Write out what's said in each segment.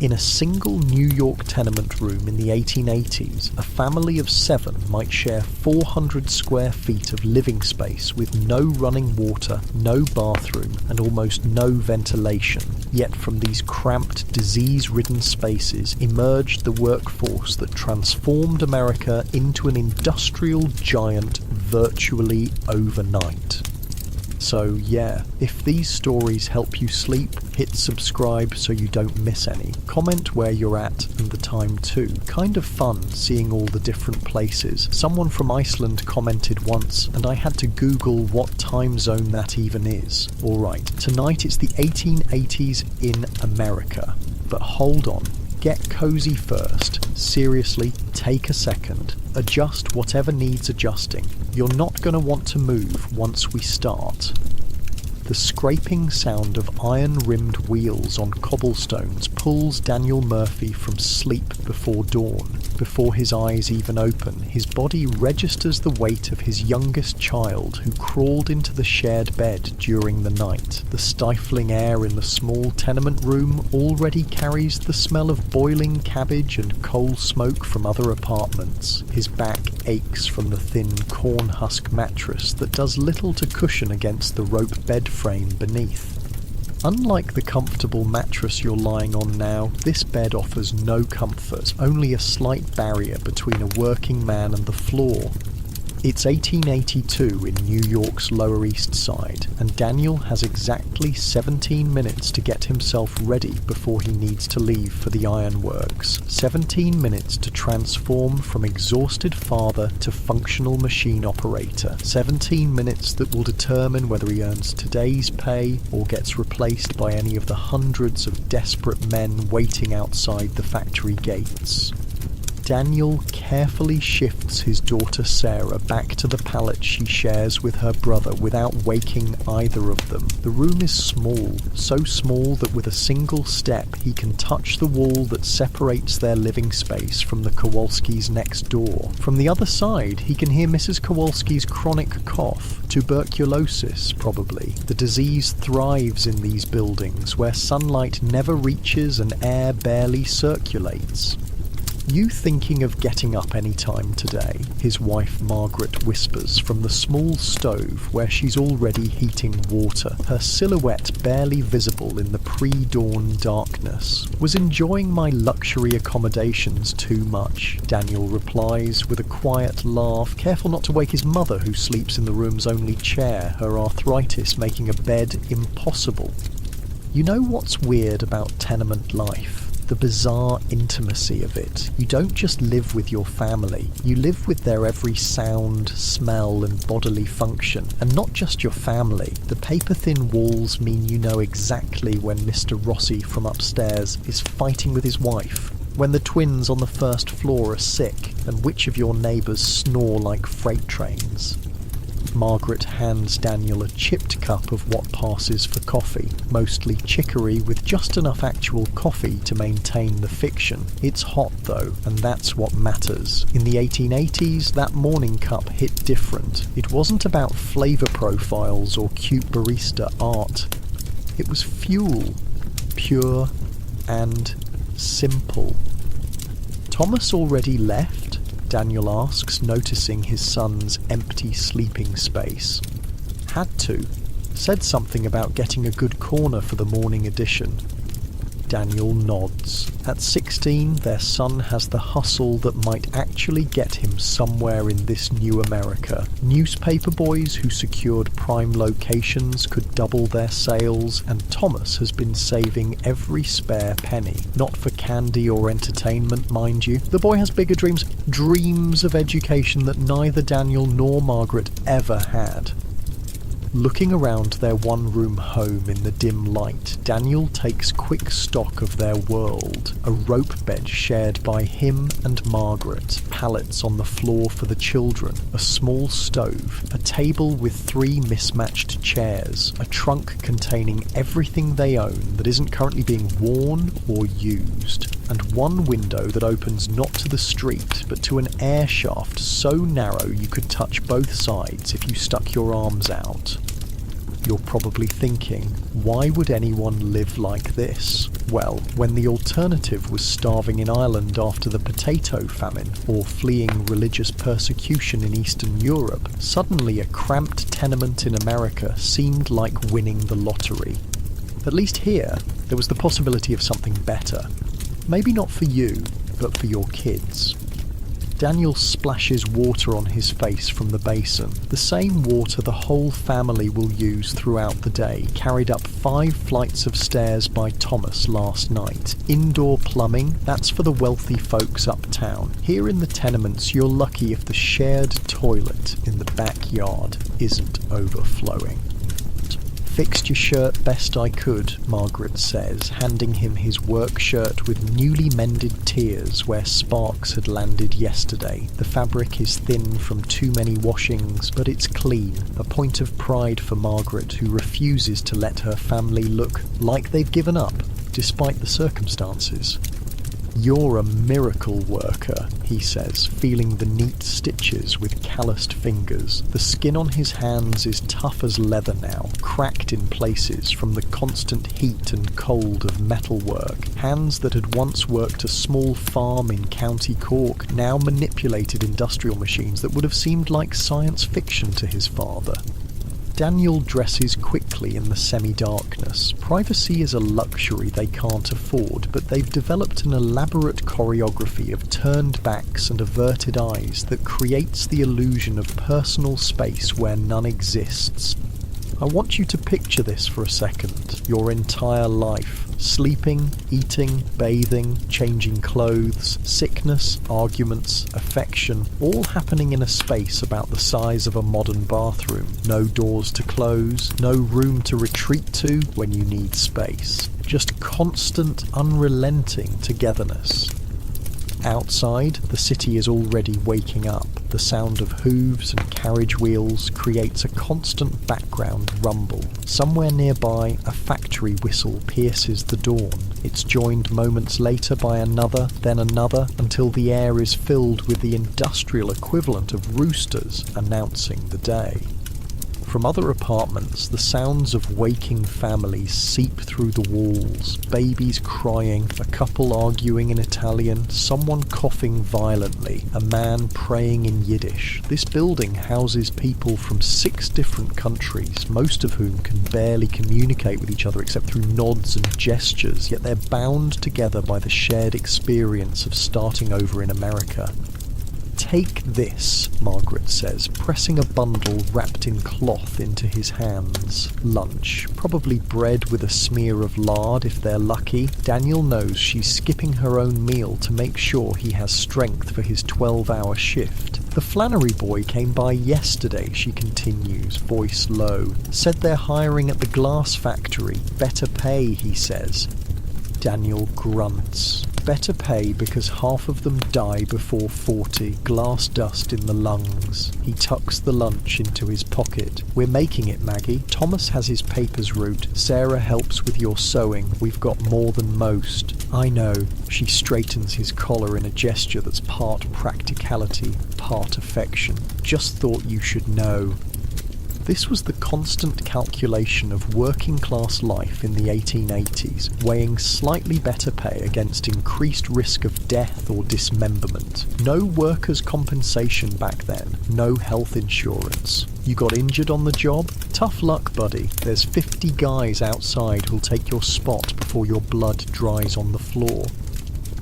In a single New York tenement room in the 1880s, a family of 7 might share 400 square feet of living space with no running water, no bathroom, and almost no ventilation. Yet from these cramped, disease-ridden spaces emerged the workforce that transformed America into an industrial giant virtually overnight. So yeah, if these stories help you sleep, hit subscribe so you don't miss any. Comment where you're at and the time too. Kind of fun seeing all the different places. Someone from Iceland commented once, and I had to Google what time zone that even is. Alright, tonight it's the 1880s in America. But hold on. Get cozy first. Seriously, take a second. Adjust whatever needs adjusting. You're not going to want to move once we start. The scraping sound of iron-rimmed wheels on cobblestones pulls Daniel Murphy from sleep before dawn. Before his eyes even open, his body registers the weight of his youngest child who crawled into the shared bed during the night. The stifling air in the small tenement room already carries the smell of boiling cabbage and coal smoke from other apartments. His back aches from the thin corn husk mattress that does little to cushion against the rope bed frame beneath. Unlike the comfortable mattress you're lying on now, this bed offers no comfort, only a slight barrier between a working man and the floor. It's 1882 in New York's Lower East Side, and Daniel has exactly 17 minutes to get himself ready before he needs to leave for the ironworks. 17 minutes to transform from exhausted father to functional machine operator. 17 minutes that will determine whether he earns today's pay or gets replaced by any of the hundreds of desperate men waiting outside the factory gates. Daniel carefully shifts his daughter Sarah back to the pallet she shares with her brother without waking either of them. The room is small, so small that with a single step he can touch the wall that separates their living space from the Kowalskis next door. From the other side he can hear Mrs. Kowalski's chronic cough, tuberculosis probably. The disease thrives in these buildings where sunlight never reaches and air barely circulates. "You thinking of getting up any time today?" his wife Margaret whispers from the small stove where she's already heating water, her silhouette barely visible in the pre-dawn darkness. "Was enjoying my luxury accommodations too much," Daniel replies with a quiet laugh, careful not to wake his mother who sleeps in the room's only chair, her arthritis making a bed impossible. You know what's weird about tenement life? The bizarre intimacy of it. You don't just live with your family, you live with their every sound, smell and bodily function. And not just your family. The paper-thin walls mean you know exactly when Mr. Rossi from upstairs is fighting with his wife, when the twins on the first floor are sick, and which of your neighbours snore like freight trains. Margaret hands Daniel a chipped cup of what passes for coffee, mostly chicory with just enough actual coffee to maintain the fiction. It's hot though, and that's what matters. In the 1880s, that morning cup hit different. It wasn't about flavour profiles or cute barista art. It was fuel, pure and simple. "Thomas already left?" Daniel asks, noticing his son's empty sleeping space. "Had to. Said something about getting a good corner for the morning edition." Daniel nods. At 16, their son has the hustle that might actually get him somewhere in this new America. Newspaper boys who secured prime locations could double their sales, and Thomas has been saving every spare penny. Not for candy or entertainment, mind you. The boy has bigger dreams of education that neither Daniel nor Margaret ever had. Looking around their one-room home in the dim light, Daniel takes quick stock of their world. A rope bed shared by him and Margaret, pallets on the floor for the children, a small stove, a table with 3 mismatched chairs, a trunk containing everything they own that isn't currently being worn or used, and one window that opens not to the street but to an air shaft so narrow you could touch both sides if you stuck your arms out. You're probably thinking, why would anyone live like this? Well, when the alternative was starving in Ireland after the potato famine, or fleeing religious persecution in Eastern Europe, suddenly a cramped tenement in America seemed like winning the lottery. At least here, there was the possibility of something better. Maybe not for you, but for your kids. Daniel splashes water on his face from the basin, the same water the whole family will use throughout the day, carried up 5 flights of stairs by Thomas last night. Indoor plumbing, that's for the wealthy folks uptown. Here in the tenements, you're lucky if the shared toilet in the backyard isn't overflowing. Fixed your shirt best I could, Margaret says, handing him his work shirt with newly mended tears where sparks had landed yesterday. The fabric is thin from too many washings, but it's clean, a point of pride for Margaret, who refuses to let her family look like they've given up, despite the circumstances. "You're a miracle worker," he says, feeling the neat stitches with calloused fingers. The skin on his hands is tough as leather now, cracked in places from the constant heat and cold of metalwork. Hands that had once worked a small farm in County Cork now manipulated industrial machines that would have seemed like science fiction to his father. Daniel dresses quickly in the semi-darkness. Privacy is a luxury they can't afford, but they've developed an elaborate choreography of turned backs and averted eyes that creates the illusion of personal space where none exists. I want you to picture this for a second, your entire life. Sleeping, eating, bathing, changing clothes, sickness, arguments, affection, all happening in a space about the size of a modern bathroom. No doors to close, no room to retreat to when you need space. Just constant, unrelenting togetherness. Outside, the city is already waking up. The sound of hooves and carriage wheels creates a constant background rumble. Somewhere nearby, a factory whistle pierces the dawn. It's joined moments later by another, then another, until the air is filled with the industrial equivalent of roosters announcing the day. From other apartments, the sounds of waking families seep through the walls. Babies crying, a couple arguing in Italian, someone coughing violently, a man praying in Yiddish. This building houses people from 6 different countries, most of whom can barely communicate with each other except through nods and gestures, yet they're bound together by the shared experience of starting over in America. "Take this," Margaret says, pressing a bundle wrapped in cloth into his hands. Lunch, probably bread with a smear of lard if they're lucky. Daniel knows she's skipping her own meal to make sure he has strength for his 12-hour shift. "The Flannery boy came by yesterday," she continues, voice low. "Said they're hiring at the glass factory. Better pay," he says. Daniel grunts. Better pay because half of them die before 40, glass dust in the lungs. He tucks the lunch into his pocket. "We're making it, Maggie. Thomas has his papers route. Sarah helps with your sewing. We've got more than most." "I know." She straightens his collar in a gesture that's part practicality, part affection. "Just thought you should know." This was the constant calculation of working-class life in the 1880s, weighing slightly better pay against increased risk of death or dismemberment. No workers' compensation back then, no health insurance. You got injured on the job? Tough luck, buddy. There's 50 guys outside who'll take your spot before your blood dries on the floor.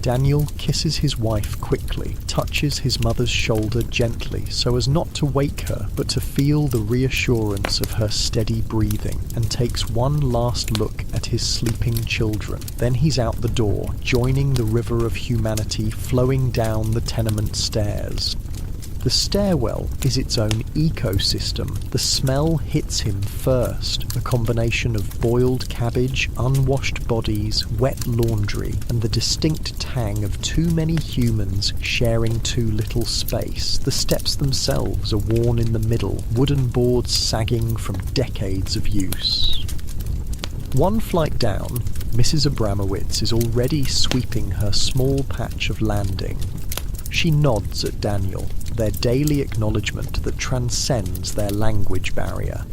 Daniel kisses his wife quickly, touches his mother's shoulder gently so as not to wake her, but to feel the reassurance of her steady breathing, and takes one last look at his sleeping children. Then he's out the door, joining the river of humanity flowing down the tenement stairs. The stairwell is its own ecosystem. The smell hits him first, a combination of boiled cabbage, unwashed bodies, wet laundry, and the distinct tang of too many humans sharing too little space. The steps themselves are worn in the middle, wooden boards sagging from decades of use. One flight down, Mrs. Abramowitz is already sweeping her small patch of landing. She nods at Daniel, their daily acknowledgement that transcends their language barrier.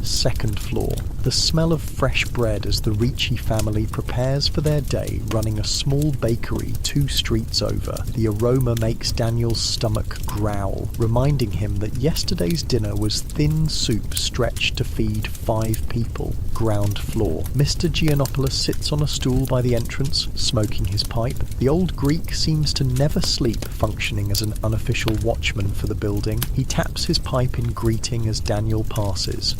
second floor. The smell of fresh bread as the Ricci family prepares for their day running a small bakery 2 streets over. The aroma makes Daniel's stomach growl, reminding him that yesterday's dinner was thin soup stretched to feed 5 people. Ground floor. Mr. Giannopoulos sits on a stool by the entrance, smoking his pipe. The old Greek seems to never sleep, functioning as an unofficial watchman for the building. He taps his pipe in greeting as Daniel passes.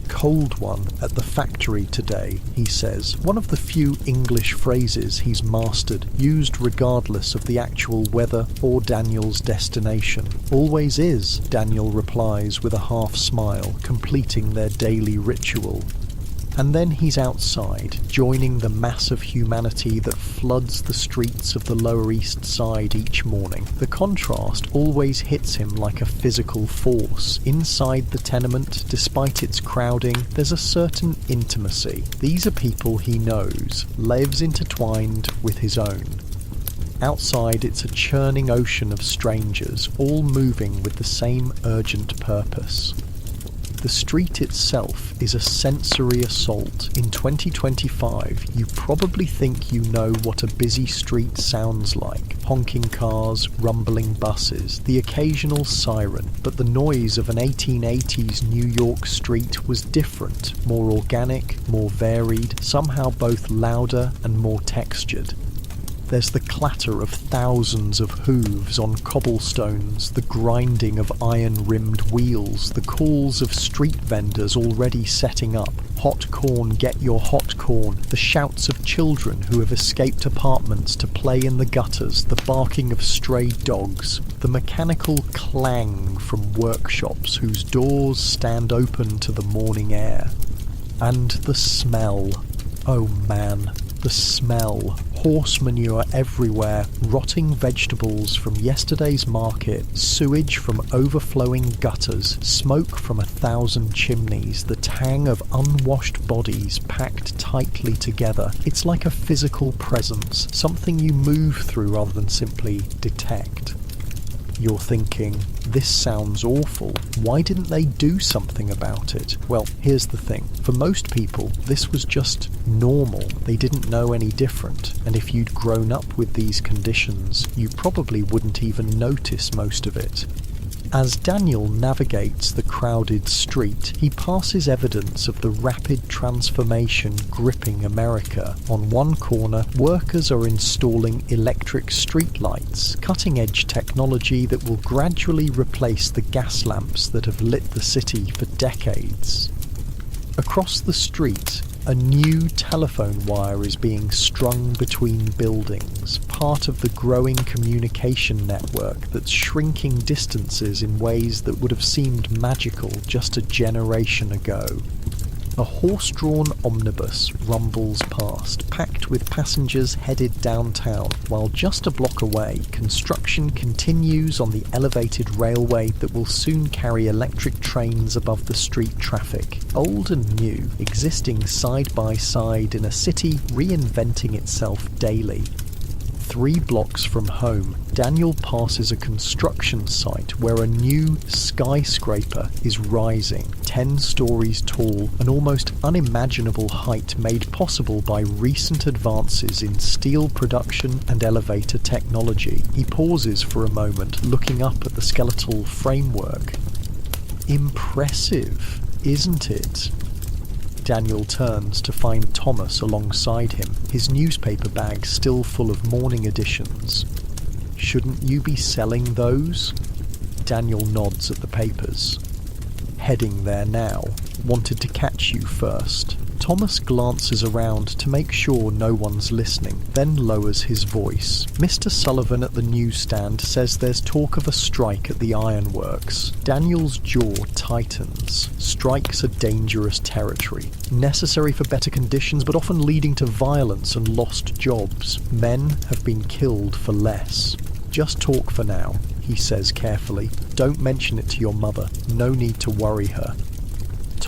"Cold one at the factory today," he says, one of the few English phrases he's mastered, used regardless of the actual weather or Daniel's destination. "Always is," Daniel replies with a half smile, completing their daily ritual. And then he's outside, joining the mass of humanity that floods the streets of the Lower East Side each morning. The contrast always hits him like a physical force. Inside the tenement, despite its crowding, there's a certain intimacy. These are people he knows, lives intertwined with his own. Outside, it's a churning ocean of strangers, all moving with the same urgent purpose. The street itself is a sensory assault. In 2025, you probably think you know what a busy street sounds like. Honking cars, rumbling buses, the occasional siren. But the noise of an 1880s New York street was different, more organic, more varied, somehow both louder and more textured. There's the clatter of thousands of hooves on cobblestones, the grinding of iron-rimmed wheels, the calls of street vendors already setting up. Hot corn, get your hot corn. The shouts of children who have escaped apartments to play in the gutters, the barking of stray dogs, the mechanical clang from workshops whose doors stand open to the morning air. And the smell. Oh man, the smell. Horse manure everywhere, rotting vegetables from yesterday's market, sewage from overflowing gutters, smoke from 1,000 chimneys, the tang of unwashed bodies packed tightly together. It's like a physical presence, something you move through rather than simply detect. You're thinking, this sounds awful. Why didn't they do something about it? Well, here's the thing. For most people, this was just normal. They didn't know any different. And if you'd grown up with these conditions, you probably wouldn't even notice most of it. As Daniel navigates the crowded street, he passes evidence of the rapid transformation gripping America. On one corner, workers are installing electric streetlights, cutting-edge technology that will gradually replace the gas lamps that have lit the city for decades. Across the street, a new telephone wire is being strung between buildings, part of the growing communication network that's shrinking distances in ways that would have seemed magical just a generation ago. A horse-drawn omnibus rumbles past, packed with passengers headed downtown, while just a block away, construction continues on the elevated railway that will soon carry electric trains above the street traffic. Old and new, existing side by side in a city reinventing itself daily. 3 blocks from home, Daniel passes a construction site where a new skyscraper is rising, 10 stories tall, an almost unimaginable height made possible by recent advances in steel production and elevator technology. He pauses for a moment, looking up at the skeletal framework. Impressive, isn't it? Daniel turns to find Thomas alongside him, his newspaper bag still full of morning editions. "Shouldn't you be selling those?" Daniel nods at the papers. "Heading there now. Wanted to catch you first." Thomas glances around to make sure no one's listening, then lowers his voice. "Mr. Sullivan at the newsstand says there's talk of a strike at the ironworks." Daniel's jaw tightens. Strikes are dangerous territory, necessary for better conditions but often leading to violence and lost jobs. Men have been killed for less. "Just talk for now," he says carefully. "Don't mention it to your mother. No need to worry her."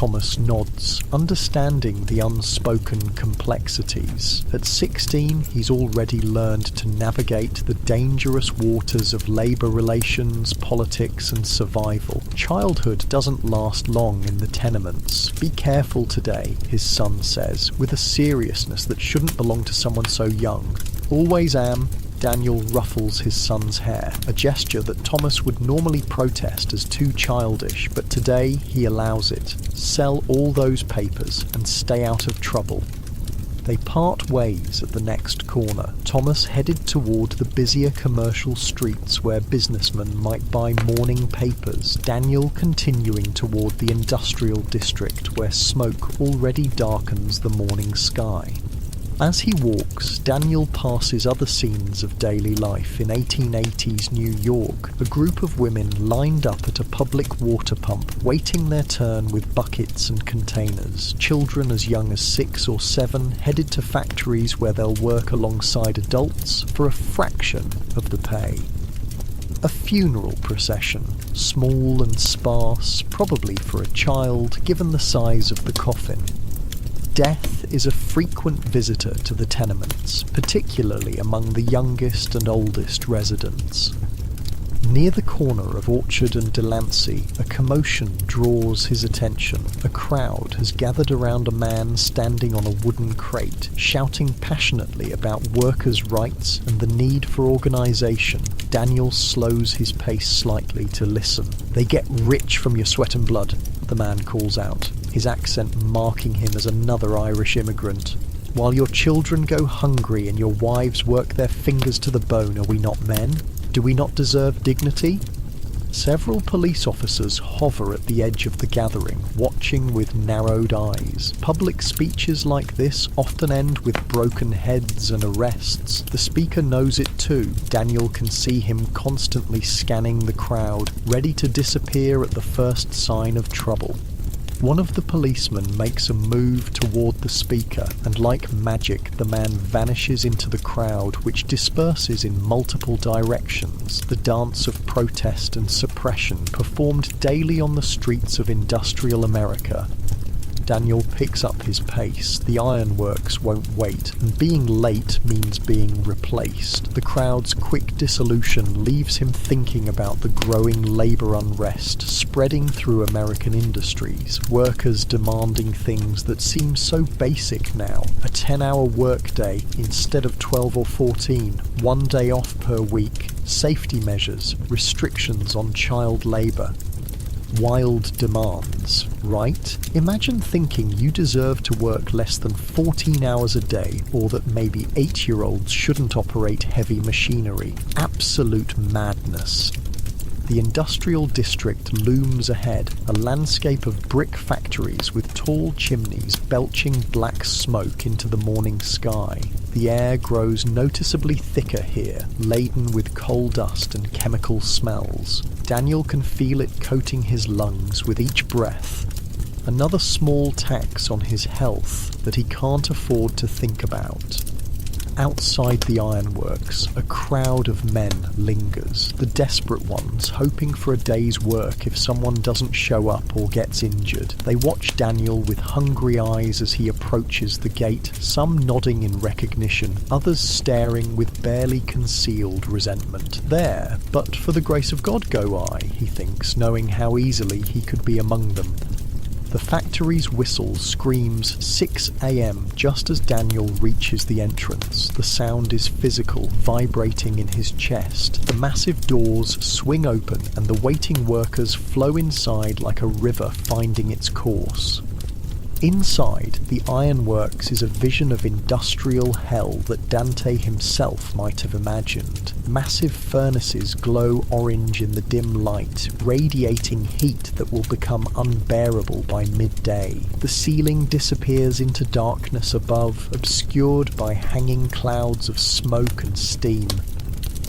Thomas nods, understanding the unspoken complexities. At 16, he's already learned to navigate the dangerous waters of labour relations, politics and survival. Childhood doesn't last long in the tenements. Be careful today, his son says, with a seriousness that shouldn't belong to someone so young. Always am. Daniel ruffles his son's hair, a gesture that Thomas would normally protest as too childish, but today he allows it. Sell all those papers and stay out of trouble. They part ways at the next corner, Thomas headed toward the busier commercial streets where businessmen might buy morning papers, Daniel continuing toward the industrial district where smoke already darkens the morning sky. As he walks, Daniel passes other scenes of daily life in 1880s New York, a group of women lined up at a public water pump, waiting their turn with buckets and containers. Children as young as 6 or 7 headed to factories where they'll work alongside adults for a fraction of the pay. A funeral procession, small and sparse, probably for a child, given the size of the coffin. Death is a frequent visitor to the tenements, particularly among the youngest and oldest residents. Near the corner of Orchard and Delancey, a commotion draws his attention. A crowd has gathered around a man standing on a wooden crate, shouting passionately about workers' rights and the need for organisation. Daniel slows his pace slightly to listen. "They get rich from your sweat and blood," the man calls out, his accent marking him as another Irish immigrant. "While your children go hungry and your wives work their fingers to the bone, are we not men? Do we not deserve dignity?" Several police officers hover at the edge of the gathering, watching with narrowed eyes. Public speeches like this often end with broken heads and arrests. The speaker knows it too. Daniel can see him constantly scanning the crowd, ready to disappear at the first sign of trouble. One of the policemen makes a move toward the speaker, and like magic the man vanishes into the crowd, which disperses in multiple directions, the dance of protest and suppression performed daily on the streets of industrial America. Daniel picks up his pace. The ironworks won't wait, and being late means being replaced. The crowd's quick dissolution leaves him thinking about the growing labour unrest spreading through American industries, workers demanding things that seem so basic now. A 10-hour workday instead of 12 or 14, 1 day off per week, safety measures, restrictions on child labour. Wild demands, right? Imagine thinking you deserve to work less than 14 hours a day, or that maybe 8-year-olds shouldn't operate heavy machinery. Absolute madness. The industrial district looms ahead, a landscape of brick factories with tall chimneys belching black smoke into the morning sky. The air grows noticeably thicker here, laden with coal dust and chemical smells. Daniel can feel it coating his lungs with each breath. Another small tax on his health that he can't afford to think about. Outside the ironworks, a crowd of men lingers, the desperate ones hoping for a day's work if someone doesn't show up or gets injured. They watch Daniel with hungry eyes as he approaches the gate, some nodding in recognition, others staring with barely concealed resentment. There, but for the grace of God go I, he thinks, knowing how easily he could be among them. The factory's whistle screams 6 a.m. just as Daniel reaches the entrance. The sound is physical, vibrating in his chest. The massive doors swing open and the waiting workers flow inside like a river finding its course. Inside, the ironworks is a vision of industrial hell that Dante himself might have imagined. Massive furnaces glow orange in the dim light, radiating heat that will become unbearable by midday. The ceiling disappears into darkness above, obscured by hanging clouds of smoke and steam.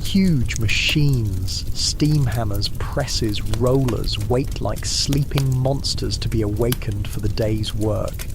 Huge machines, steam hammers, presses, rollers wait like sleeping monsters to be awakened for the day's work.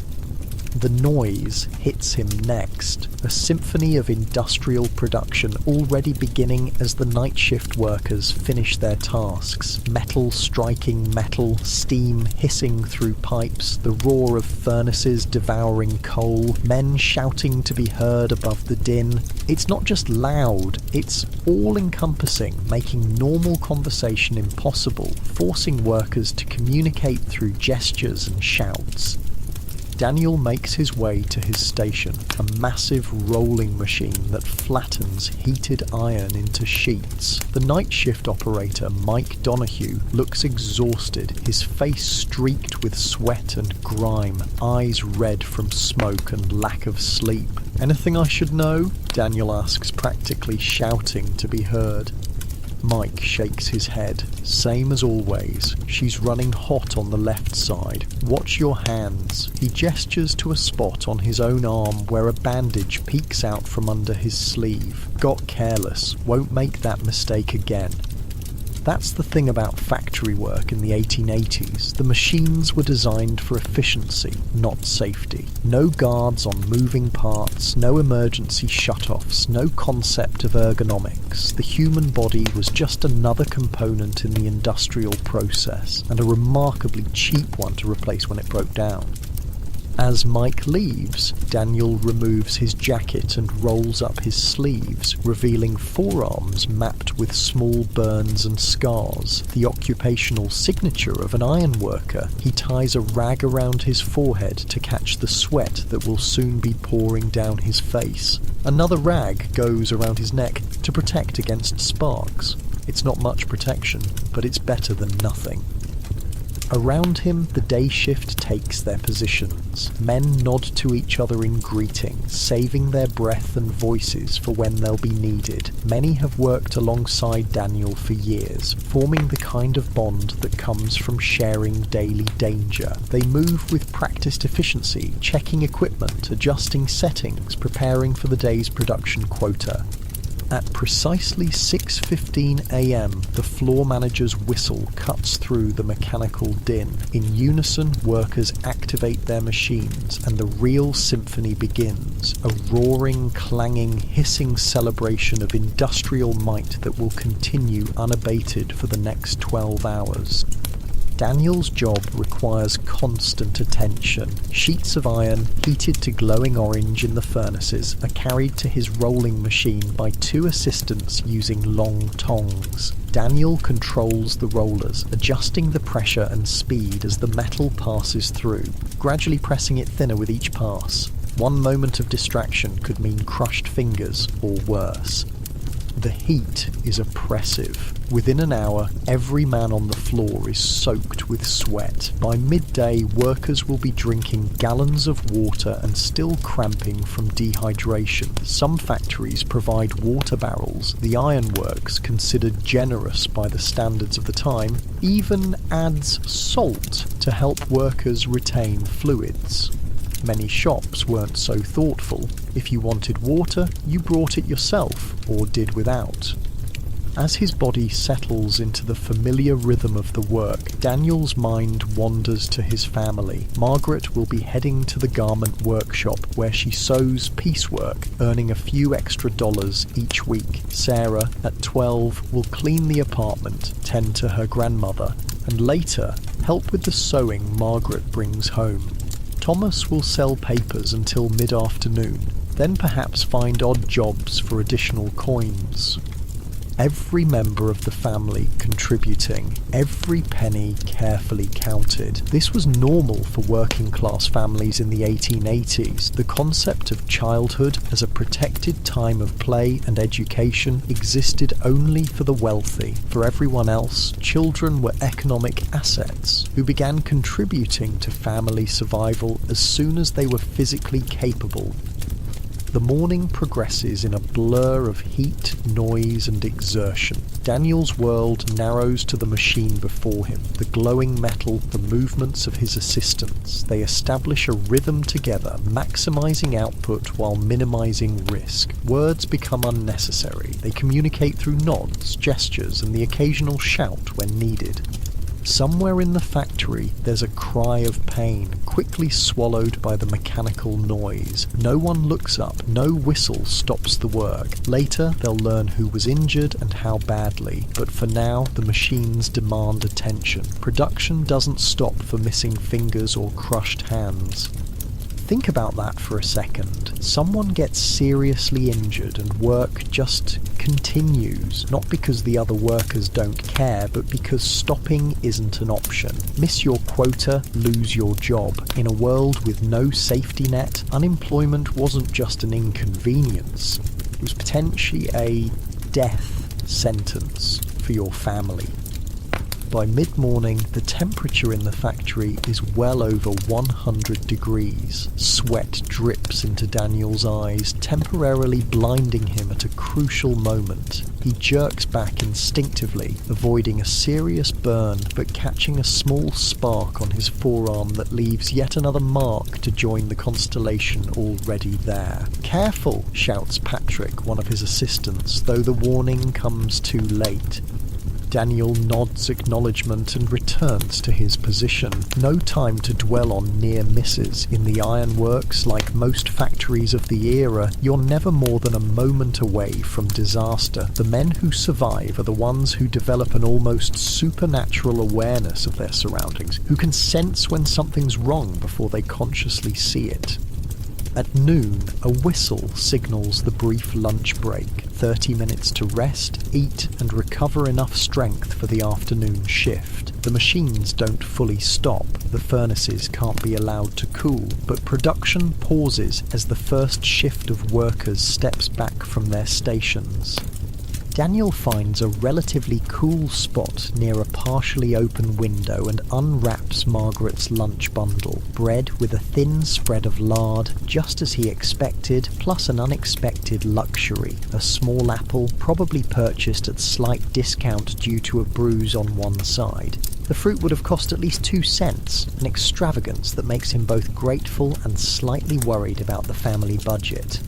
The noise hits him next, a symphony of industrial production already beginning as the night shift workers finish their tasks. Metal striking metal, steam hissing through pipes, the roar of furnaces devouring coal, men shouting to be heard above the din. It's not just loud, it's all-encompassing, making normal conversation impossible, forcing workers to communicate through gestures and shouts. Daniel makes his way to his station, a massive rolling machine that flattens heated iron into sheets. The night shift operator, Mike Donahue, looks exhausted, his face streaked with sweat and grime, eyes red from smoke and lack of sleep. "Anything I should know?" Daniel asks, practically shouting to be heard. Mike shakes his head. "Same as always. She's running hot on the left side. Watch your hands." He gestures to a spot on his own arm where a bandage peeks out from under his sleeve. "Got careless. Won't make that mistake again." That's the thing about factory work in the 1880s. The machines were designed for efficiency, not safety. No guards on moving parts, no emergency shutoffs, no concept of ergonomics. The human body was just another component in the industrial process, and a remarkably cheap one to replace when it broke down. As Mike leaves, Daniel removes his jacket and rolls up his sleeves, revealing forearms mapped with small burns and scars, the occupational signature of an iron worker. He ties a rag around his forehead to catch the sweat that will soon be pouring down his face. Another rag goes around his neck to protect against sparks. It's not much protection, but it's better than nothing. Around him, the day shift takes their positions. Men nod to each other in greeting, saving their breath and voices for when they'll be needed. Many have worked alongside Daniel for years, forming the kind of bond that comes from sharing daily danger. They move with practiced efficiency, checking equipment, adjusting settings, preparing for the day's production quota. At precisely 6:15 a.m, the floor manager's whistle cuts through the mechanical din. In unison, workers activate their machines, and the real symphony begins, a roaring, clanging, hissing celebration of industrial might that will continue unabated for the next 12 hours. Daniel's job requires constant attention. Sheets of iron, heated to glowing orange in the furnaces, are carried to his rolling machine by two assistants using long tongs. Daniel controls the rollers, adjusting the pressure and speed as the metal passes through, gradually pressing it thinner with each pass. One moment of distraction could mean crushed fingers or worse. The heat is oppressive. Within an hour, every man on the floor is soaked with sweat. By midday, workers will be drinking gallons of water and still cramping from dehydration. Some factories provide water barrels. The ironworks, considered generous by the standards of the time, even adds salt to help workers retain fluids. Many shops weren't so thoughtful. If you wanted water, you brought it yourself, or did without. As his body settles into the familiar rhythm of the work, Daniel's mind wanders to his family. Margaret will be heading to the garment workshop where she sews piecework, earning a few extra dollars each week. Sarah, at 12, will clean the apartment, tend to her grandmother, and later help with the sewing Margaret brings home. Thomas will sell papers until mid-afternoon, then perhaps find odd jobs for additional coins. Every member of the family contributing, every penny carefully counted. This was normal for working-class families in the 1880s. The concept of childhood as a protected time of play and education existed only for the wealthy. For everyone else, children were economic assets who began contributing to family survival as soon as they were physically capable. The morning progresses in a blur of heat, noise, and exertion. Daniel's world narrows to the machine before him, the glowing metal, the movements of his assistants. They establish a rhythm together, maximizing output while minimizing risk. Words become unnecessary. They communicate through nods, gestures, and the occasional shout when needed. Somewhere in the factory, there's a cry of pain, quickly swallowed by the mechanical noise. No one looks up, no whistle stops the work. Later, they'll learn who was injured and how badly, but for now, the machines demand attention. Production doesn't stop for missing fingers or crushed hands. Think about that for a second. Someone gets seriously injured and work just continues, not because the other workers don't care, but because stopping isn't an option. Miss your quota, lose your job. In a world with no safety net, unemployment wasn't just an inconvenience. It was potentially a death sentence for your family. By mid-morning, the temperature in the factory is well over 100 degrees. Sweat drips into Daniel's eyes, temporarily blinding him at a crucial moment. He jerks back instinctively, avoiding a serious burn, but catching a small spark on his forearm that leaves yet another mark to join the constellation already there. "Careful!" shouts Patrick, one of his assistants, though the warning comes too late. Daniel nods acknowledgement and returns to his position. No time to dwell on near misses. In the ironworks, like most factories of the era, you're never more than a moment away from disaster. The men who survive are the ones who develop an almost supernatural awareness of their surroundings, who can sense when something's wrong before they consciously see it. At noon, a whistle signals the brief lunch break. 30 minutes to rest, eat, and recover enough strength for the afternoon shift. The machines don't fully stop, the furnaces can't be allowed to cool, but production pauses as the first shift of workers steps back from their stations. Daniel finds a relatively cool spot near a partially open window and unwraps Margaret's lunch bundle. Bread with a thin spread of lard, just as he expected, plus an unexpected luxury, a small apple, probably purchased at slight discount due to a bruise on one side. The fruit would have cost at least 2 cents, an extravagance that makes him both grateful and slightly worried about the family budget.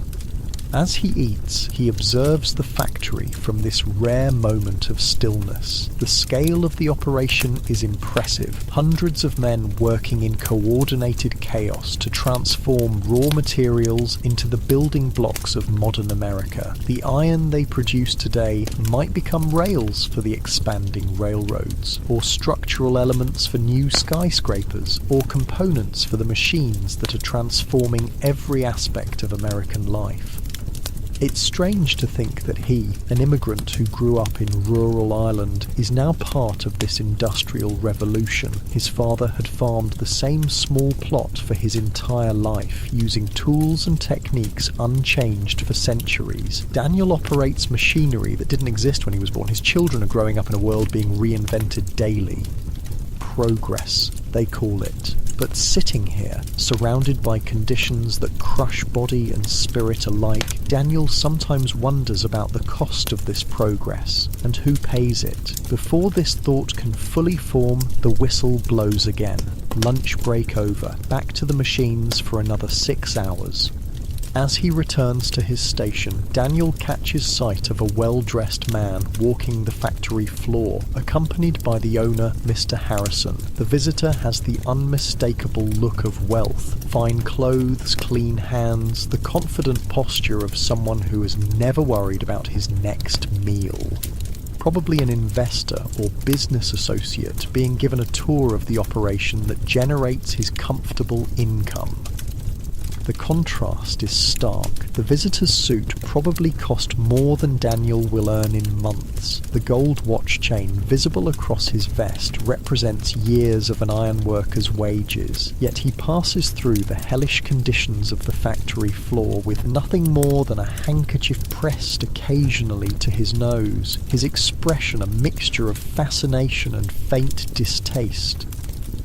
As he eats, he observes the factory from this rare moment of stillness. The scale of the operation is impressive. Hundreds of men working in coordinated chaos to transform raw materials into the building blocks of modern America. The iron they produce today might become rails for the expanding railroads, or structural elements for new skyscrapers, or components for the machines that are transforming every aspect of American life. It's strange to think that he, an immigrant who grew up in rural Ireland, is now part of this industrial revolution. His father had farmed the same small plot for his entire life, using tools and techniques unchanged for centuries. Daniel operates machinery that didn't exist when he was born. His children are growing up in a world being reinvented daily. Progress, they call it. But sitting here, surrounded by conditions that crush body and spirit alike, Daniel sometimes wonders about the cost of this progress, and who pays it. Before this thought can fully form, the whistle blows again. Lunch break over, back to the machines for another 6 hours. As he returns to his station, Daniel catches sight of a well-dressed man walking the factory floor, accompanied by the owner, Mr. Harrison. The visitor has the unmistakable look of wealth, fine clothes, clean hands, the confident posture of someone who is never worried about his next meal. Probably an investor or business associate being given a tour of the operation that generates his comfortable income. The contrast is stark. The visitor's suit probably cost more than Daniel will earn in months. The gold watch chain visible across his vest represents years of an ironworker's wages, yet he passes through the hellish conditions of the factory floor with nothing more than a handkerchief pressed occasionally to his nose, his expression a mixture of fascination and faint distaste.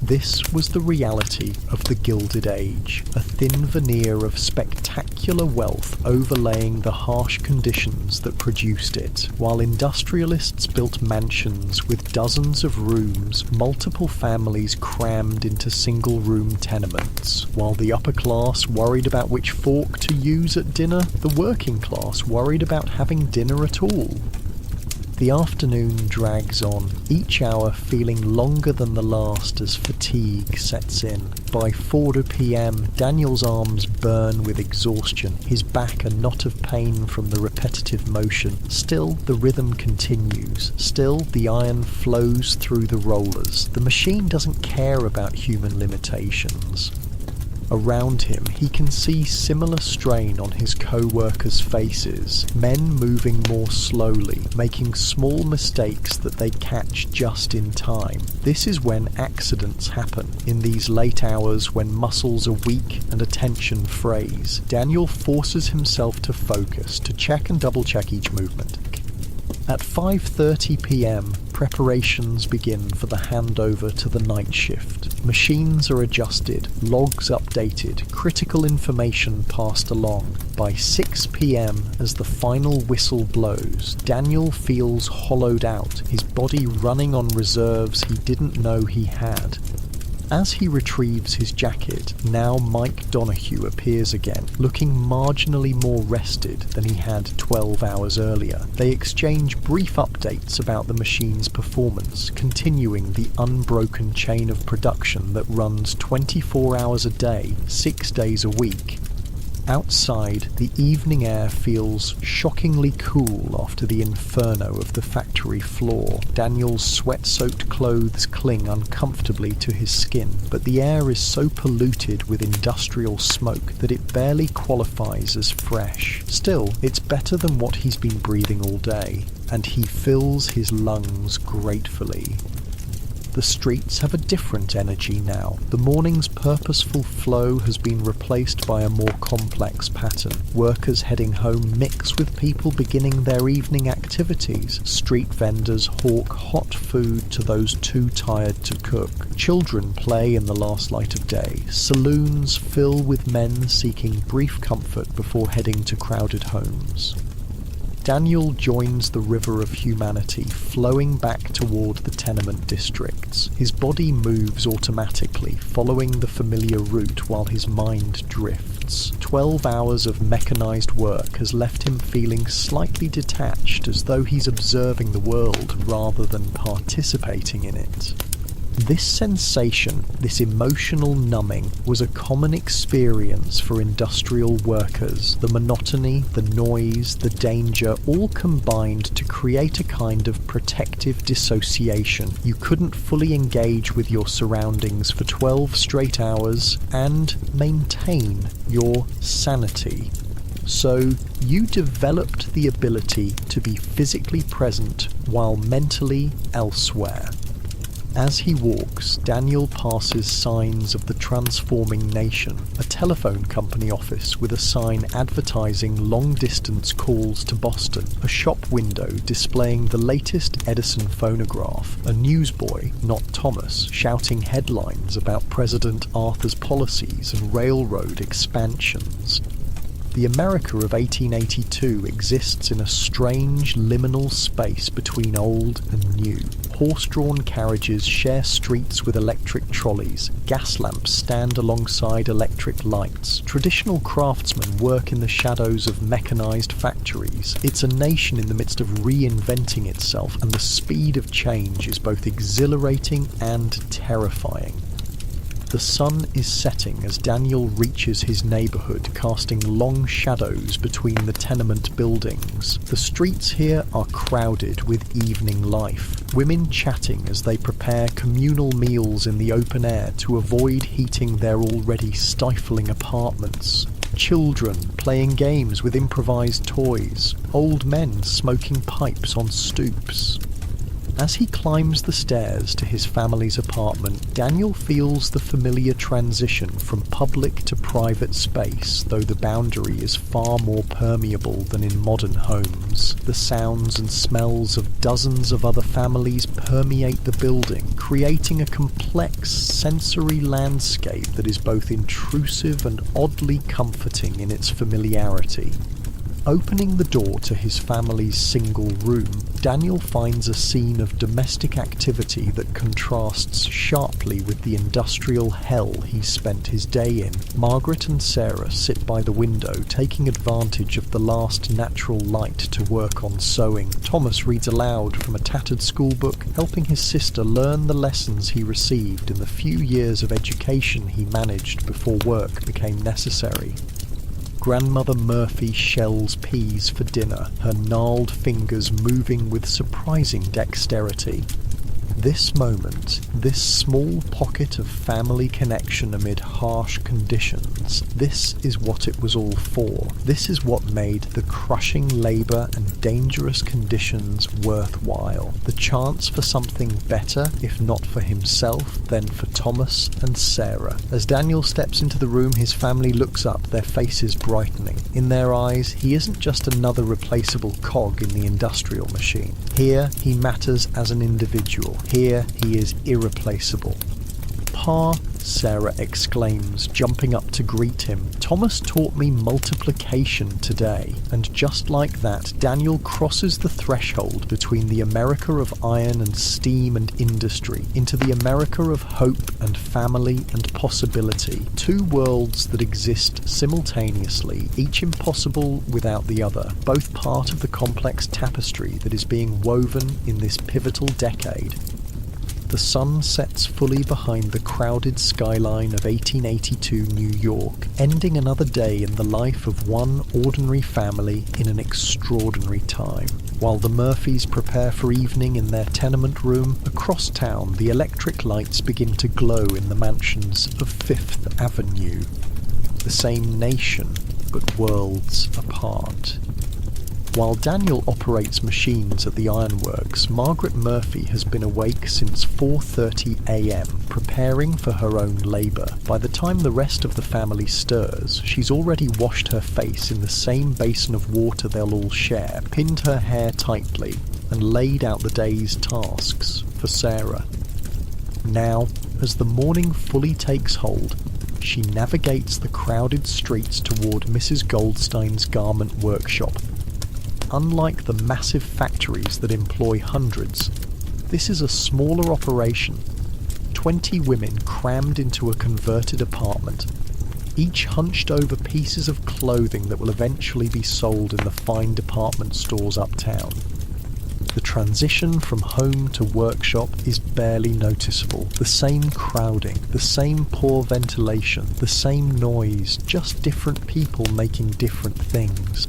This was the reality of the Gilded Age, a thin veneer of spectacular wealth overlaying the harsh conditions that produced it. While industrialists built mansions with dozens of rooms, multiple families crammed into single-room tenements. While the upper class worried about which fork to use at dinner, the working class worried about having dinner at all. The afternoon drags on, each hour feeling longer than the last as fatigue sets in. By 4 p.m, Daniel's arms burn with exhaustion, his back a knot of pain from the repetitive motion. Still, the rhythm continues. Still, the iron flows through the rollers. The machine doesn't care about human limitations. Around him, he can see similar strain on his co-workers' faces, men moving more slowly, making small mistakes that they catch just in time. This is when accidents happen, in these late hours when muscles are weak and attention frays. Daniel forces himself to focus, to check and double-check each movement. At 5:30 p.m, preparations begin for the handover to the night shift. Machines are adjusted, logs updated, critical information passed along. By 6 p.m, as the final whistle blows, Daniel feels hollowed out, his body running on reserves he didn't know he had. As he retrieves his jacket, now Mike Donahue appears again, looking marginally more rested than he had 12 hours earlier. They exchange brief updates about the machine's performance, continuing the unbroken chain of production that runs 24 hours a day, 6 days a week. Outside, the evening air feels shockingly cool after the inferno of the factory floor. Daniel's sweat-soaked clothes cling uncomfortably to his skin, but the air is so polluted with industrial smoke that it barely qualifies as fresh. Still, it's better than what he's been breathing all day, and he fills his lungs gratefully. The streets have a different energy now. The morning's purposeful flow has been replaced by a more complex pattern. Workers heading home mix with people beginning their evening activities. Street vendors hawk hot food to those too tired to cook. Children play in the last light of day. Saloons fill with men seeking brief comfort before heading to crowded homes. Daniel joins the river of humanity flowing back toward the tenement districts. His body moves automatically, following the familiar route while his mind drifts. 12 hours of mechanized work has left him feeling slightly detached, as though he's observing the world rather than participating in it. This sensation, this emotional numbing, was a common experience for industrial workers. The monotony, the noise, the danger, all combined to create a kind of protective dissociation. You couldn't fully engage with your surroundings for 12 straight hours and maintain your sanity. So you developed the ability to be physically present while mentally elsewhere. As he walks, Daniel passes signs of the transforming nation, a telephone company office with a sign advertising long-distance calls to Boston, a shop window displaying the latest Edison phonograph, a newsboy, not Thomas, shouting headlines about President Arthur's policies and railroad expansions. The America of 1882 exists in a strange liminal space between old and new. Horse-drawn carriages share streets with electric trolleys. Gas lamps stand alongside electric lights. Traditional craftsmen work in the shadows of mechanized factories. It's a nation in the midst of reinventing itself, and the speed of change is both exhilarating and terrifying. The sun is setting as Daniel reaches his neighbourhood, casting long shadows between the tenement buildings. The streets here are crowded with evening life. Women chatting as they prepare communal meals in the open air to avoid heating their already stifling apartments. Children playing games with improvised toys. Old men smoking pipes on stoops. As he climbs the stairs to his family's apartment, Daniel feels the familiar transition from public to private space, though the boundary is far more permeable than in modern homes. The sounds and smells of dozens of other families permeate the building, creating a complex sensory landscape that is both intrusive and oddly comforting in its familiarity. Opening the door to his family's single room, Daniel finds a scene of domestic activity that contrasts sharply with the industrial hell he's spent his day in. Margaret and Sarah sit by the window, taking advantage of the last natural light to work on sewing. Thomas reads aloud from a tattered schoolbook, helping his sister learn the lessons he received in the few years of education he managed before work became necessary. Grandmother Murphy shells peas for dinner, her gnarled fingers moving with surprising dexterity. This moment, this small pocket of family connection amid harsh conditions, this is what it was all for. This is what made the crushing labour and dangerous conditions worthwhile. The chance for something better, if not for himself, then for Thomas and Sarah. As Daniel steps into the room, his family looks up, their faces brightening. In their eyes, he isn't just another replaceable cog in the industrial machine. Here, he matters as an individual. Here he is irreplaceable. Pa, Sarah exclaims, jumping up to greet him. Thomas taught me multiplication today. And just like that, Daniel crosses the threshold between the America of iron and steam and industry into the America of hope and family and possibility. Two worlds that exist simultaneously, each impossible without the other, both part of the complex tapestry that is being woven in this pivotal decade. The sun sets fully behind the crowded skyline of 1882 New York, ending another day in the life of one ordinary family in an extraordinary time. While the Murphys prepare for evening in their tenement room, across town the electric lights begin to glow in the mansions of Fifth Avenue. The same nation, but worlds apart. While Daniel operates machines at the ironworks, Margaret Murphy has been awake since 4:30 a.m, preparing for her own labour. By the time the rest of the family stirs, she's already washed her face in the same basin of water they'll all share, pinned her hair tightly, and laid out the day's tasks for Sarah. Now, as the morning fully takes hold, she navigates the crowded streets toward Mrs. Goldstein's garment workshop. Unlike the massive factories that employ hundreds, this is a smaller operation. 20 women crammed into a converted apartment, each hunched over pieces of clothing that will eventually be sold in the fine department stores uptown. The transition from home to workshop is barely noticeable. The same crowding, the same poor ventilation, the same noise, just different people making different things.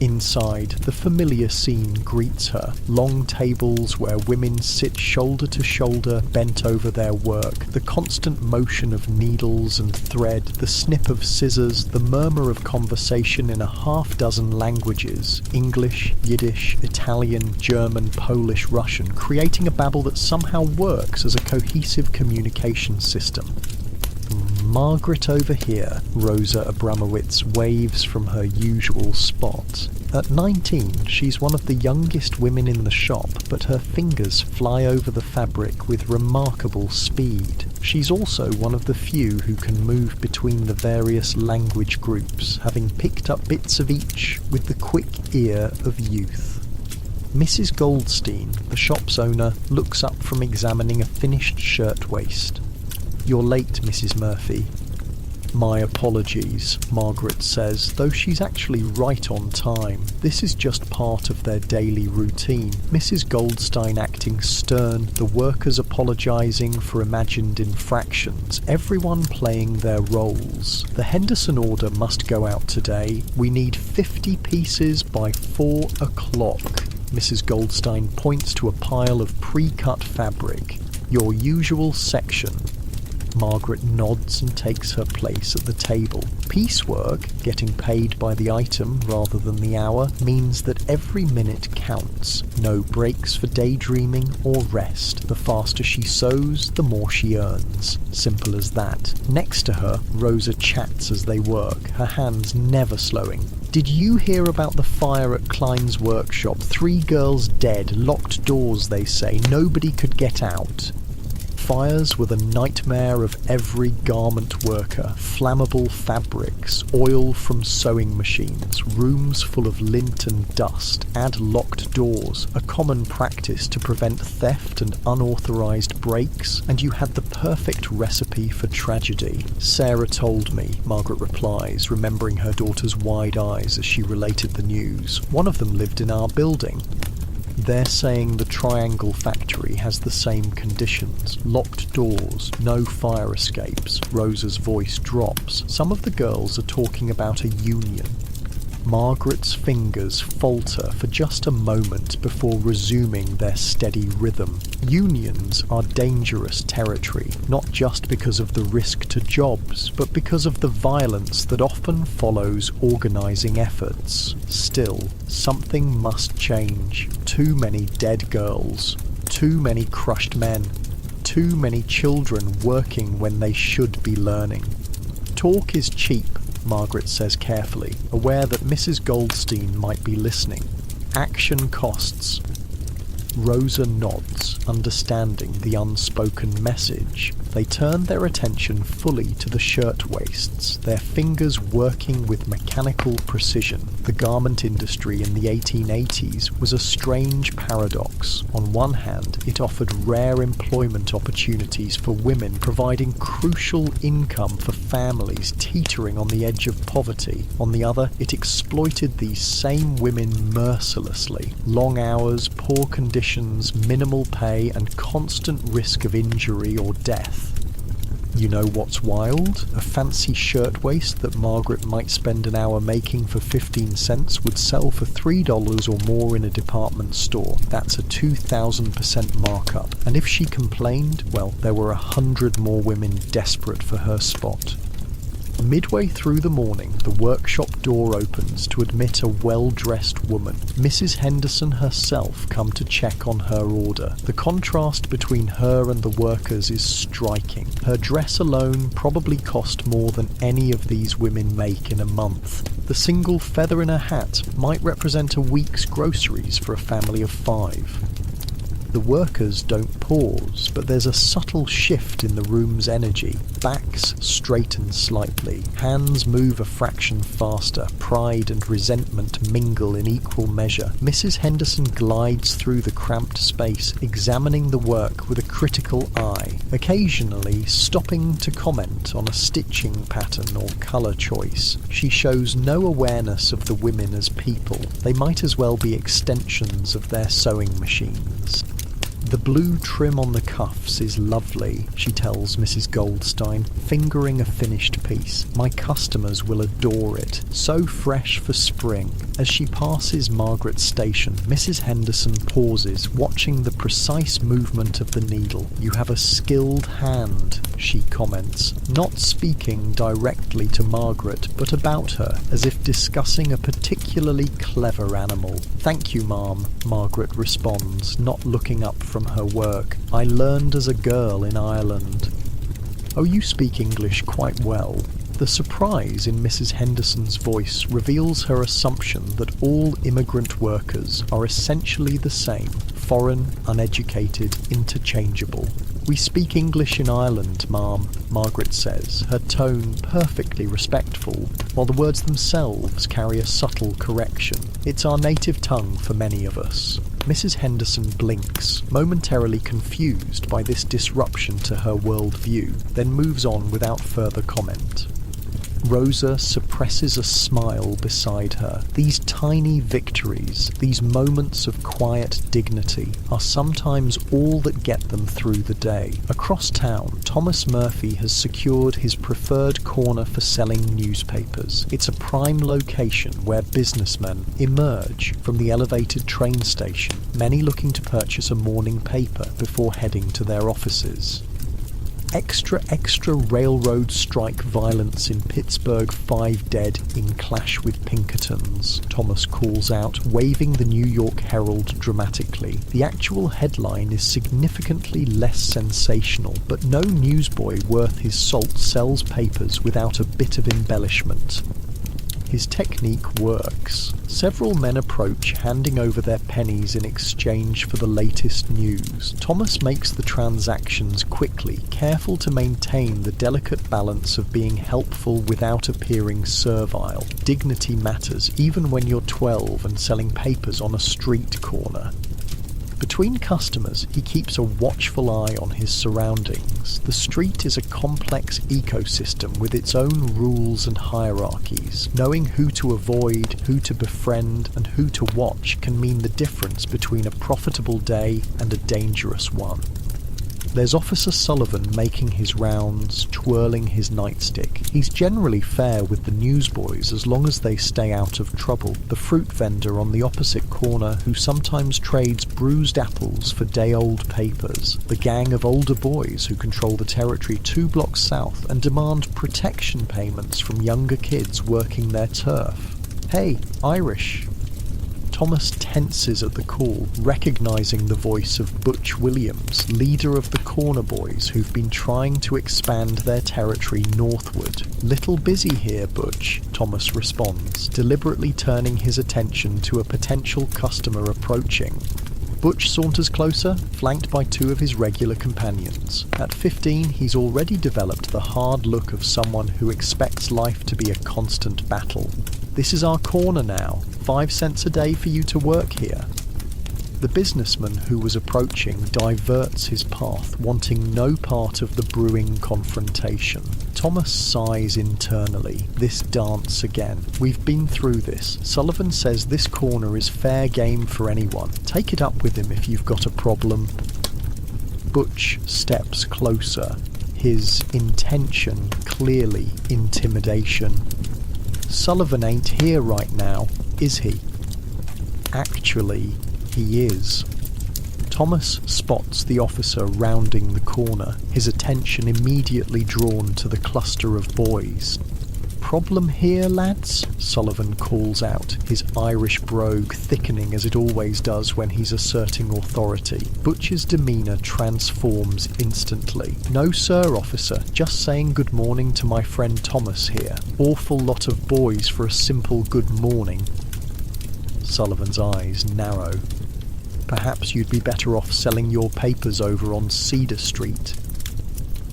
Inside, the familiar scene greets her. Long tables where women sit shoulder to shoulder, bent over their work. The constant motion of needles and thread, the snip of scissors, the murmur of conversation in a half-dozen languages. English, Yiddish, Italian, German, Polish, Russian, creating a babble that somehow works as a cohesive communication system. Margaret over here, Rosa Abramowitz waves from her usual spot. At 19, she's one of the youngest women in the shop, but her fingers fly over the fabric with remarkable speed. She's also one of the few who can move between the various language groups, having picked up bits of each with the quick ear of youth. Mrs. Goldstein, the shop's owner, looks up from examining a finished shirtwaist. "You're late, Mrs. Murphy." "My apologies," Margaret says, though she's actually right on time. This is just part of their daily routine. Mrs. Goldstein acting stern, the workers apologising for imagined infractions, everyone playing their roles. "The Henderson order must go out today. We need 50 pieces by 4 o'clock. Mrs. Goldstein points to a pile of pre-cut fabric. "Your usual section." Margaret nods and takes her place at the table. Piecework, getting paid by the item rather than the hour, means that every minute counts. No breaks for daydreaming or rest. The faster she sews, the more she earns. Simple as that. Next to her, Rosa chats as they work, her hands never slowing. "Did you hear about the fire at Klein's workshop? 3 girls dead, locked doors they say, nobody could get out." Fires were the nightmare of every garment worker. Flammable fabrics, oil from sewing machines, rooms full of lint and dust, and locked doors, a common practice to prevent theft and unauthorized breaks, and you had the perfect recipe for tragedy. Sarah told me, Margaret replies, remembering her daughter's wide eyes as she related the news. One of them lived in our building. They're saying the Triangle factory has the same conditions. Locked doors, no fire escapes. Rosa's voice drops. Some of the girls are talking about a union. Margaret's fingers falter for just a moment before resuming their steady rhythm. Unions are dangerous territory, not just because of the risk to jobs, but because of the violence that often follows organising efforts. Still, something must change. Too many dead girls, too many crushed men, too many children working when they should be learning. Talk is cheap, Margaret says carefully, aware that Mrs. Goldstein might be listening. Action costs. Rosa nods, understanding the unspoken message. They turn their attention fully to the shirtwaists, their fingers working with mechanical precision. The garment industry in the 1880s was a strange paradox. On one hand, it offered rare employment opportunities for women, providing crucial income for families teetering on the edge of poverty. On the other, it exploited these same women mercilessly. Long hours, poor conditions, minimal pay, and constant risk of injury or death. You know what's wild? A fancy shirtwaist that Margaret might spend an hour making for 15 cents would sell for $3 or more in a department store. That's a 2,000% markup. And if she complained, well, there were 100 more women desperate for her spot. Midway through the morning, the workshop door opens to admit a well-dressed woman. Mrs. Henderson herself come to check on her order. The contrast between her and the workers is striking. Her dress alone probably cost more than any of these women make in a month. The single feather in her hat might represent a week's groceries for a family of 5. The workers don't pause, but there's a subtle shift in the room's energy. Backs straighten slightly, hands move a fraction faster, pride and resentment mingle in equal measure. Mrs. Henderson glides through the cramped space, examining the work with a critical eye, occasionally stopping to comment on a stitching pattern or colour choice. She shows no awareness of the women as people. They might as well be extensions of their sewing machines. The blue trim on the cuffs is lovely, she tells Mrs. Goldstein, fingering a finished piece. My customers will adore it. So fresh for spring. As she passes Margaret's station, Mrs. Henderson pauses, watching the precise movement of the needle. You have a skilled hand, she comments, not speaking directly to Margaret, but about her, as if discussing a particularly clever animal. Thank you, ma'am, Margaret responds, not looking up from her work. I learned as a girl in Ireland. Oh, you speak English quite well. The surprise in Mrs. Henderson's voice reveals her assumption that all immigrant workers are essentially the same, foreign, uneducated, interchangeable. We speak English in Ireland, ma'am, Margaret says, her tone perfectly respectful, while the words themselves carry a subtle correction. It's our native tongue for many of us. Mrs. Henderson blinks, momentarily confused by this disruption to her worldview, then moves on without further comment. Rosa suppresses a smile beside her. These tiny victories, these moments of quiet dignity, are sometimes all that get them through the day. Across town, Thomas Murphy has secured his preferred corner for selling newspapers. It's a prime location where businessmen emerge from the elevated train station, many looking to purchase a morning paper before heading to their offices. Extra railroad strike violence in Pittsburgh, 5 dead in clash with Pinkertons, Thomas calls out, waving the New York Herald dramatically. The actual headline is significantly less sensational, but no newsboy worth his salt sells papers without a bit of embellishment. His technique works. Several men approach, handing over their pennies in exchange for the latest news. Thomas makes the transactions quickly, careful to maintain the delicate balance of being helpful without appearing servile. Dignity matters, even when you're 12 and selling papers on a street corner. Between customers, he keeps a watchful eye on his surroundings. The street is a complex ecosystem with its own rules and hierarchies. Knowing who to avoid, who to befriend, and who to watch can mean the difference between a profitable day and a dangerous one. There's Officer Sullivan making his rounds, twirling his nightstick. He's generally fair with the newsboys as long as they stay out of trouble. The fruit vendor on the opposite corner who sometimes trades bruised apples for day-old papers. The gang of older boys who control the territory 2 blocks south and demand protection payments from younger kids working their turf. Hey, Irish. Thomas tenses at the call, recognising the voice of Butch Williams, leader of the Corner Boys who've been trying to expand their territory northward. "Little busy here, Butch," Thomas responds, deliberately turning his attention to a potential customer approaching. Butch saunters closer, flanked by 2 of his regular companions. At 15, he's already developed the hard look of someone who expects life to be a constant battle. "This is our corner now. 5 cents a day for you to work here." The businessman who was approaching diverts his path, wanting no part of the brewing confrontation. Thomas sighs internally. This dance again. We've been through this. Sullivan says this corner is fair game for anyone. Take it up with him if you've got a problem. Butch steps closer. His intention clearly intimidation. "Sullivan ain't here right now, is he?" Actually, he is. Thomas spots the officer rounding the corner, his attention immediately drawn to the cluster of boys. "Problem here, lads?" Sullivan calls out, his Irish brogue thickening as it always does when he's asserting authority. Butch's demeanour transforms instantly. "No sir, officer, just saying good morning to my friend Thomas here. Awful lot of boys for a simple good morning." Sullivan's eyes narrow. "Perhaps you'd be better off selling your papers over on Cedar Street."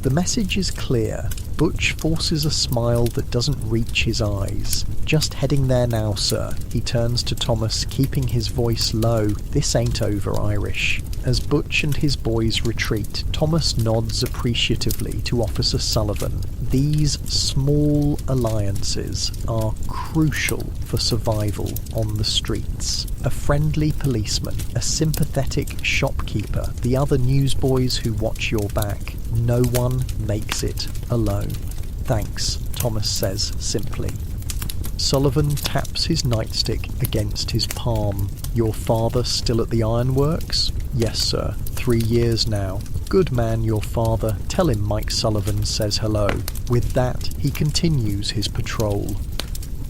The message is clear. Butch forces a smile that doesn't reach his eyes. "Just heading there now, sir." He turns to Thomas, keeping his voice low. "This ain't over, Irish." As Butch and his boys retreat, Thomas nods appreciatively to Officer Sullivan. These small alliances are crucial for survival on the streets. A friendly policeman, a sympathetic shopkeeper, the other newsboys who watch your back. No one makes it alone. "Thanks," Thomas says simply. Sullivan taps his nightstick against his palm. "Your father still at the ironworks?" "Yes, sir. 3 years now." "Good man, your father. Tell him Mike Sullivan says hello." With that, he continues his patrol.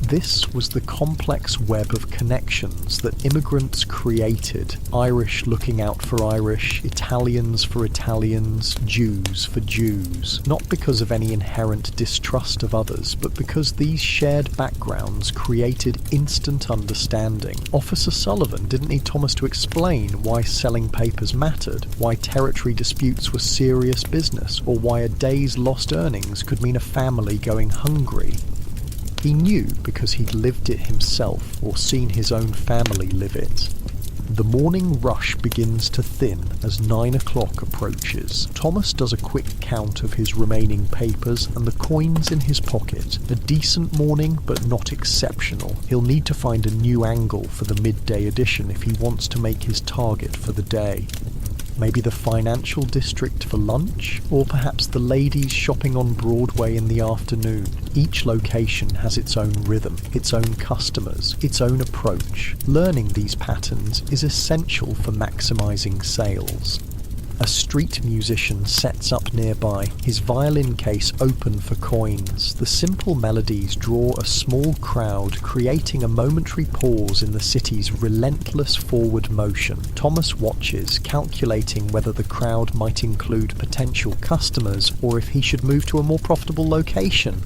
This was the complex web of connections that immigrants created. Irish looking out for Irish, Italians for Italians, Jews for Jews. Not because of any inherent distrust of others, but because these shared backgrounds created instant understanding. Officer Sullivan didn't need Thomas to explain why selling papers mattered, why territory disputes were serious business, or why a day's lost earnings could mean a family going hungry. He knew because he'd lived it himself or seen his own family live it. The morning rush begins to thin as 9 o'clock approaches. Thomas does a quick count of his remaining papers and the coins in his pocket. A decent morning, but not exceptional. He'll need to find a new angle for the midday edition if he wants to make his target for the day. Maybe the financial district for lunch, or perhaps the ladies shopping on Broadway in the afternoon. Each location has its own rhythm, its own customers, its own approach. Learning these patterns is essential for maximizing sales. A street musician sets up nearby, his violin case open for coins. The simple melodies draw a small crowd, creating a momentary pause in the city's relentless forward motion. Thomas watches, calculating whether the crowd might include potential customers or if he should move to a more profitable location.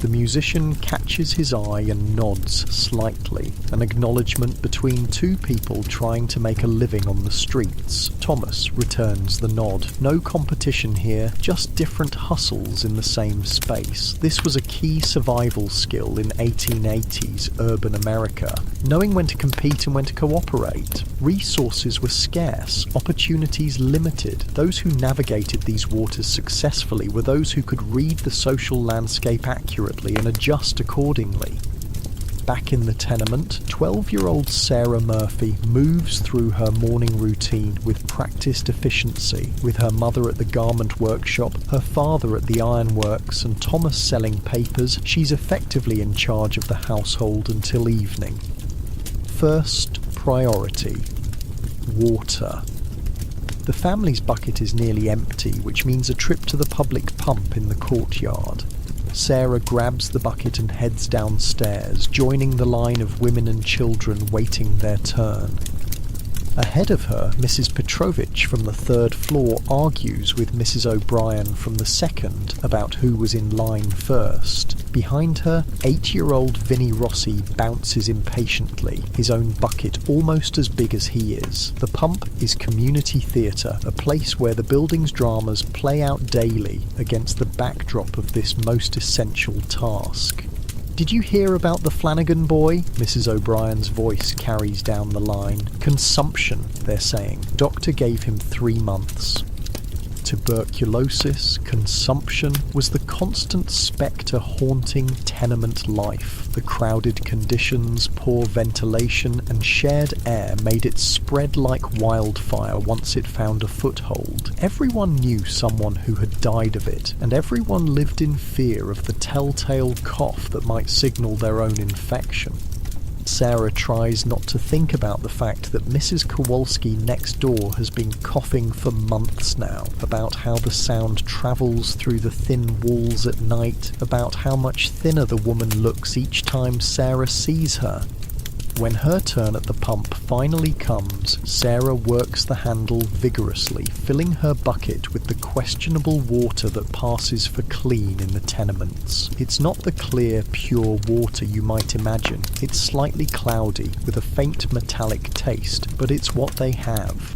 The musician catches his eye and nods slightly, an acknowledgement between two people trying to make a living on the streets. Thomas returns the nod. No competition here, just different hustles in the same space. This was a key survival skill in 1880s urban America, knowing when to compete and when to cooperate. Resources were scarce, opportunities limited. Those who navigated these waters successfully were those who could read the social landscape accurately and adjust accordingly. Back in the tenement, 12-year-old Sarah Murphy moves through her morning routine with practiced efficiency, with her mother at the garment workshop, her father at the ironworks, and Thomas selling papers. She's effectively in charge of the household until evening. First priority: water. The family's bucket is nearly empty, which means a trip to the public pump in the courtyard. Sarah grabs the bucket and heads downstairs, joining the line of women and children waiting their turn. Ahead of her, Mrs. Petrovich from the third floor argues with Mrs. O'Brien from the second about who was in line first. Behind her, 8-year-old Vinnie Rossi bounces impatiently, his own bucket almost as big as he is. The pump is community theatre, a place where the building's dramas play out daily against the backdrop of this most essential task. "Did you hear about the Flanagan boy?" Mrs. O'Brien's voice carries down the line. "Consumption, they're saying. Doctor gave him 3 months. Tuberculosis, consumption, was the constant spectre haunting tenement life. The crowded conditions, poor ventilation, and shared air made it spread like wildfire once it found a foothold. Everyone knew someone who had died of it, and everyone lived in fear of the telltale cough that might signal their own infection." Sarah tries not to think about the fact that Mrs. Kowalski next door has been coughing for months now, about how the sound travels through the thin walls at night, about how much thinner the woman looks each time Sarah sees her. When her turn at the pump finally comes, Sarah works the handle vigorously, filling her bucket with the questionable water that passes for clean in the tenements. It's not the clear, pure water you might imagine. It's slightly cloudy, with a faint metallic taste, but it's what they have.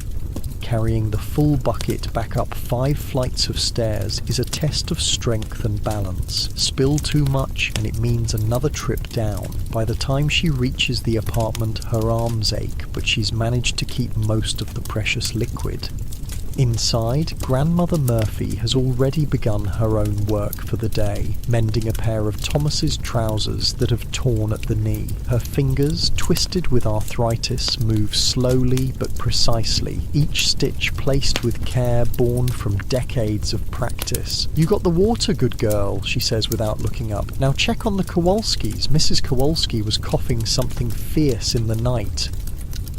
Carrying the full bucket back up 5 flights of stairs is a test of strength and balance. Spill too much and it means another trip down. By the time she reaches the apartment, her arms ache, but she's managed to keep most of the precious liquid. Inside, Grandmother Murphy has already begun her own work for the day, mending a pair of Thomas's trousers that have torn at the knee. Her fingers, twisted with arthritis, move slowly but precisely, each stitch placed with care born from decades of practice. "You got the water, good girl," she says without looking up. "Now check on the Kowalskis. Mrs. Kowalski was coughing something fierce in the night."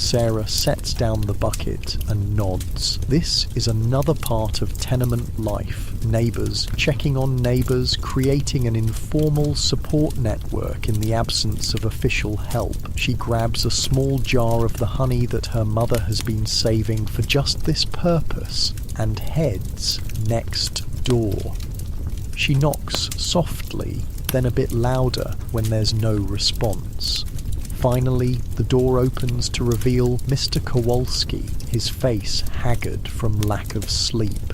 Sarah sets down the bucket and nods. This is another part of tenement life. Neighbours checking on neighbours, creating an informal support network in the absence of official help. She grabs a small jar of the honey that her mother has been saving for just this purpose and heads next door. She knocks softly, then a bit louder when there's no response. Finally, the door opens to reveal Mr. Kowalski, his face haggard from lack of sleep.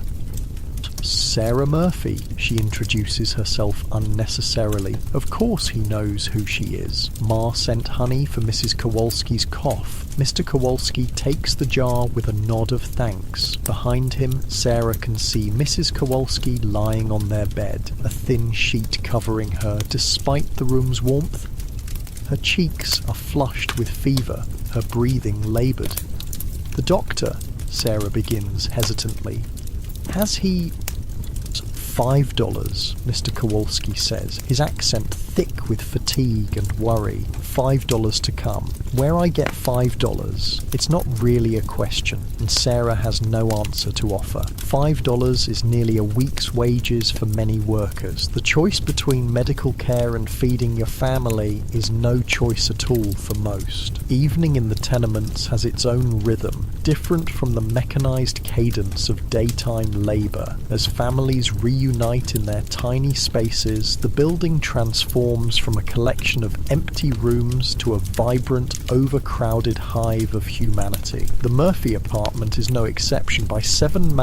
"Sarah Murphy," she introduces herself unnecessarily. Of course he knows who she is. Ma sent honey for Mrs. Kowalski's cough. Mr. Kowalski takes the jar with a nod of thanks. Behind him, Sarah can see Mrs. Kowalski lying on their bed, a thin sheet covering her despite the room's warmth. Her cheeks are flushed with fever, her breathing laboured. "The doctor," Sarah begins hesitantly. "Has he—" $5, Mr. Kowalski says, his accent thick with fatigue and worry. $5 to come. Where I get $5? It's not really a question, and Sarah has no answer to offer. $5 is nearly a week's wages for many workers. The choice between medical care and feeding your family is no choice at all for most. Evening in the tenements has its own rhythm. different from the mechanized cadence of daytime labor. As families reunite in their tiny spaces, the building transforms from a collection of empty rooms to a vibrant, overcrowded hive of humanity. The Murphy apartment is no exception. By 7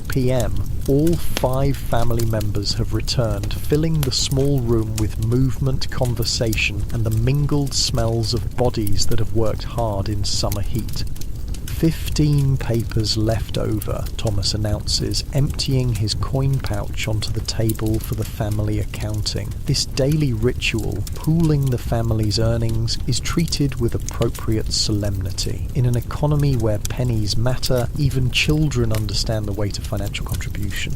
p.m, all 5 family members have returned, filling the small room with movement, conversation, and the mingled smells of bodies that have worked hard in summer heat. 15 papers left over, Thomas announces, emptying his coin pouch onto the table for the family accounting. This daily ritual, pooling the family's earnings, is treated with appropriate solemnity. In an economy where pennies matter, even children understand the weight of financial contribution.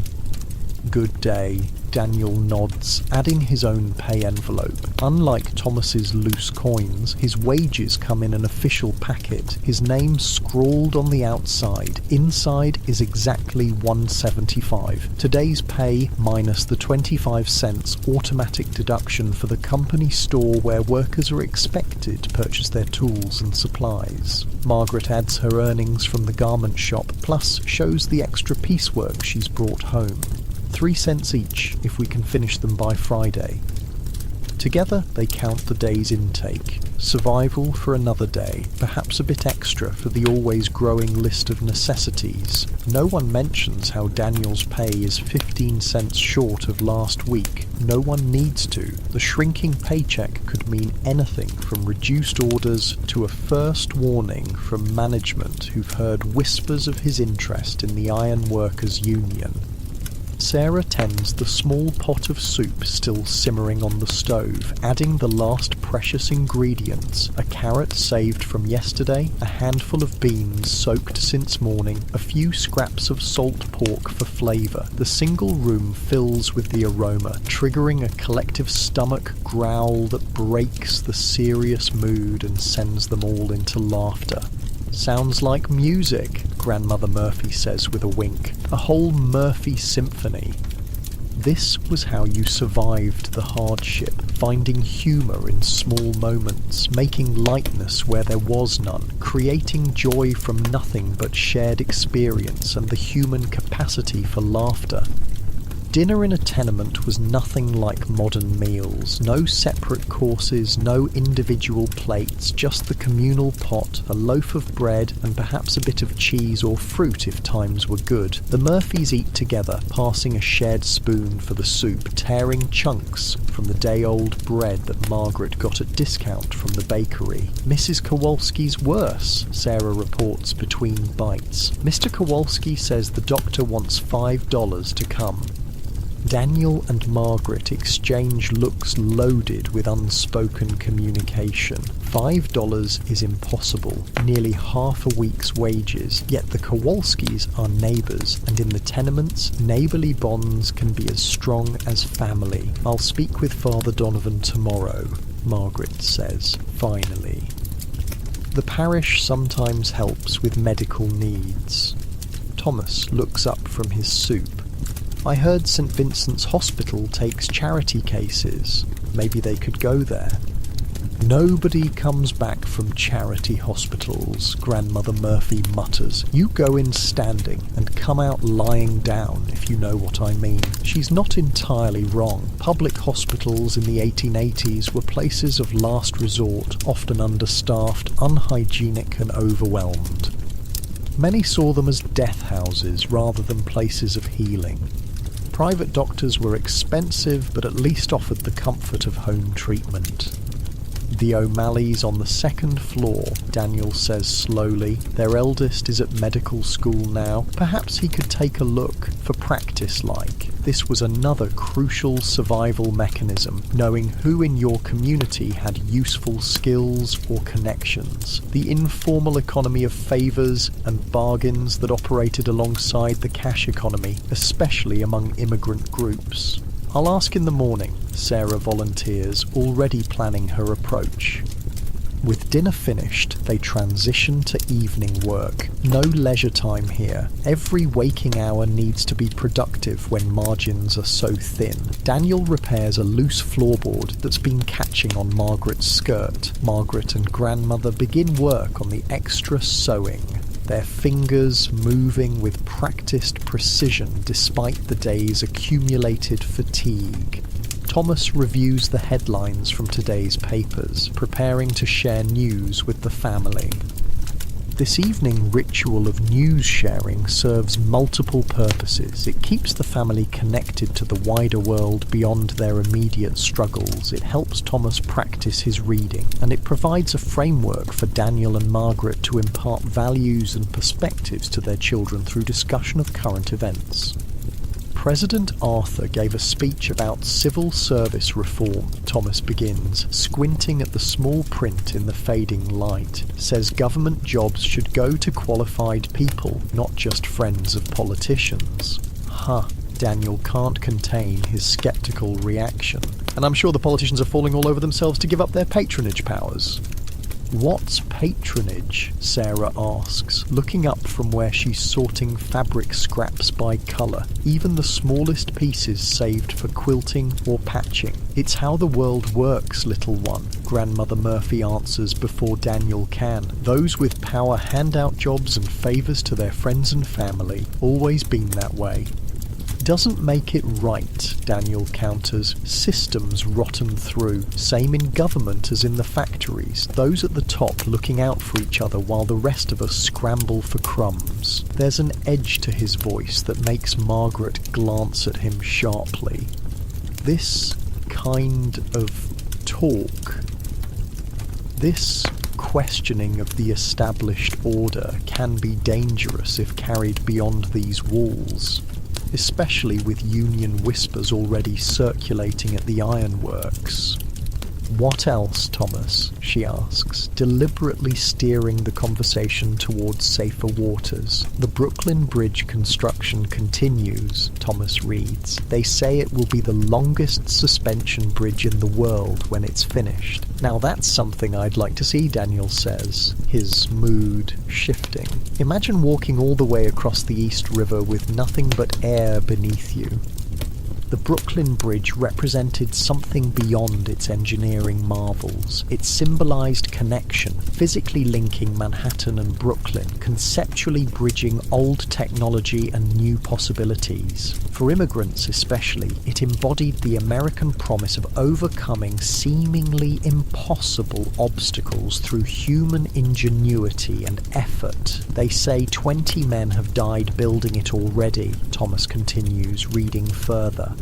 Good day, Daniel nods, adding his own pay envelope. Unlike Thomas's loose coins, his wages come in an official packet, his name scrawled on the outside. Inside is exactly $1.75. Today's pay minus the 25 cents automatic deduction for the company store where workers are expected to purchase their tools and supplies. Margaret adds her earnings from the garment shop, plus shows the extra piecework she's brought home. 3 cents each if we can finish them by Friday. Together they count the day's intake. Survival for another day, perhaps a bit extra for the always growing list of necessities. No one mentions how Daniel's pay is 15 cents short of last week. No one needs to. The shrinking paycheck could mean anything from reduced orders to a first warning from management who've heard whispers of his interest in the Iron Workers Union. Sarah tends the small pot of soup still simmering on the stove, adding the last precious ingredients: a carrot saved from yesterday, a handful of beans soaked since morning, a few scraps of salt pork for flavour. The single room fills with the aroma, triggering a collective stomach growl that breaks the serious mood and sends them all into laughter. Sounds like music, Grandmother Murphy says with a wink. A whole Murphy symphony. This was how you survived the hardship, finding humour in small moments, making lightness where there was none, creating joy from nothing but shared experience and the human capacity for laughter. Dinner in a tenement was nothing like modern meals. No separate courses, no individual plates, just the communal pot, a loaf of bread, and perhaps a bit of cheese or fruit if times were good. The Murphys eat together, passing a shared spoon for the soup, tearing chunks from the day-old bread that Margaret got at discount from the bakery. Mrs. Kowalski's worse, Sarah reports between bites. Mr. Kowalski says the doctor wants $5 to come. Daniel and Margaret exchange looks loaded with unspoken communication. $5 is impossible, nearly half a week's wages, yet the Kowalskis are neighbours, and in the tenements, neighbourly bonds can be as strong as family. I'll speak with Father Donovan tomorrow, Margaret says, finally. The parish sometimes helps with medical needs. Thomas looks up from his soup. I heard St. Vincent's Hospital takes charity cases. Maybe they could go there. Nobody comes back from charity hospitals, Grandmother Murphy mutters. You go in standing and come out lying down, if you know what I mean. She's not entirely wrong. Public hospitals in the 1880s were places of last resort, often understaffed, unhygienic and overwhelmed. Many saw them as death houses rather than places of healing. Private doctors were expensive, but at least offered the comfort of home treatment. The O'Malleys on the second floor, Daniel says slowly. Their eldest is at medical school now. Perhaps he could take a look, for practice like. This was another crucial survival mechanism, knowing who in your community had useful skills or connections. The informal economy of favours and bargains that operated alongside the cash economy, especially among immigrant groups. I'll ask in the morning, Sarah volunteers, already planning her approach. With dinner finished, they transition to evening work. No leisure time here. Every waking hour needs to be productive when margins are so thin. Daniel repairs a loose floorboard that's been catching on Margaret's skirt. Margaret and Grandmother begin work on the extra sewing. their fingers moving with practiced precision despite the day's accumulated fatigue. Thomas reviews the headlines from today's papers, preparing to share news with the family. This evening ritual of news sharing serves multiple purposes. It keeps the family connected to the wider world beyond their immediate struggles. It helps Thomas practice his reading, and it provides a framework for Daniel and Margaret to impart values and perspectives to their children through discussion of current events. President Arthur gave a speech about civil service reform. Thomas begins, squinting at the small print in the fading light. Says government jobs should go to qualified people, not just friends of politicians. Daniel can't contain his sceptical reaction. And I'm sure the politicians are falling all over themselves to give up their patronage powers. What's patronage? Sarah asks, looking up from where she's sorting fabric scraps by colour, even the smallest pieces saved for quilting or patching. It's how the world works, little one, Grandmother Murphy answers before Daniel can. Those with power hand out jobs and favours to their friends and family. Always been that way. Doesn't make it right, Daniel counters. Systems rotten through. Same in government as in the factories. Those at the top looking out for each other while the rest of us scramble for crumbs. There's an edge to his voice that makes Margaret glance at him sharply. This kind of talk, this questioning of the established order can be dangerous if carried beyond these walls. Especially with union whispers already circulating at the ironworks. What else, Thomas? She asks, deliberately steering the conversation towards safer waters. The Brooklyn Bridge construction continues, Thomas reads. They say it will be the longest suspension bridge in the world when it's finished. Now that's something I'd like to see, Daniel says, his mood shifting. Imagine walking all the way across the East River with nothing but air beneath you. The Brooklyn Bridge represented something beyond its engineering marvels. It symbolized connection, physically linking Manhattan and Brooklyn, conceptually bridging old technology and new possibilities. For immigrants especially, it embodied the American promise of overcoming seemingly impossible obstacles through human ingenuity and effort. They say 20 men have died building it already, Thomas continues, reading further.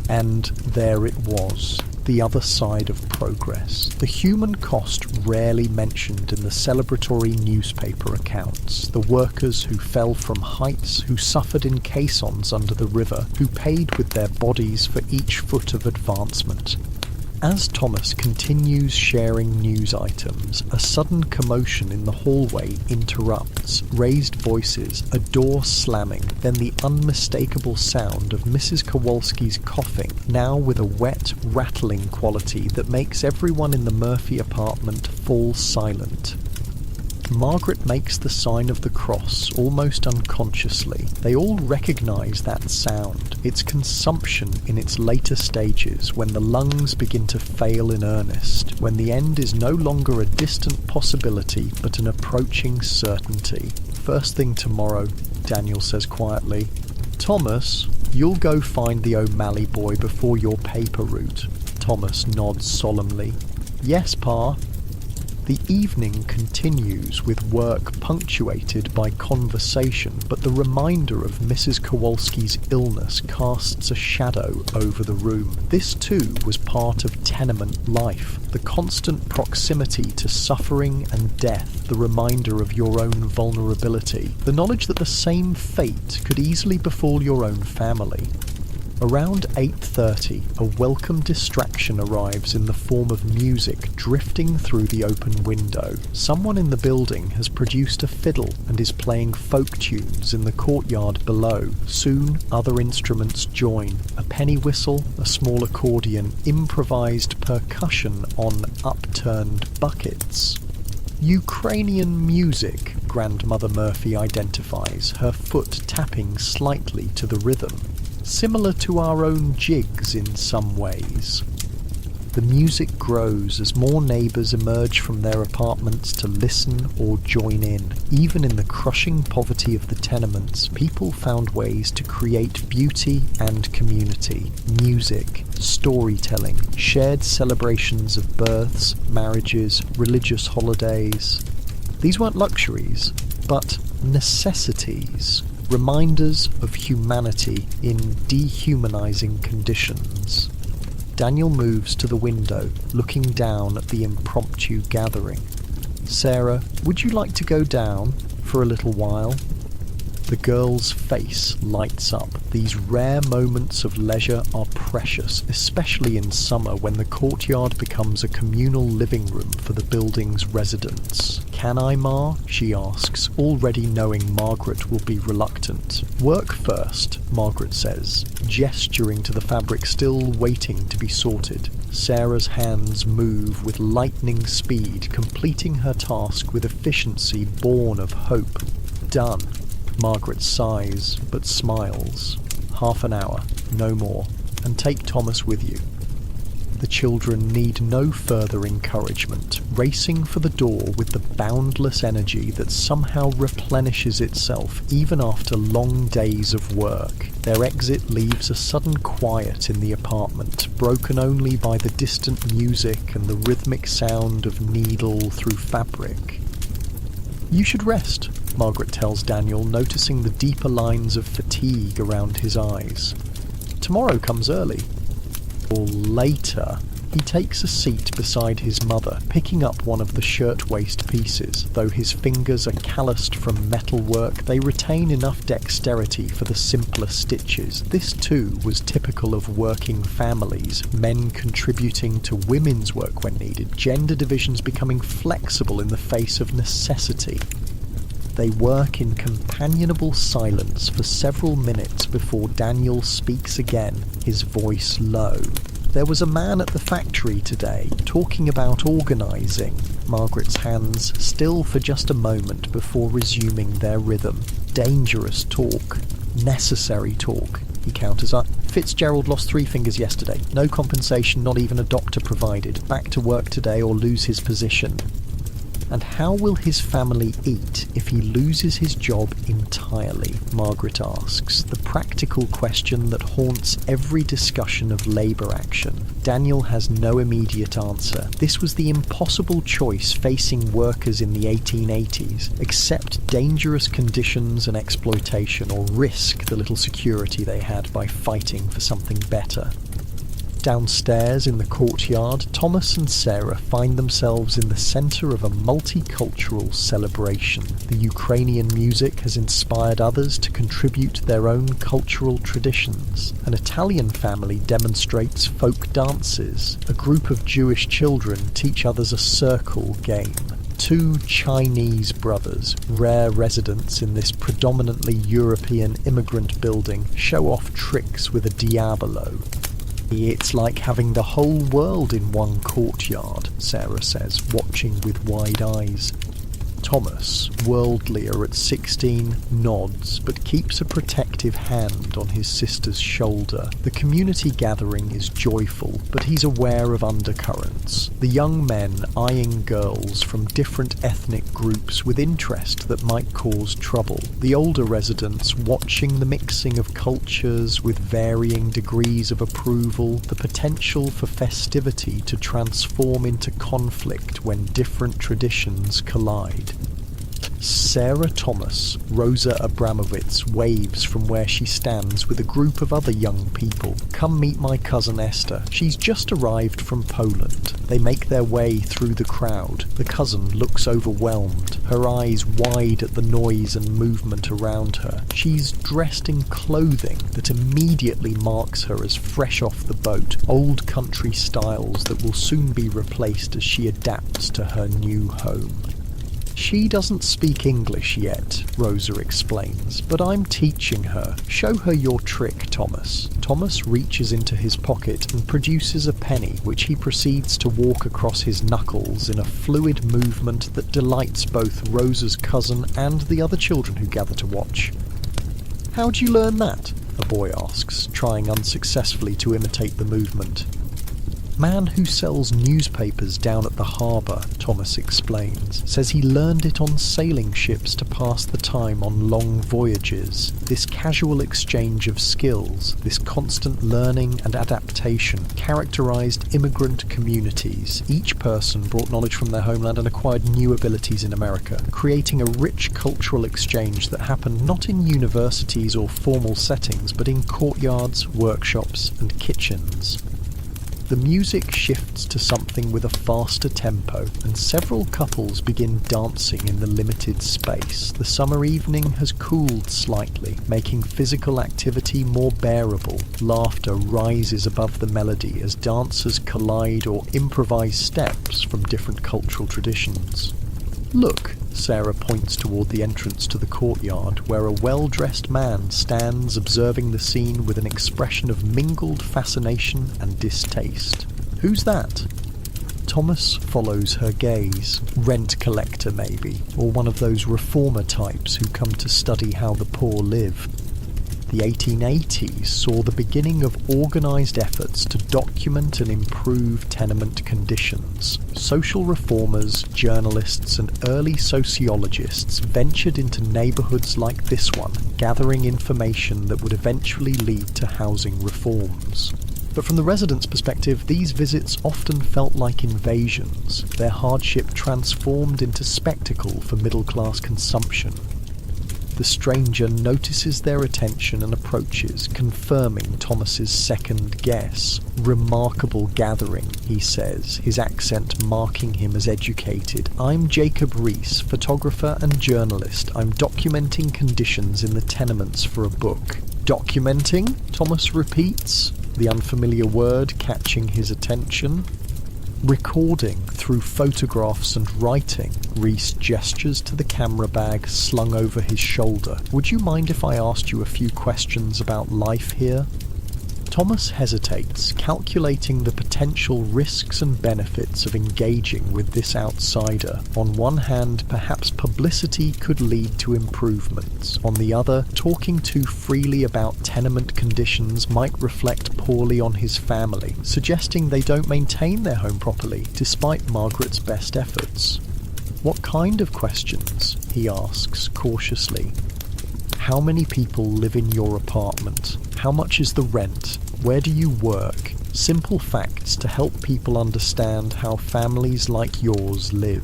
And there it was, the other side of progress. The human cost rarely mentioned in the celebratory newspaper accounts. The workers who fell from heights, who suffered in caissons under the river, who paid with their bodies for each foot of advancement. As Thomas continues sharing news items, a sudden commotion in the hallway interrupts. Raised voices, a door slamming, then the unmistakable sound of Mrs. Kowalski's coughing, now with a wet, rattling quality that makes everyone in the Murphy apartment fall silent. Margaret makes the sign of the cross almost unconsciously. They all recognise that sound, its consumption in its later stages, when the lungs begin to fail in earnest, when the end is no longer a distant possibility but an approaching certainty. First thing tomorrow, Daniel says quietly. Thomas, you'll go find the O'Malley boy before your paper route. Thomas nods solemnly. Yes, Pa. The evening continues with work punctuated by conversation, but the reminder of Mrs. Kowalski's illness casts a shadow over the room. This too was part of tenement life, the constant proximity to suffering and death, the reminder of your own vulnerability, the knowledge that the same fate could easily befall your own family. Around 8:30, a welcome distraction arrives in the form of music drifting through the open window. Someone in the building has produced a fiddle and is playing folk tunes in the courtyard below. Soon, other instruments join. A penny whistle, a small accordion, improvised percussion on upturned buckets. Ukrainian music, Grandmother Murphy identifies, her foot tapping slightly to the rhythm. Similar to our own jigs in some ways. The music grows as more neighbours emerge from their apartments to listen or join in. Even in the crushing poverty of the tenements, people found ways to create beauty and community. Music, storytelling, shared celebrations of births, marriages, religious holidays. These weren't luxuries, but necessities. Reminders of humanity in dehumanizing conditions. Daniel moves to the window, looking down at the impromptu gathering. Sarah, would you like to go down for a little while? The girl's face lights up. These rare moments of leisure are precious, especially in summer when the courtyard becomes a communal living room for the building's residents. Can I, Ma? She asks, already knowing Margaret will be reluctant. Work first, Margaret says, gesturing to the fabric still waiting to be sorted. Sarah's hands move with lightning speed, completing her task with efficiency born of hope. Done. Margaret sighs, but smiles. Half an hour, no more, and take Thomas with you. The children need no further encouragement, racing for the door with the boundless energy that somehow replenishes itself even after long days of work. Their exit leaves a sudden quiet in the apartment, broken only by the distant music and the rhythmic sound of needle through fabric. You should rest, Margaret tells Daniel, noticing the deeper lines of fatigue around his eyes. Tomorrow comes early. Or later, he takes a seat beside his mother, picking up one of the shirtwaist pieces. Though his fingers are calloused from metalwork, they retain enough dexterity for the simpler stitches. This too was typical of working families, men contributing to women's work when needed, gender divisions becoming flexible in the face of necessity. They work in companionable silence for several minutes before Daniel speaks again, his voice low. There was a man at the factory today, talking about organising. Margaret's hands still for just a moment before resuming their rhythm. Dangerous talk. Necessary talk, he counters up. Fitzgerald lost 3 fingers yesterday. No compensation, not even a doctor provided. Back to work today or lose his position. And how will his family eat if he loses his job entirely? Margaret asks, the practical question that haunts every discussion of labour action. Daniel has no immediate answer. This was the impossible choice facing workers in the 1880s. Accept dangerous conditions and exploitation, or risk the little security they had by fighting for something better. Downstairs in the courtyard, Thomas and Sarah find themselves in the centre of a multicultural celebration. The Ukrainian music has inspired others to contribute their own cultural traditions. An Italian family demonstrates folk dances. A group of Jewish children teach others a circle game. 2 Chinese brothers, rare residents in this predominantly European immigrant building, show off tricks with a diabolo. It's like having the whole world in one courtyard, Sarah says, watching with wide eyes. Thomas, worldlier at 16, nods, but keeps a protective hand on his sister's shoulder. The community gathering is joyful, but he's aware of undercurrents. The young men eyeing girls from different ethnic groups with interest that might cause trouble. The older residents watching the mixing of cultures with varying degrees of approval, the potential for festivity to transform into conflict when different traditions collide. Sarah Thomas, Rosa Abramovitz, waves from where she stands with a group of other young people. Come meet my cousin Esther. She's just arrived from Poland. They make their way through the crowd. The cousin looks overwhelmed, her eyes wide at the noise and movement around her. She's dressed in clothing that immediately marks her as fresh off the boat, old country styles that will soon be replaced as she adapts to her new home. She doesn't speak English yet, Rosa explains, but I'm teaching her. Show her your trick, Thomas. Thomas reaches into his pocket and produces a penny, which he proceeds to walk across his knuckles in a fluid movement that delights both Rosa's cousin and the other children who gather to watch. How'd you learn that? A boy asks, trying unsuccessfully to imitate the movement. Man who sells newspapers down at the harbour, Thomas explains, says he learned it on sailing ships to pass the time on long voyages. This casual exchange of skills, this constant learning and adaptation, characterised immigrant communities. Each person brought knowledge from their homeland and acquired new abilities in America, creating a rich cultural exchange that happened not in universities or formal settings, but in courtyards, workshops and kitchens. The music shifts to something with a faster tempo, and several couples begin dancing in the limited space. The summer evening has cooled slightly, making physical activity more bearable. Laughter rises above the melody as dancers collide or improvise steps from different cultural traditions. Look, Sarah points toward the entrance to the courtyard, where a well-dressed man stands observing the scene with an expression of mingled fascination and distaste. Who's that? Thomas follows her gaze. Rent collector, maybe, or one of those reformer types who come to study how the poor live. The 1880s saw the beginning of organised efforts to document and improve tenement conditions. Social reformers, journalists and early sociologists ventured into neighbourhoods like this one, gathering information that would eventually lead to housing reforms. But from the residents' perspective, these visits often felt like invasions, their hardship transformed into spectacle for middle-class consumption. The stranger notices their attention and approaches, confirming Thomas's second guess. Remarkable gathering, he says, his accent marking him as educated. I'm Jacob Rees, photographer and journalist. I'm documenting conditions in the tenements for a book. Documenting? Thomas repeats, the unfamiliar word catching his attention. Recording through photographs and writing, Rees gestures to the camera bag slung over his shoulder. Would you mind if I asked you a few questions about life here? Thomas hesitates, calculating the potential risks and benefits of engaging with this outsider. On one hand, perhaps publicity could lead to improvements. On the other, talking too freely about tenement conditions might reflect poorly on his family, suggesting they don't maintain their home properly, despite Margaret's best efforts. What kind of questions? He asks, cautiously. How many people live in your apartment? How much is the rent? Where do you work? Simple facts to help people understand how families like yours live.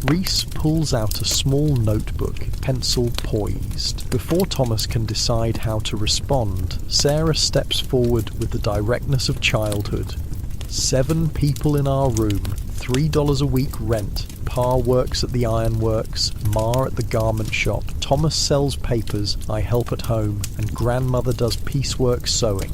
Rees pulls out a small notebook, pencil poised. Before Thomas can decide how to respond, Sarah steps forward with the directness of childhood. 7 people in our room, $3 a week rent. Pa works at the ironworks, Ma at the garment shop, Thomas sells papers, I help at home, and grandmother does piecework sewing.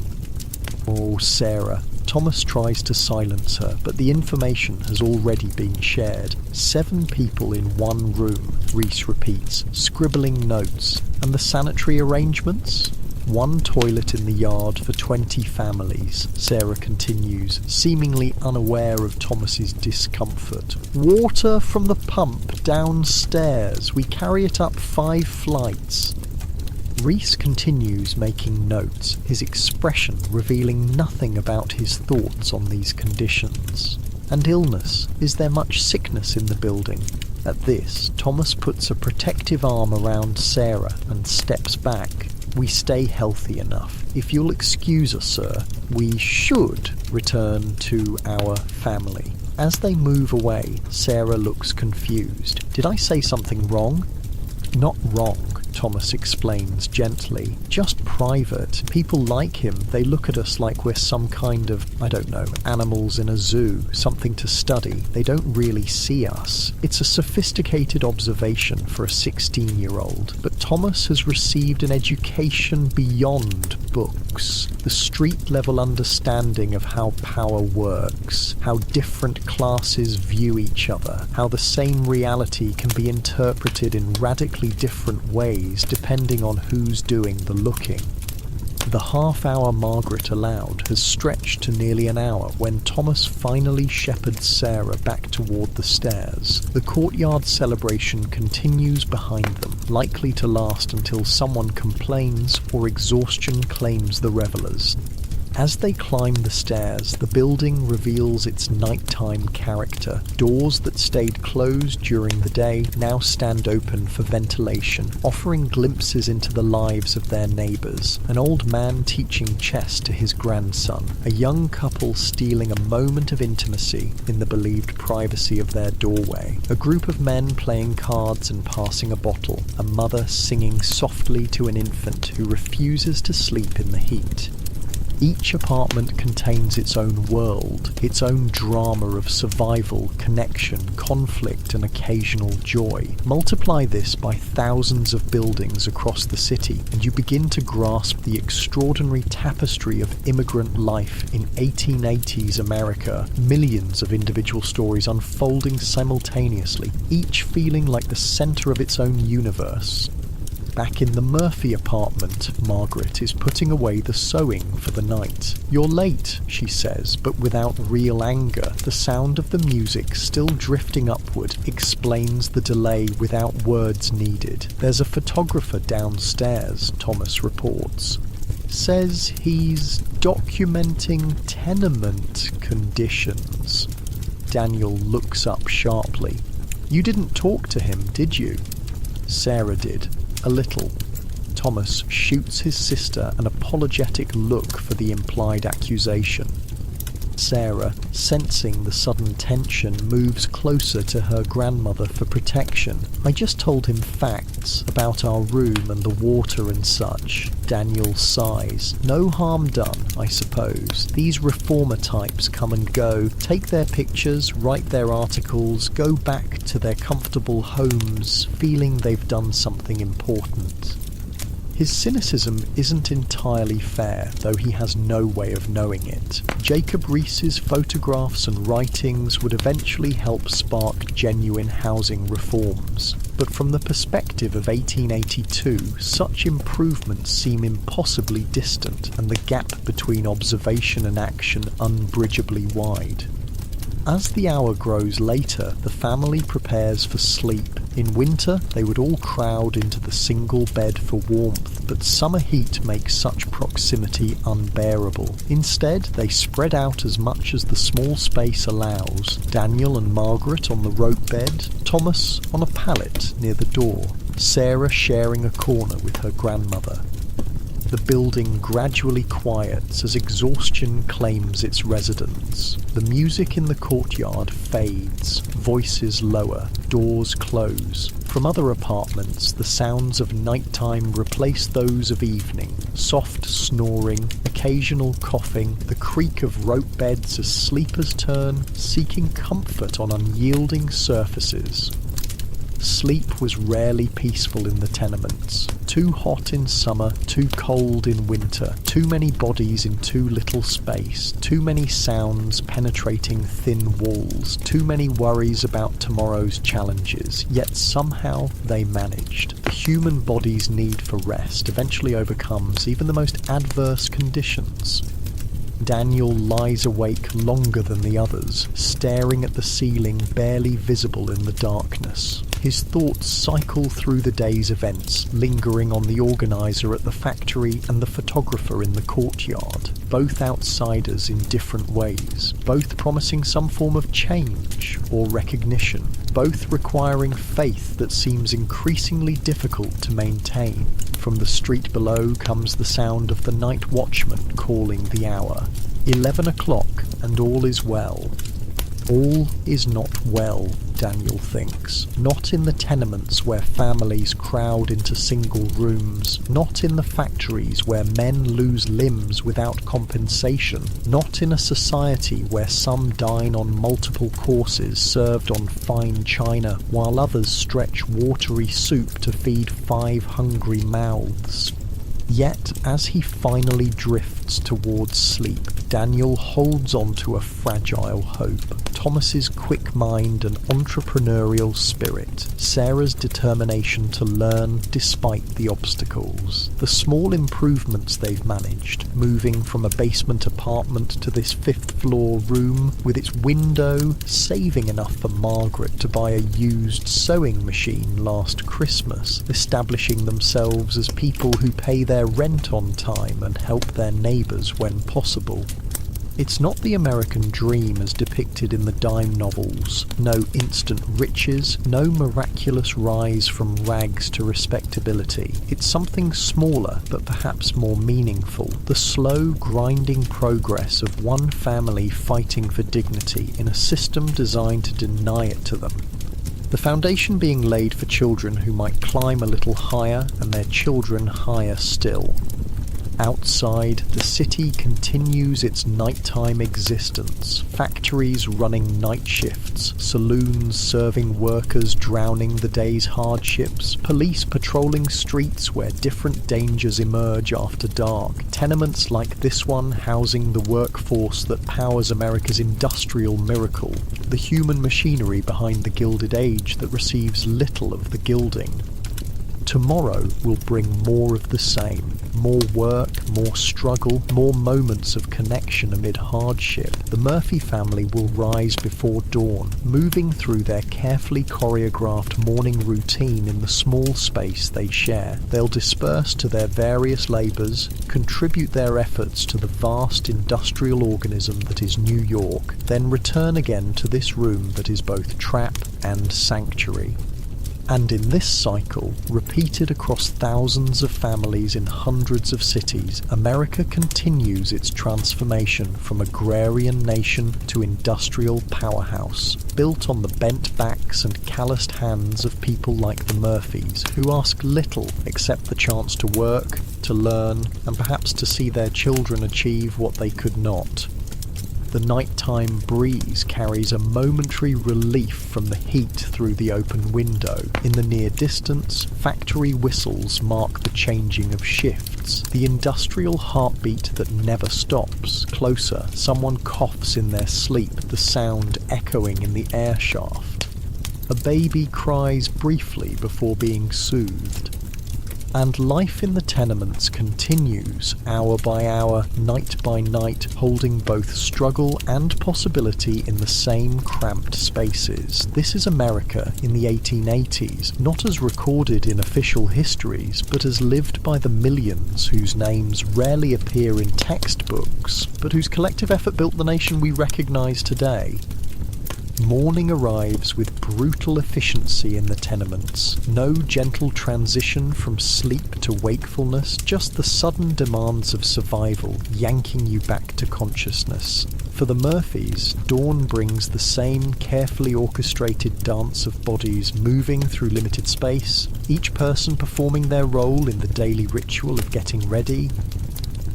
Oh, Sarah. Thomas tries to silence her, but the information has already been shared. 7 people in one room, Rees repeats, scribbling notes. And the sanitary arrangements? 1 toilet in the yard for 20 families, Sarah continues, seemingly unaware of Thomas's discomfort. Water from the pump downstairs. We carry it up 5 flights. Rees continues making notes, his expression revealing nothing about his thoughts on these conditions. And illness? Is there much sickness in the building? At this, Thomas puts a protective arm around Sarah and steps back. We stay healthy enough. If you'll excuse us, sir, we should return to our family. As they move away, Sarah looks confused. Did I say something wrong? Not wrong, Thomas explains gently. Just private. People like him, they look at us like we're some kind of, I don't know, animals in a zoo, something to study. They don't really see us. It's a sophisticated observation for a 16-year-old. But Thomas has received an education beyond books. The street-level understanding of how power works, how different classes view each other, how the same reality can be interpreted in radically different ways depending on who's doing the looking. The half-hour Margaret allowed has stretched to nearly an hour when Thomas finally shepherds Sarah back toward the stairs. The courtyard celebration continues behind them, likely to last until someone complains or exhaustion claims the revellers. As they climb the stairs, the building reveals its nighttime character. Doors that stayed closed during the day now stand open for ventilation, offering glimpses into the lives of their neighbours. An old man teaching chess to his grandson, a young couple stealing a moment of intimacy in the believed privacy of their doorway, a group of men playing cards and passing a bottle, a mother singing softly to an infant who refuses to sleep in the heat. Each apartment contains its own world, its own drama of survival, connection, conflict, and occasional joy. Multiply this by thousands of buildings across the city, and you begin to grasp the extraordinary tapestry of immigrant life in 1880s America. Millions of individual stories unfolding simultaneously, each feeling like the centre of its own universe. Back in the Murphy apartment, Margaret is putting away the sewing for the night. "You're late," she says, but without real anger. The sound of the music still drifting upward explains the delay without words needed. "There's a photographer downstairs," Thomas reports. Says he's documenting tenement conditions. Daniel looks up sharply. "You didn't talk to him, did you?" Sarah did. "A little." Thomas shoots his sister an apologetic look for the implied accusation. Sarah, sensing the sudden tension, moves closer to her grandmother for protection. "I just told him facts about our room and the water and such." Daniel sighs. "No harm done, I suppose. These reformer types come and go, take their pictures, write their articles, go back to their comfortable homes, feeling they've done something important." His cynicism isn't entirely fair, though he has no way of knowing it. Jacob Riis's photographs and writings would eventually help spark genuine housing reforms. But from the perspective of 1882, such improvements seem impossibly distant, and the gap between observation and action unbridgeably wide. As the hour grows later, the family prepares for sleep. In winter, they would all crowd into the single bed for warmth, but summer heat makes such proximity unbearable. Instead, they spread out as much as the small space allows. Daniel and Margaret on the rope bed, Thomas on a pallet near the door, Sarah sharing a corner with her grandmother. The building gradually quiets as exhaustion claims its residents. The music in the courtyard fades, voices lower, doors close. From other apartments, the sounds of nighttime replace those of evening. Soft snoring, occasional coughing, the creak of rope beds as sleepers turn, seeking comfort on unyielding surfaces. Sleep was rarely peaceful in the tenements. Too hot in summer, too cold in winter, too many bodies in too little space, too many sounds penetrating thin walls, too many worries about tomorrow's challenges, yet somehow they managed. The human body's need for rest eventually overcomes even the most adverse conditions. Daniel lies awake longer than the others, staring at the ceiling barely visible in the darkness. His thoughts cycle through the day's events, lingering on the organiser at the factory and the photographer in the courtyard, both outsiders in different ways, both promising some form of change or recognition, both requiring faith that seems increasingly difficult to maintain. From the street below comes the sound of the night watchman calling the hour. 11 o'clock, and all is well. All is not well, Daniel thinks. Not in the tenements where families crowd into single rooms, not in the factories where men lose limbs without compensation, not in a society where some dine on multiple courses served on fine china, while others stretch watery soup to feed 5 hungry mouths. Yet, as he finally drifts towards sleep, Daniel holds on to a fragile hope. Thomas's quick mind and entrepreneurial spirit, Sarah's determination to learn despite the obstacles, the small improvements they've managed, moving from a basement apartment to this fifth-floor room with its window, saving enough for Margaret to buy a used sewing machine last Christmas, establishing themselves as people who pay their rent on time and help their neighbours when possible. It's not the American dream as depicted in the dime novels. No instant riches, no miraculous rise from rags to respectability. It's something smaller but perhaps more meaningful. The slow, grinding progress of one family fighting for dignity in a system designed to deny it to them. The foundation being laid for children who might climb a little higher and their children higher still. Outside, the city continues its nighttime existence, factories running night shifts, saloons serving workers drowning the day's hardships, police patrolling streets where different dangers emerge after dark, tenements like this one housing the workforce that powers America's industrial miracle, the human machinery behind the Gilded Age that receives little of the gilding. Tomorrow will bring more of the same. More work, more struggle, more moments of connection amid hardship. The Murphy family will rise before dawn, moving through their carefully choreographed morning routine in the small space they share. They'll disperse to their various labours, contribute their efforts to the vast industrial organism that is New York, then return again to this room that is both trap and sanctuary. And in this cycle, repeated across thousands of families in hundreds of cities, America continues its transformation from agrarian nation to industrial powerhouse, built on the bent backs and calloused hands of people like the Murphys, who ask little except the chance to work, to learn, and perhaps to see their children achieve what they could not. The nighttime breeze carries a momentary relief from the heat through the open window. In the near distance, factory whistles mark the changing of shifts. The industrial heartbeat that never stops. Closer, someone coughs in their sleep, the sound echoing in the air shaft. A baby cries briefly before being soothed. And life in the tenements continues, hour by hour, night by night, holding both struggle and possibility in the same cramped spaces. This is America in the 1880s, not as recorded in official histories, but as lived by the millions whose names rarely appear in textbooks, but whose collective effort built the nation we recognise today. Morning arrives with brutal efficiency in the tenements. No gentle transition from sleep to wakefulness, just the sudden demands of survival, yanking you back to consciousness. For the Murphys, dawn brings the same carefully orchestrated dance of bodies moving through limited space, each person performing their role in the daily ritual of getting ready.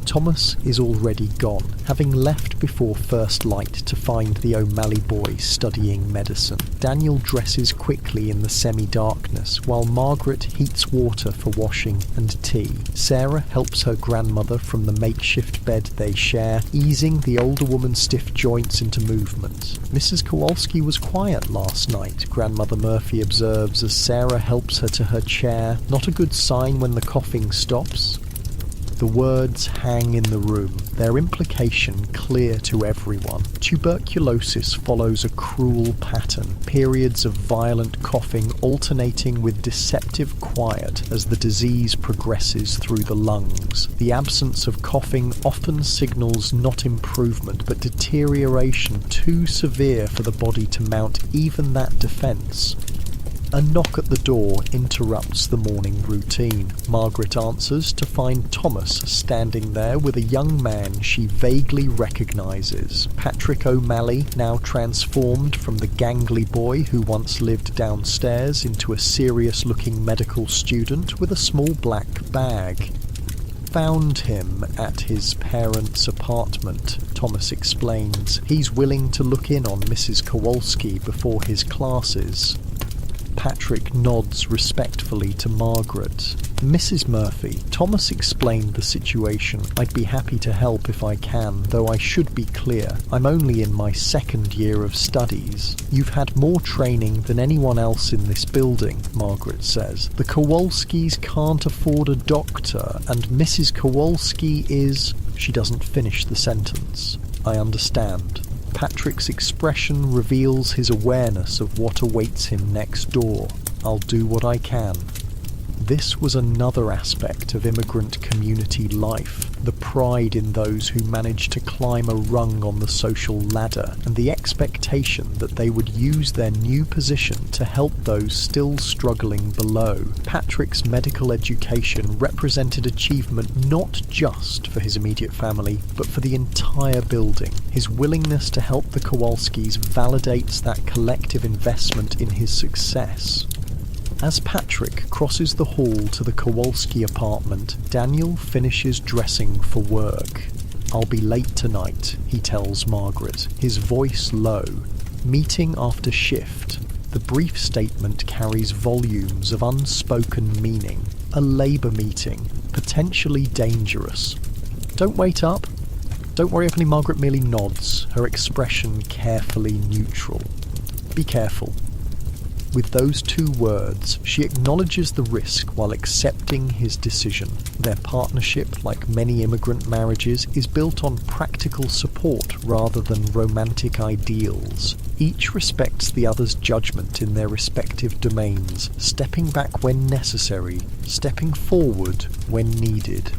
Thomas is already gone, having left before first light to find the O'Malley boy studying medicine. Daniel dresses quickly in the semi-darkness, while Margaret heats water for washing and tea. Sarah helps her grandmother from the makeshift bed they share, easing the older woman's stiff joints into movement. Mrs. Kowalski was quiet last night, Grandmother Murphy observes as Sarah helps her to her chair. Not a good sign when the coughing stops. The words hang in the room, their implication clear to everyone. Tuberculosis follows a cruel pattern, periods of violent coughing alternating with deceptive quiet as the disease progresses through the lungs. The absence of coughing often signals not improvement, but deterioration too severe for the body to mount even that defence. A knock at the door interrupts the morning routine. Margaret answers to find Thomas standing there with a young man she vaguely recognises. Patrick O'Malley, now transformed from the gangly boy who once lived downstairs into a serious-looking medical student with a small black bag. Found him at his parents' apartment, Thomas explains. He's willing to look in on Mrs. Kowalski before his classes. Patrick nods respectfully to Margaret. Mrs. Murphy, Thomas explained the situation. I'd be happy to help if I can, though I should be clear. I'm only in my second year of studies. You've had more training than anyone else in this building, Margaret says. The Kowalskis can't afford a doctor, and Mrs. Kowalski is... She doesn't finish the sentence. I understand. Patrick's expression reveals his awareness of what awaits him next door. I'll do what I can. This was another aspect of immigrant community life, the pride in those who managed to climb a rung on the social ladder, and the expectation that they would use their new position to help those still struggling below. Patrick's medical education represented achievement not just for his immediate family, but for the entire building. His willingness to help the Kowalskis validates that collective investment in his success. As Patrick crosses the hall to the Kowalski apartment, Daniel finishes dressing for work. I'll be late tonight, he tells Margaret, his voice low. Meeting after shift. The brief statement carries volumes of unspoken meaning. A labour meeting, potentially dangerous. Don't wait up. Don't worry if only Margaret merely nods, her expression carefully neutral. Be careful. With those two words, she acknowledges the risk while accepting his decision. Their partnership, like many immigrant marriages, is built on practical support rather than romantic ideals. Each respects the other's judgment in their respective domains, stepping back when necessary, stepping forward when needed.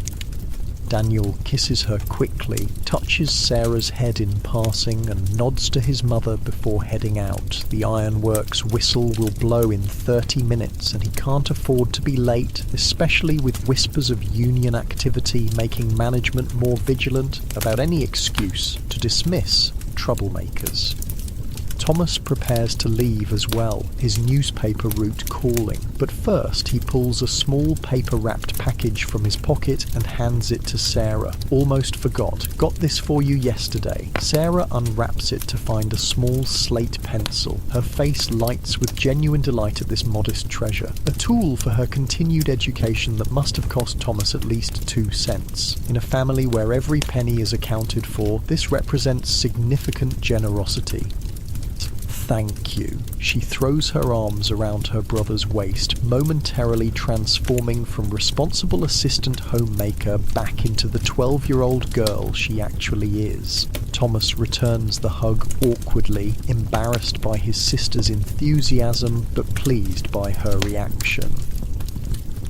Daniel kisses her quickly, touches Sarah's head in passing, and nods to his mother before heading out. The ironworks whistle will blow in 30 minutes, and he can't afford to be late, especially with whispers of union activity making management more vigilant about any excuse to dismiss troublemakers. Thomas prepares to leave as well, his newspaper route calling, but first he pulls a small paper-wrapped package from his pocket and hands it to Sarah. Almost forgot. Got this for you yesterday. Sarah unwraps it to find a small slate pencil. Her face lights with genuine delight at this modest treasure, a tool for her continued education that must have cost Thomas at least 2 cents. In a family where every penny is accounted for, this represents significant generosity. Thank you. She throws her arms around her brother's waist, momentarily transforming from responsible assistant homemaker back into the 12-year-old girl she actually is. Thomas returns the hug awkwardly, embarrassed by his sister's enthusiasm, but pleased by her reaction.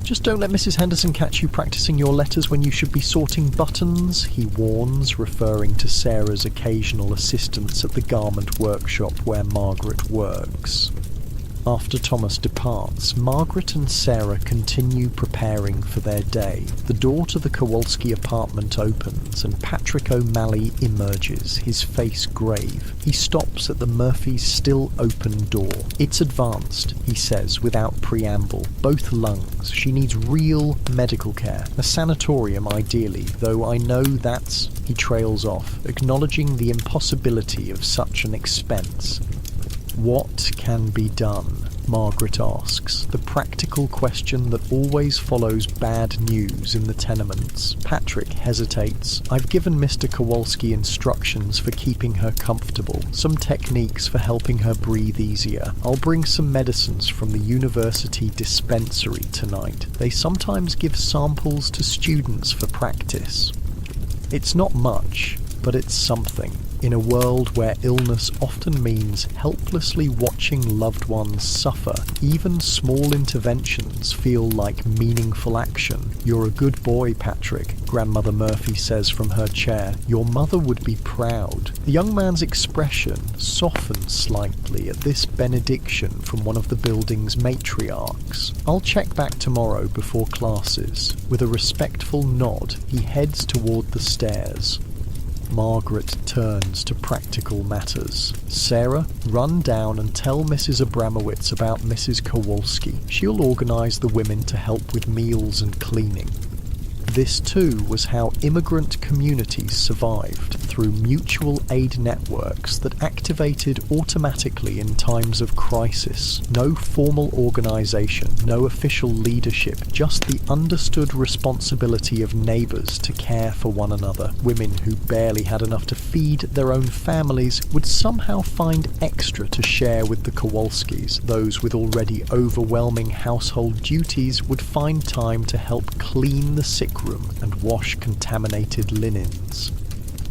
Just don't let Mrs. Henderson catch you practicing your letters when you should be sorting buttons, he warns, referring to Sarah's occasional assistance at the garment workshop where Margaret works. After Thomas departs, Margaret and Sarah continue preparing for their day. The door to the Kowalski apartment opens and Patrick O'Malley emerges, his face grave. He stops at the Murphys' still open door. It's advanced, he says without preamble. Both lungs. She needs real medical care. A sanatorium ideally, though I know that's... He trails off, acknowledging the impossibility of such an expense. What can be done? Margaret asks, the practical question that always follows bad news in the tenements. Patrick hesitates. I've given Mr. Kowalski instructions for keeping her comfortable, some techniques for helping her breathe easier. I'll bring some medicines from the university dispensary tonight. They sometimes give samples to students for practice. It's not much, but it's something. In a world where illness often means helplessly watching loved ones suffer, even small interventions feel like meaningful action. You're a good boy, Patrick, Grandmother Murphy says from her chair. Your mother would be proud. The young man's expression softens slightly at this benediction from one of the building's matriarchs. I'll check back tomorrow before classes. With a respectful nod, he heads toward the stairs. Margaret turns to practical matters. Sarah, run down and tell Mrs. Abramowitz about Mrs. Kowalski. She'll organise the women to help with meals and cleaning. This too was how immigrant communities survived, through through mutual aid networks that activated automatically in times of crisis. No formal organisation, no official leadership, just the understood responsibility of neighbours to care for one another. Women who barely had enough to feed their own families would somehow find extra to share with the Kowalskis. Those with already overwhelming household duties would find time to help clean the sick room and wash contaminated linens.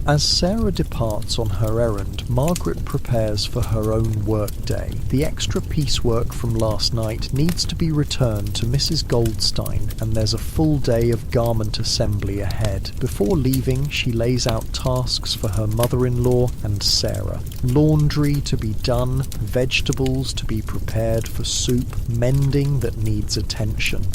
As Sarah departs on her errand, Margaret prepares for her own workday. The extra piecework from last night needs to be returned to Mrs. Goldstein, and there's a full day of garment assembly ahead. Before leaving, she lays out tasks for her mother-in-law and Sarah. Laundry to be done, vegetables to be prepared for soup, mending that needs attention.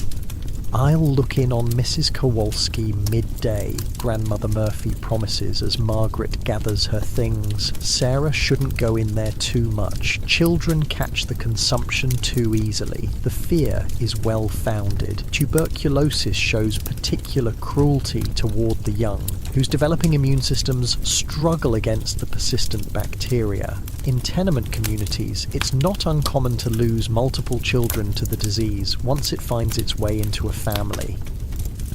"I'll look in on Mrs. Kowalski midday," Grandmother Murphy promises as Margaret gathers her things. Sarah shouldn't go in there too much. Children catch the consumption too easily. The fear is well-founded. Tuberculosis shows particular cruelty toward the young, whose developing immune systems struggle against the persistent bacteria. In tenement communities, it's not uncommon to lose multiple children to the disease once it finds its way into a family.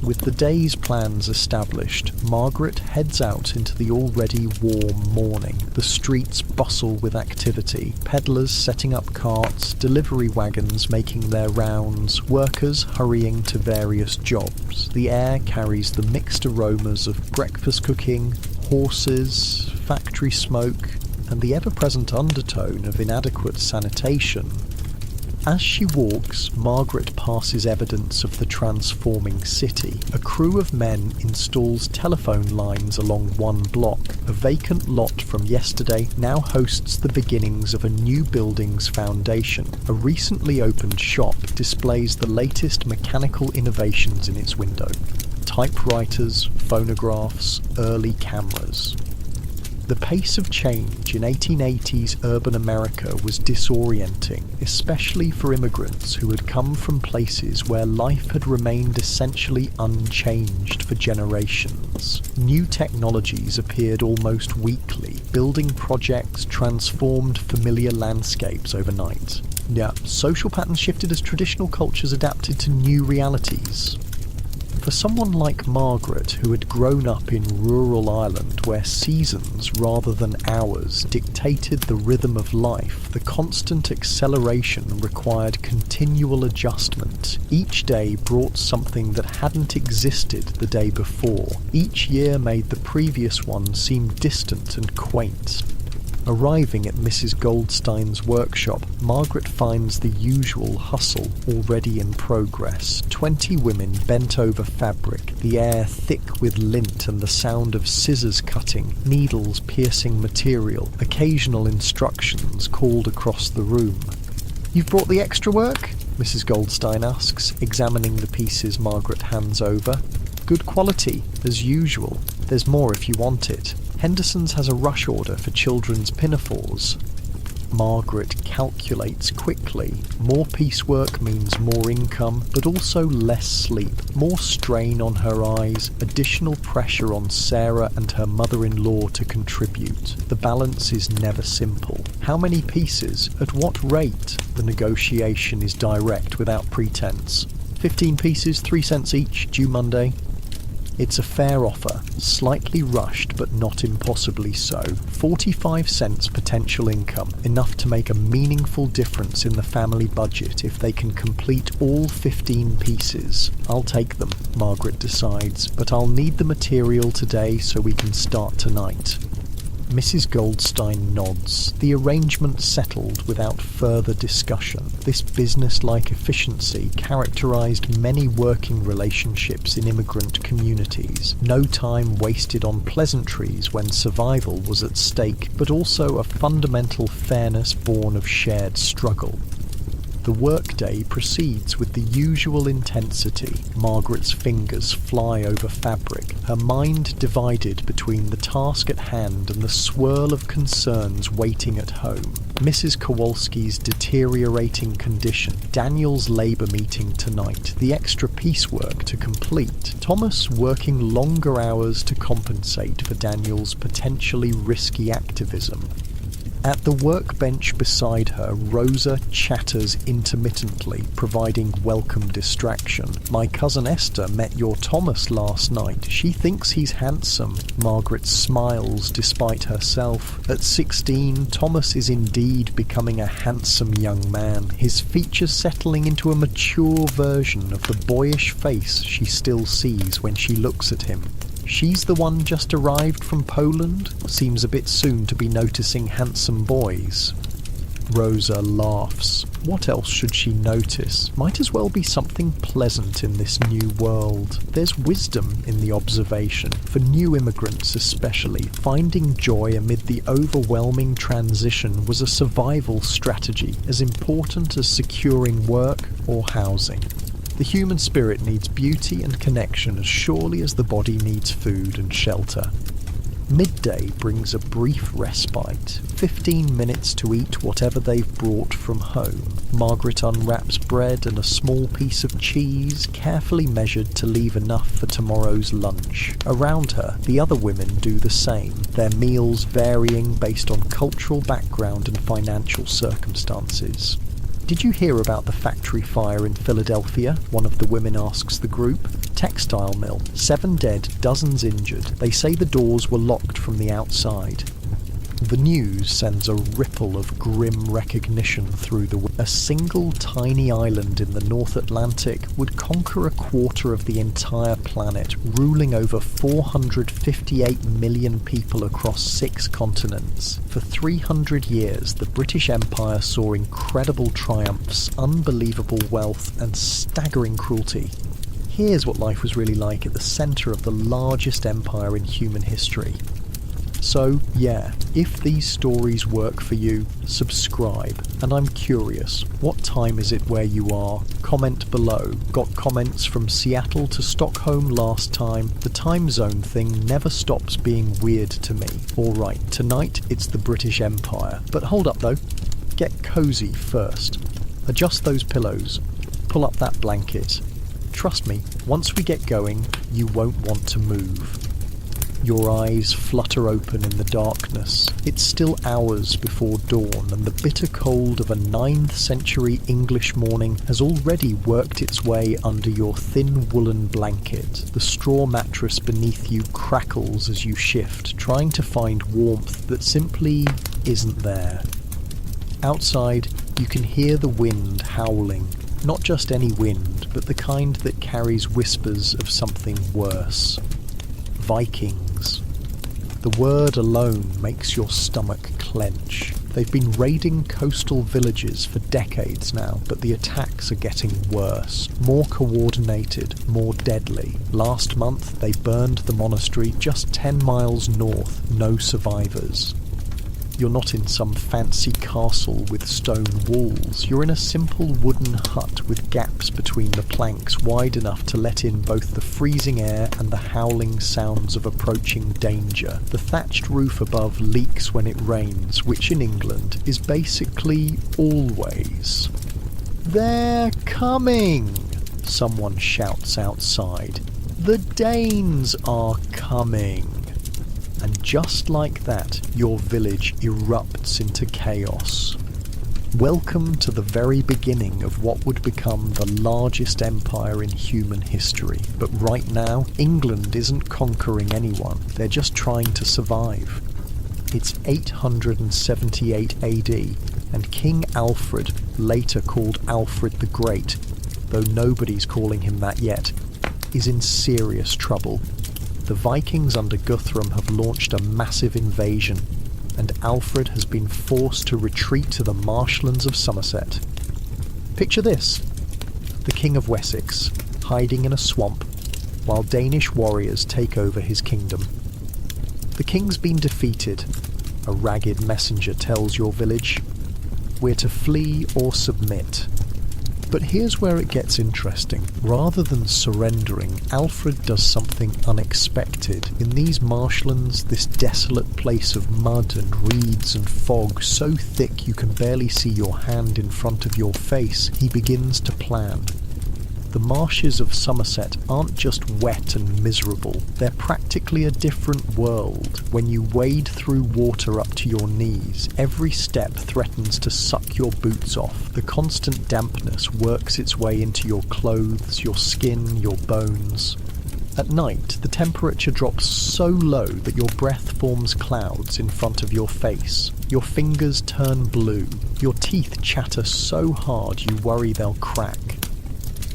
With the day's plans established, Margaret heads out into the already warm morning. The streets bustle with activity, peddlers setting up carts, delivery wagons making their rounds, workers hurrying to various jobs. The air carries the mixed aromas of breakfast cooking, horses, factory smoke, and the ever-present undertone of inadequate sanitation. As she walks, Margaret passes evidence of the transforming city. A crew of men installs telephone lines along one block. A vacant lot from yesterday now hosts the beginnings of a new building's foundation. A recently opened shop displays the latest mechanical innovations in its window. Typewriters, phonographs, early cameras. The pace of change in 1880s urban America was disorienting, especially for immigrants who had come from places where life had remained essentially unchanged for generations. New technologies appeared almost weekly. Building projects transformed familiar landscapes overnight. Yeah, social patterns shifted as traditional cultures adapted to new realities. For someone like Margaret, who had grown up in rural Ireland where seasons rather than hours dictated the rhythm of life, the constant acceleration required continual adjustment. Each day brought something that hadn't existed the day before. Each year made the previous one seem distant and quaint. Arriving at Mrs. Goldstein's workshop, Margaret finds the usual hustle already in progress. 20 women bent over fabric, the air thick with lint and the sound of scissors cutting, needles piercing material, occasional instructions called across the room. "You've brought the extra work?" Mrs. Goldstein asks, examining the pieces Margaret hands over. "Good quality, as usual. There's more if you want it. Henderson's has a rush order for children's pinafores." Margaret calculates quickly. More piecework means more income, but also less sleep, more strain on her eyes, additional pressure on Sarah and her mother-in-law to contribute. The balance is never simple. How many pieces? At what rate? The negotiation is direct without pretense. 15 pieces, 3 cents each, due Monday. It's a fair offer, slightly rushed but not impossibly so. 45 cents potential income, enough to make a meaningful difference in the family budget if they can complete all 15 pieces. "I'll take them," Margaret decides, "but I'll need the material today so we can start tonight." Mrs. Goldstein nods. The arrangement settled without further discussion. This business-like efficiency characterized many working relationships in immigrant communities. No time wasted on pleasantries when survival was at stake, but also a fundamental fairness born of shared struggle. The workday proceeds with the usual intensity. Margaret's fingers fly over fabric, her mind divided between the task at hand and the swirl of concerns waiting at home. Mrs. Kowalski's deteriorating condition, Daniel's labour meeting tonight, the extra piecework to complete, Thomas working longer hours to compensate for Daniel's potentially risky activism. At the workbench beside her, Rosa chatters intermittently, providing welcome distraction. "My cousin Esther met your Thomas last night. She thinks he's handsome." Margaret smiles despite herself. At 16, Thomas is indeed becoming a handsome young man, his features settling into a mature version of the boyish face she still sees when she looks at him. She's the one just arrived from Poland? Seems a bit soon to be noticing handsome boys. Rosa laughs. What else should she notice? Might as well be something pleasant in this new world. There's wisdom in the observation. For new immigrants especially, finding joy amid the overwhelming transition was a survival strategy as important as securing work or housing. The human spirit needs beauty and connection as surely as the body needs food and shelter. Midday brings a brief respite, 15 minutes to eat whatever they've brought from home. Margaret unwraps bread and a small piece of cheese, carefully measured to leave enough for tomorrow's lunch. Around her, the other women do the same, their meals varying based on cultural background and financial circumstances. "Did you hear about the factory fire in Philadelphia?" one of the women asks the group. "Textile mill, 7 dead, dozens injured. They say the doors were locked from the outside." The news sends a ripple of grim recognition through the A single tiny island in the North Atlantic would conquer a quarter of the entire planet, ruling over 458 million people across 6 continents. For 300 years, the British Empire saw incredible triumphs, unbelievable wealth, and staggering cruelty. Here's what life was really like at the centre of the largest empire in human history. So, yeah, if these stories work for you, subscribe. And I'm curious, what time is it where you are? Comment below. Got comments from Seattle to Stockholm last time. The time zone thing never stops being weird to me. Alright, tonight it's the British Empire. But hold up though. Get cozy first. Adjust those pillows. Pull up that blanket. Trust me, once we get going, you won't want to move. Your eyes flutter open in the darkness. It's still hours before dawn, and the bitter cold of a 9th century English morning has already worked its way under your thin woolen blanket. The straw mattress beneath you crackles as you shift, trying to find warmth that simply isn't there. Outside, you can hear the wind howling. Not just any wind, but the kind that carries whispers of something worse. Vikings. The word alone makes your stomach clench. They've been raiding coastal villages for decades now, but the attacks are getting worse, more coordinated, more deadly. Last month they burned the monastery just 10 miles north, no survivors. You're not in some fancy castle with stone walls. You're in a simple wooden hut with gaps between the planks wide enough to let in both the freezing air and the howling sounds of approaching danger. The thatched roof above leaks when it rains, which in England is basically always. "They're coming!" someone shouts outside. "The Danes are coming!" And just like that, your village erupts into chaos. Welcome to the very beginning of what would become the largest empire in human history. But right now, England isn't conquering anyone, they're just trying to survive. It's 878 AD, and King Alfred, later called Alfred the Great, though nobody's calling him that yet, is in serious trouble. The Vikings under Guthrum have launched a massive invasion, and Alfred has been forced to retreat to the marshlands of Somerset. Picture this: the King of Wessex, hiding in a swamp, while Danish warriors take over his kingdom. The king's been defeated, a ragged messenger tells your village. We're to flee or submit. But here's where it gets interesting. Rather than surrendering, Alfred does something unexpected. In these marshlands, this desolate place of mud and reeds and fog so thick you can barely see your hand in front of your face, he begins to plan. The marshes of Somerset aren't just wet and miserable, they're practically a different world. When you wade through water up to your knees, every step threatens to suck your boots off. The constant dampness works its way into your clothes, your skin, your bones. At night, the temperature drops so low that your breath forms clouds in front of your face. Your fingers turn blue. Your teeth chatter so hard you worry they'll crack.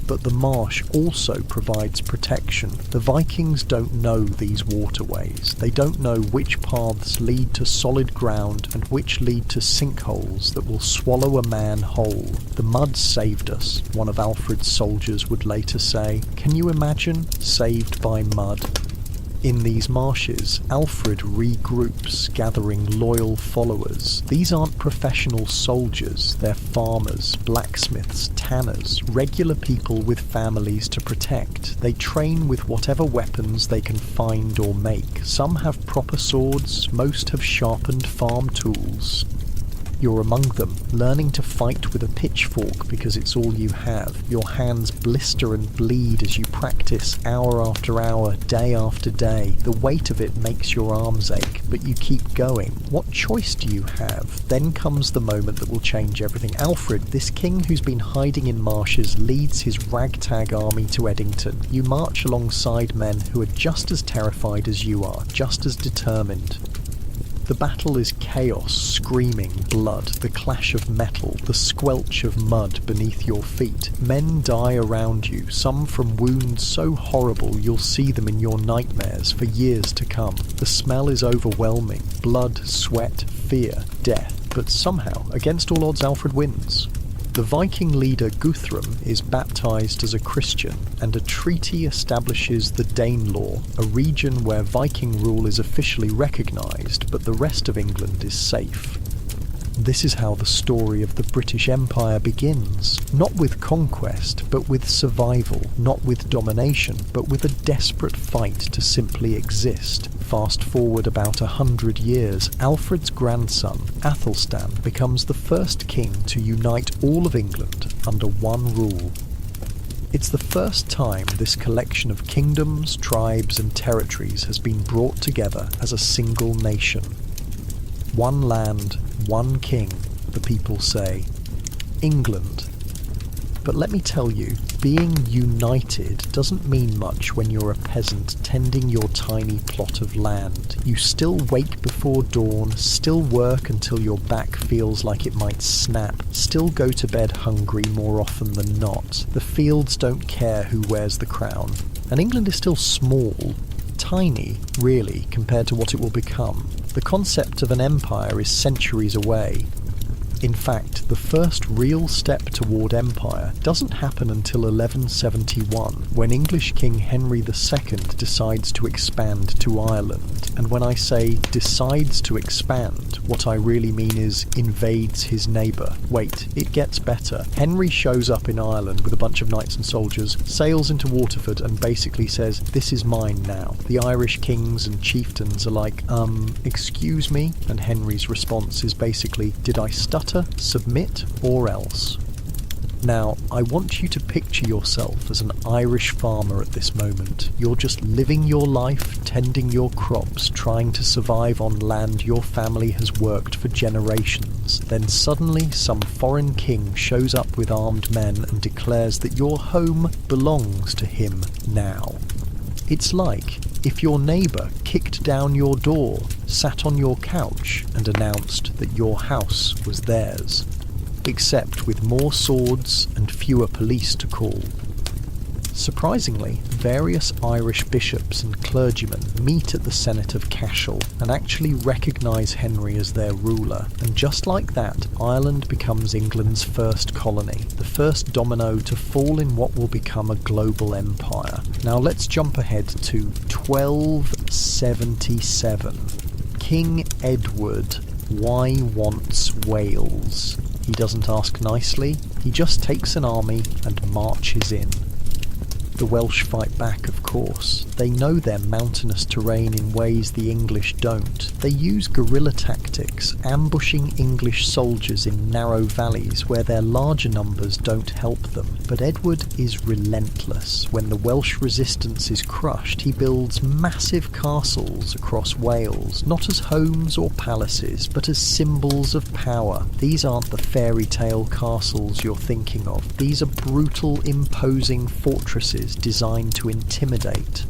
But the marsh also provides protection. The Vikings don't know these waterways. They don't know which paths lead to solid ground and which lead to sinkholes that will swallow a man whole. The mud saved us, one of Alfred's soldiers would later say. Can you imagine? Saved by mud. In these marshes, Alfred regroups, gathering loyal followers. These aren't professional soldiers, they're farmers, blacksmiths, tanners, regular people with families to protect. They train with whatever weapons they can find or make. Some have proper swords, most have sharpened farm tools. You're among them, learning to fight with a pitchfork because it's all you have. Your hands blister and bleed as you practice hour after hour, day after day. The weight of it makes your arms ache, but you keep going. What choice do you have? Then comes the moment that will change everything. Alfred, this king who's been hiding in marshes, leads his ragtag army to Eddington. You march alongside men who are just as terrified as you are, just as determined. The battle is chaos, screaming, blood, the clash of metal, the squelch of mud beneath your feet. Men die around you, some from wounds so horrible you'll see them in your nightmares for years to come. The smell is overwhelming, blood, sweat, fear, death. But somehow, against all odds, Alfred wins. The Viking leader Guthrum is baptized as a Christian, and a treaty establishes the Danelaw, a region where Viking rule is officially recognized, but the rest of England is safe. This is how the story of the British Empire begins, not with conquest, but with survival, not with domination, but with a desperate fight to simply exist. Fast forward about 100 years, Alfred's grandson, Athelstan, becomes the first king to unite all of England under one rule. It's the first time this collection of kingdoms, tribes and territories has been brought together as a single nation. One land, one king, the people say. England. But let me tell you, being united doesn't mean much when you're a peasant tending your tiny plot of land. You still wake before dawn, still work until your back feels like it might snap, still go to bed hungry more often than not. The fields don't care who wears the crown. And England is still small, tiny, really, compared to what it will become. The concept of an empire is centuries away. In fact, the first real step toward empire doesn't happen until 1171, when English King Henry II decides to expand to Ireland. And when I say decides to expand, what I really mean is invades his neighbour. Wait, it gets better. Henry shows up in Ireland with a bunch of knights and soldiers, sails into Waterford and basically says, "This is mine now." The Irish kings and chieftains are like, excuse me? And Henry's response is basically, "Did I stutter? Submit or else." Now, I want you to picture yourself as an Irish farmer at this moment. You're just living your life, tending your crops, trying to survive on land your family has worked for generations. Then suddenly, some foreign king shows up with armed men and declares that your home belongs to him now. It's like if your neighbour kicked down your door, sat on your couch and announced that your house was theirs, except with more swords and fewer police to call. Surprisingly, various Irish bishops and clergymen meet at the Senate of Cashel and actually recognise Henry as their ruler, and just like that, Ireland becomes England's first colony, the first domino to fall in what will become a global empire. Now let's jump ahead to 1277. King Edward, why wants Wales? He doesn't ask nicely, He just takes an army and marches in. The Welsh fight back, of course. They know their mountainous terrain in ways the English don't. They use guerrilla tactics, ambushing English soldiers in narrow valleys where their larger numbers don't help them. But Edward is relentless. When the Welsh resistance is crushed, he builds massive castles across Wales, not as homes or palaces, but as symbols of power. These aren't the fairy tale castles you're thinking of. These are brutal, imposing fortresses designed to intimidate.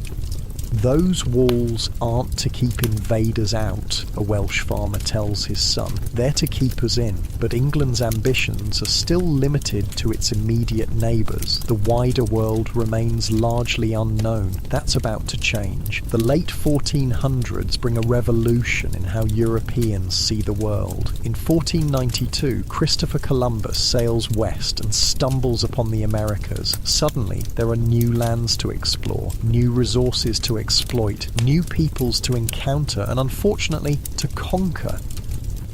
Those walls aren't to keep invaders out, a Welsh farmer tells his son. They're to keep us in. But England's ambitions are still limited to its immediate neighbours. The wider world remains largely unknown. That's about to change. The late 1400s bring a revolution in how Europeans see the world. In 1492, Christopher Columbus sails west and stumbles upon the Americas. Suddenly, there are new lands to explore, new resources to exploit, new peoples to encounter, and unfortunately to conquer.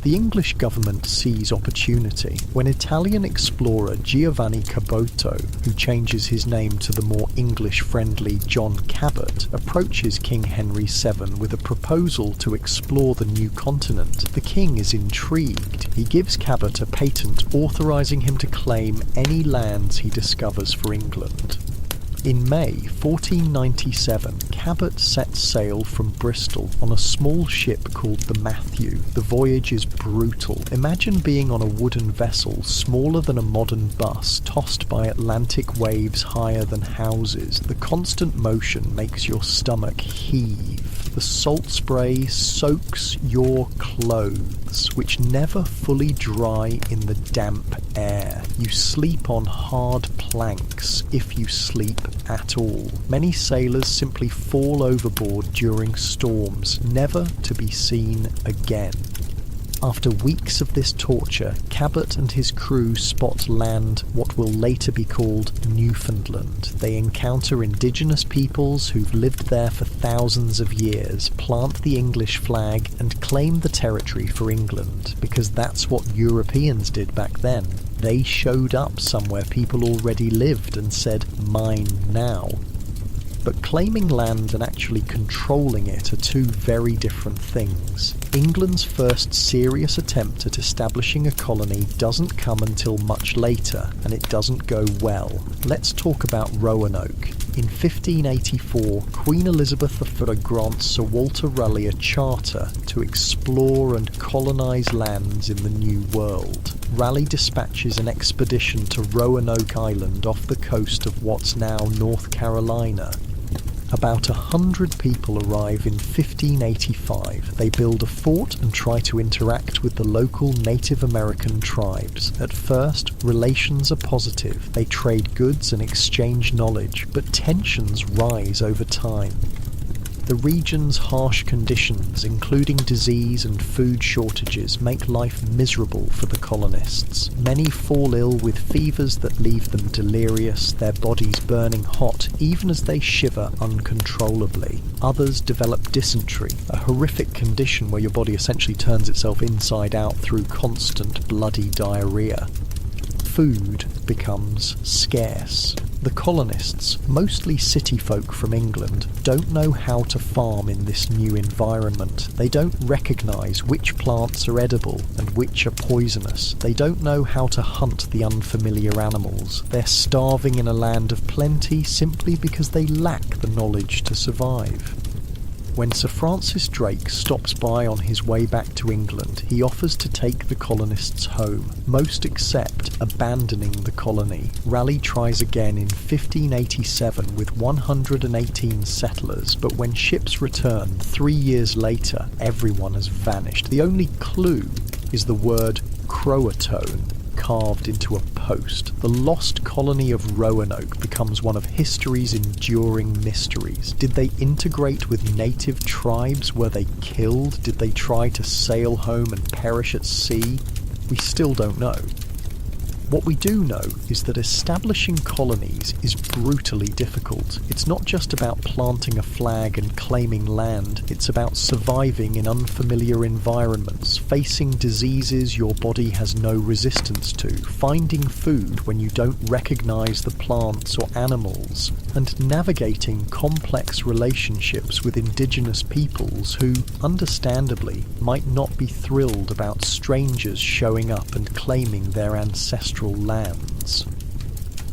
The English government sees opportunity when Italian explorer Giovanni Caboto, who changes his name to the more English-friendly John Cabot, approaches King Henry VII with a proposal to explore the new continent. The king is intrigued. He gives Cabot a patent authorising him to claim any lands he discovers for England. In May 1497, Cabot sets sail from Bristol on a small ship called the Matthew. The voyage is brutal. Imagine being on a wooden vessel smaller than a modern bus, tossed by Atlantic waves higher than houses. The constant motion makes your stomach heave. The salt spray soaks your clothes, which never fully dry in the damp air. You sleep on hard planks, if you sleep at all. Many sailors simply fall overboard during storms, never to be seen again. After weeks of this torture, Cabot and his crew spot land what will later be called Newfoundland. They encounter indigenous peoples who've lived there for thousands of years, plant the English flag, and claim the territory for England, because that's what Europeans did back then. They showed up somewhere people already lived and said, "Mine now." But claiming land and actually controlling it are two very different things. England's first serious attempt at establishing a colony doesn't come until much later, and it doesn't go well. Let's talk about Roanoke. In 1584, Queen Elizabeth I grants Sir Walter Raleigh a charter to explore and colonise lands in the New World. Raleigh dispatches an expedition to Roanoke Island off the coast of what's now North Carolina. About 100 people arrive in 1585. They build a fort and try to interact with the local Native American tribes. At first, relations are positive. They trade goods and exchange knowledge, but tensions rise over time. The region's harsh conditions, including disease and food shortages, make life miserable for the colonists. Many fall ill with fevers that leave them delirious, their bodies burning hot, even as they shiver uncontrollably. Others develop dysentery, a horrific condition where your body essentially turns itself inside out through constant bloody diarrhea. Food becomes scarce. The colonists, mostly city folk from England, don't know how to farm in this new environment. They don't recognise which plants are edible and which are poisonous. They don't know how to hunt the unfamiliar animals. They're starving in a land of plenty simply because they lack the knowledge to survive. When Sir Francis Drake stops by on his way back to England, he offers to take the colonists home. Most accept, abandoning the colony. Raleigh tries again in 1587 with 118 settlers, but when ships return 3 years later, everyone has vanished. The only clue is the word Croatoan, carved into a post. The lost colony of Roanoke becomes one of history's enduring mysteries. Did they integrate with native tribes? Were they killed? Did they try to sail home and perish at sea? We still don't know. What we do know is that establishing colonies is brutally difficult. It's not just about planting a flag and claiming land, it's about surviving in unfamiliar environments, facing diseases your body has no resistance to, finding food when you don't recognise the plants or animals, and navigating complex relationships with indigenous peoples who, understandably, might not be thrilled about strangers showing up and claiming their ancestral lands.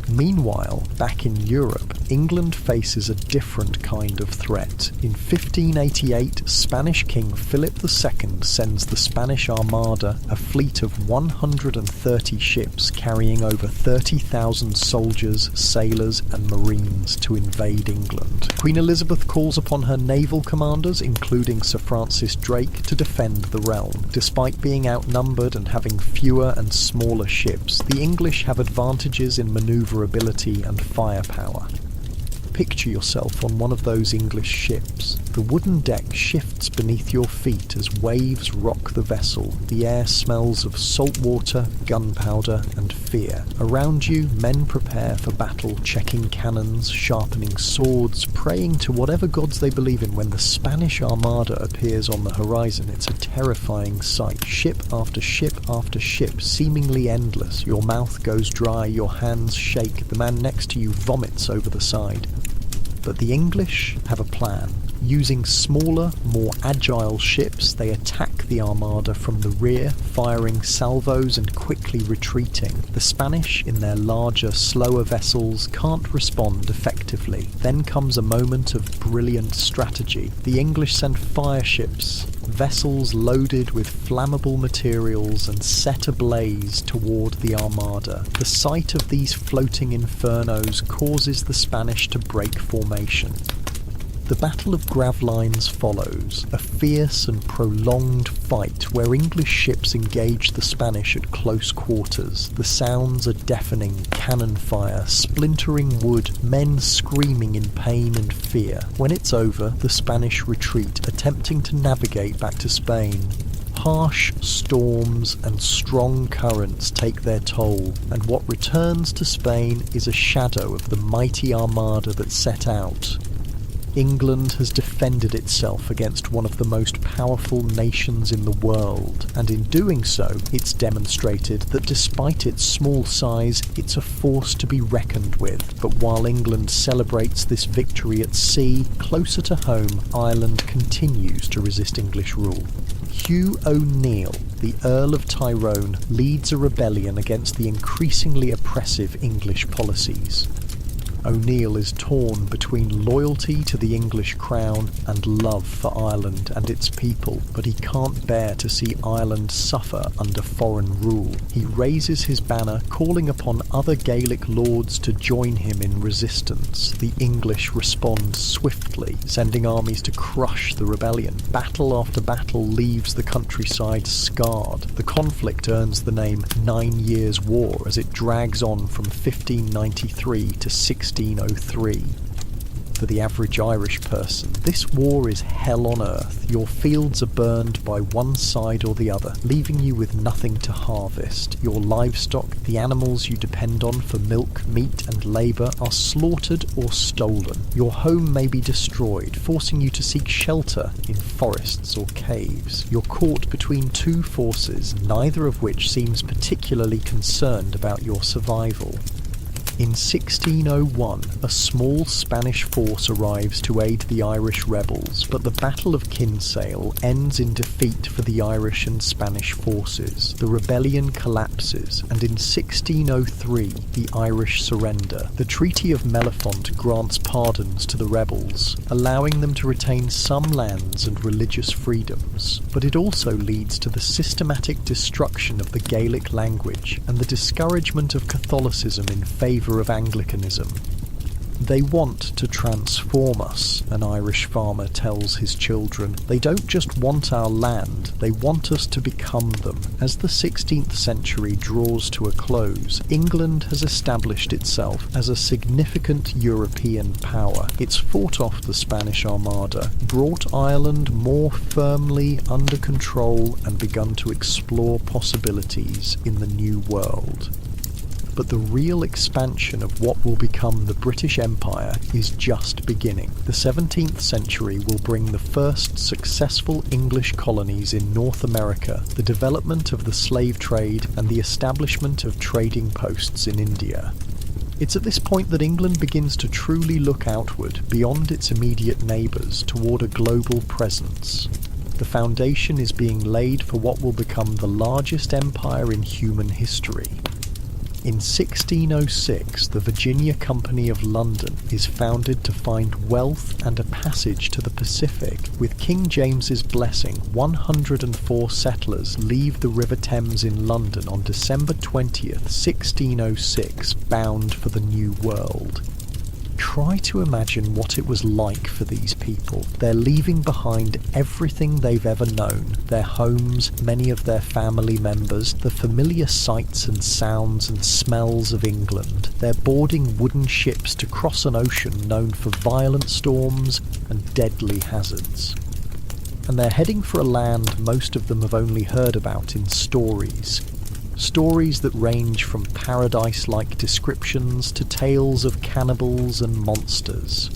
Meanwhile, back in Europe, England faces a different kind of threat. In 1588, Spanish King Philip II sends the Spanish Armada, a fleet of 130 ships carrying over 30,000 soldiers, sailors and marines to invade England. Queen Elizabeth calls upon her naval commanders, including Sir Francis Drake, to defend the realm. Despite being outnumbered and having fewer and smaller ships, the English have advantages in manoeuvrability and firepower. Picture yourself on one of those English ships. The wooden deck shifts beneath your feet as waves rock the vessel. The air smells of salt water, gunpowder, and fear. Around you, men prepare for battle, checking cannons, sharpening swords, praying to whatever gods they believe in. When the Spanish Armada appears on the horizon, it's a terrifying sight. Ship after ship after ship, seemingly endless. Your mouth goes dry, your hands shake, the man next to you vomits over the side. But the English have a plan. Using smaller, more agile ships, they attack the Armada from the rear, firing salvos and quickly retreating. The Spanish, in their larger, slower vessels, can't respond effectively. Then comes a moment of brilliant strategy. The English send fire ships, vessels loaded with flammable materials and set ablaze toward the Armada. The sight of these floating infernos causes the Spanish to break formation. The Battle of Gravelines follows, a fierce and prolonged fight where English ships engage the Spanish at close quarters. The sounds are deafening: cannon fire, splintering wood, men screaming in pain and fear. When it's over, the Spanish retreat, attempting to navigate back to Spain. Harsh storms and strong currents take their toll, and what returns to Spain is a shadow of the mighty Armada that set out. England has defended itself against one of the most powerful nations in the world, and in doing so, it's demonstrated that despite its small size, it's a force to be reckoned with. But while England celebrates this victory at sea, closer to home, Ireland continues to resist English rule. Hugh O'Neill, the Earl of Tyrone, leads a rebellion against the increasingly oppressive English policies. O'Neill is torn between loyalty to the English crown and love for Ireland and its people, but he can't bear to see Ireland suffer under foreign rule. He raises his banner, calling upon other Gaelic lords to join him in resistance. The English respond swiftly, sending armies to crush the rebellion. Battle after battle leaves the countryside scarred. The conflict earns the name 9 Years' War as it drags on from 1593 to 1603. For the average Irish person, this war is hell on earth. Your fields are burned by one side or the other, leaving you with nothing to harvest. Your livestock, the animals you depend on for milk, meat and labour, are slaughtered or stolen. Your home may be destroyed, forcing you to seek shelter in forests or caves. You're caught between two forces, neither of which seems particularly concerned about your survival. In 1601, a small Spanish force arrives to aid the Irish rebels, but the Battle of Kinsale ends in defeat for the Irish and Spanish forces. The rebellion collapses, and in 1603, the Irish surrender. The Treaty of Mellifont grants pardons to the rebels, allowing them to retain some lands and religious freedoms, but it also leads to the systematic destruction of the Gaelic language and the discouragement of Catholicism in favour of Anglicanism. They want to transform us, an Irish farmer tells his children. They don't just want our land, they want us to become them. As the 16th century draws to a close, England has established itself as a significant European power. It's fought off the Spanish Armada, brought Ireland more firmly under control, and begun to explore possibilities in the New World. but the real expansion of what will become the British Empire is just beginning. The 17th century will bring the first successful English colonies in North America, the development of the slave trade, and the establishment of trading posts in India. It's at this point that England begins to truly look outward, beyond its immediate neighbours, toward a global presence. The foundation is being laid for what will become the largest empire in human history. In 1606, the Virginia Company of London is founded to find wealth and a passage to the Pacific. With King James's blessing, 104 settlers leave the River Thames in London on December 20th, 1606, bound for the New World. Try to imagine what it was like for these people. They're leaving behind everything they've ever known, their homes, many of their family members, the familiar sights and sounds and smells of England. They're boarding wooden ships to cross an ocean known for violent storms and deadly hazards. And they're heading for a land most of them have only heard about in stories. Stories that range from paradise-like descriptions to tales of cannibals and monsters.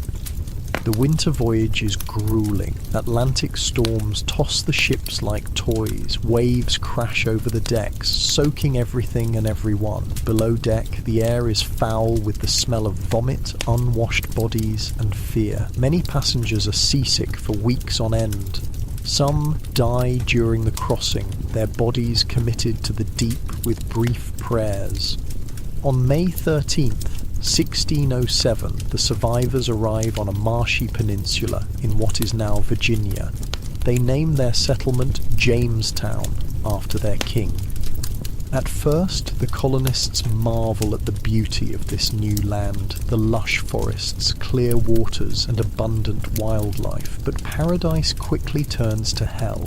The winter voyage is grueling. Atlantic storms toss the ships like toys. Waves crash over the decks, soaking everything and everyone. Below deck, the air is foul with the smell of vomit, unwashed bodies, and fear. Many passengers are seasick for weeks on end. Some die during the crossing, their bodies committed to the deep with brief prayers. On May 13th, 1607, the survivors arrive on a marshy peninsula in what is now Virginia. They name their settlement Jamestown after their king. At first, the colonists marvel at the beauty of this new land, the lush forests, clear waters, and abundant wildlife, but paradise quickly turns to hell.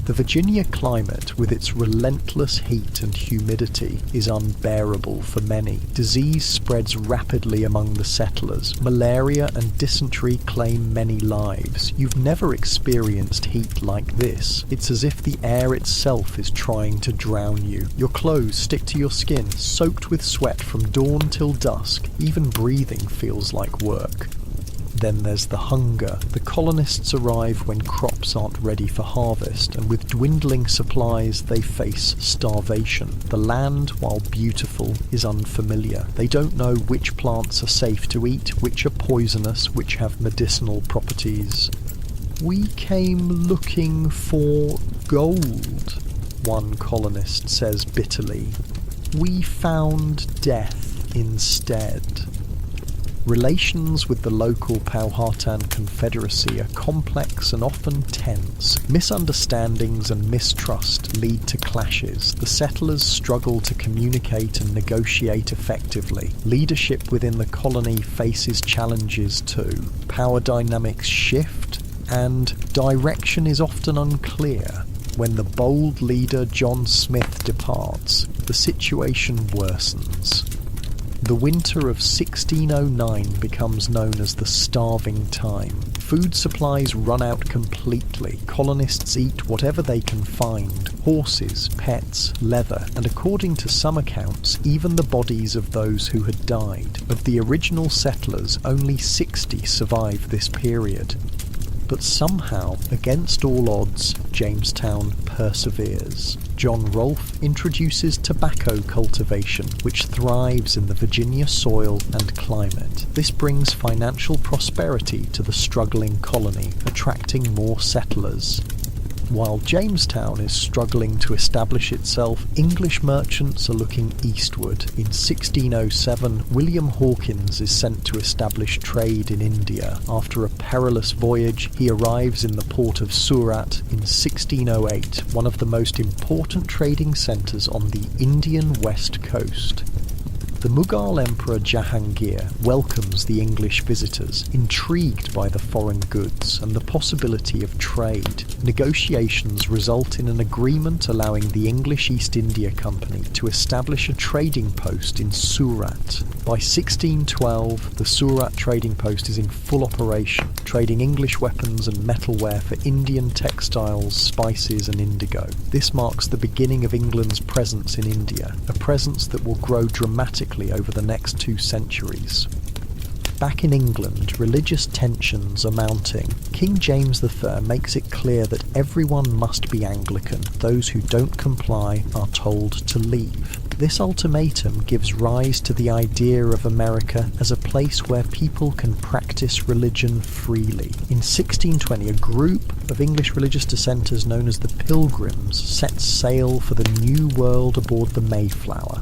The Virginia climate, with its relentless heat and humidity, is unbearable for many. Disease spreads rapidly among the settlers. Malaria and dysentery claim many lives. You've never experienced heat like this. It's as if the air itself is trying to drown you. Your clothes stick to your skin, soaked with sweat from dawn till dusk. Even breathing feels like work. Then there's the hunger. The colonists arrive when crops aren't ready for harvest, and with dwindling supplies they face starvation. The land, while beautiful, is unfamiliar. They don't know which plants are safe to eat, which are poisonous, which have medicinal properties. "We came looking for gold," one colonist says bitterly. "We found death instead." Relations with the local Powhatan Confederacy are complex and often tense. Misunderstandings and mistrust lead to clashes. The settlers struggle to communicate and negotiate effectively. Leadership within the colony faces challenges too. Power dynamics shift, and direction is often unclear. When the bold leader John Smith departs, the situation worsens. The winter of 1609 becomes known as the starving time. Food supplies run out completely. Colonists eat whatever they can find: horses, pets, leather, and according to some accounts, even the bodies of those who had died. Of the original settlers, only 60 survived this period. But somehow, against all odds, Jamestown perseveres. John Rolfe introduces tobacco cultivation, which thrives in the Virginia soil and climate. This brings financial prosperity to the struggling colony, attracting more settlers. While Jamestown is struggling to establish itself, English merchants are looking eastward. In 1607, William Hawkins is sent to establish trade in India. After a perilous voyage, he arrives in the port of Surat in 1608, one of the most important trading centres on the Indian west coast. The Mughal Emperor Jahangir welcomes the English visitors, intrigued by the foreign goods and the possibility of trade. Negotiations result in an agreement allowing the English East India Company to establish a trading post in Surat. By 1612, the Surat trading post is in full operation, trading English weapons and metalware for Indian textiles, spices and indigo. This marks the beginning of England's presence in India, a presence that will grow dramatically over the next 2 centuries. Back in England, religious tensions are mounting. King James III makes it clear that everyone must be Anglican. Those who don't comply are told to leave. This ultimatum gives rise to the idea of America as a place where people can practice religion freely. In 1620, a group of English religious dissenters known as the Pilgrims set sail for the New World aboard the Mayflower.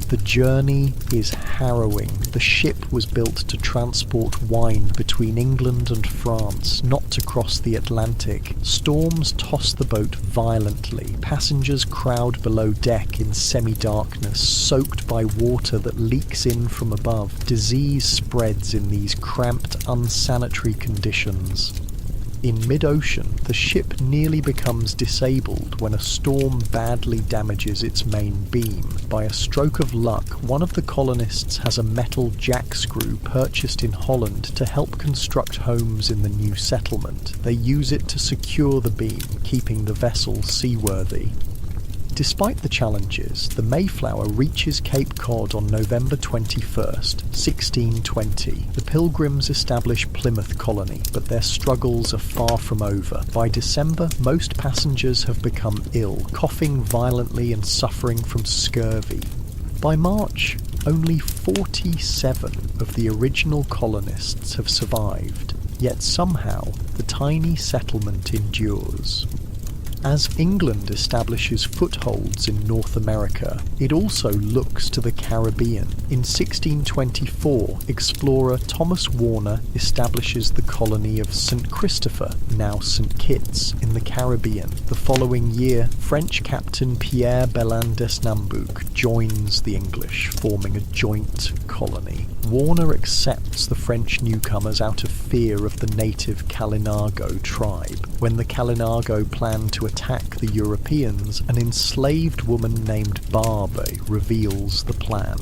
The journey is harrowing. The ship was built to transport wine between England and France, not to cross the Atlantic. Storms toss the boat violently. Passengers crowd below deck in semi-darkness, soaked by water that leaks in from above. Disease spreads in these cramped, unsanitary conditions. In mid-ocean, the ship nearly becomes disabled when a storm badly damages its main beam. By a stroke of luck, one of the colonists has a metal jackscrew purchased in Holland to help construct homes in the new settlement. They use it to secure the beam, keeping the vessel seaworthy. Despite the challenges, the Mayflower reaches Cape Cod on November 21st, 1620. The Pilgrims establish Plymouth Colony, but their struggles are far from over. By December, most passengers have become ill, coughing violently and suffering from scurvy. By March, only 47 of the original colonists have survived, yet somehow the tiny settlement endures. As England establishes footholds in North America, it also looks to the Caribbean. In 1624, explorer Thomas Warner establishes the colony of St. Christopher, now St. Kitts, in the Caribbean. The following year, French captain Pierre Belin d'Esnambouc joins the English, forming a joint colony. Warner accepts the French newcomers out of fear of the native Kalinago tribe. When the Kalinago plan to attack the Europeans, an enslaved woman named Barbe reveals the plan.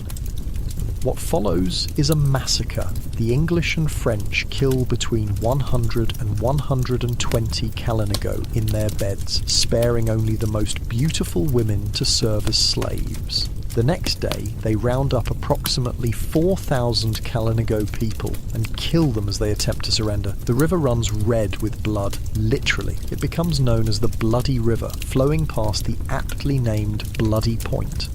What follows is a massacre. The English and French kill between 100 and 120 Kalinago in their beds, sparing only the most beautiful women to serve as slaves. The next day, they round up approximately 4,000 Kalinago people and kill them as they attempt to surrender. The river runs red with blood, literally. It becomes known as the Bloody River, flowing past the aptly named Bloody Point.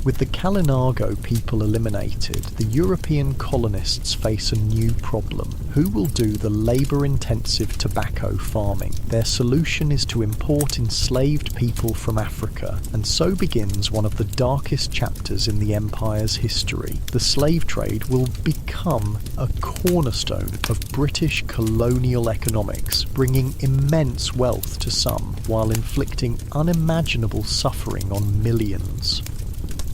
With the Kalinago people eliminated, the European colonists face a new problem. Who will do the labour-intensive tobacco farming? Their solution is to import enslaved people from Africa, and so begins one of the darkest chapters in the empire's history. The slave trade will become a cornerstone of British colonial economics, bringing immense wealth to some, while inflicting unimaginable suffering on millions.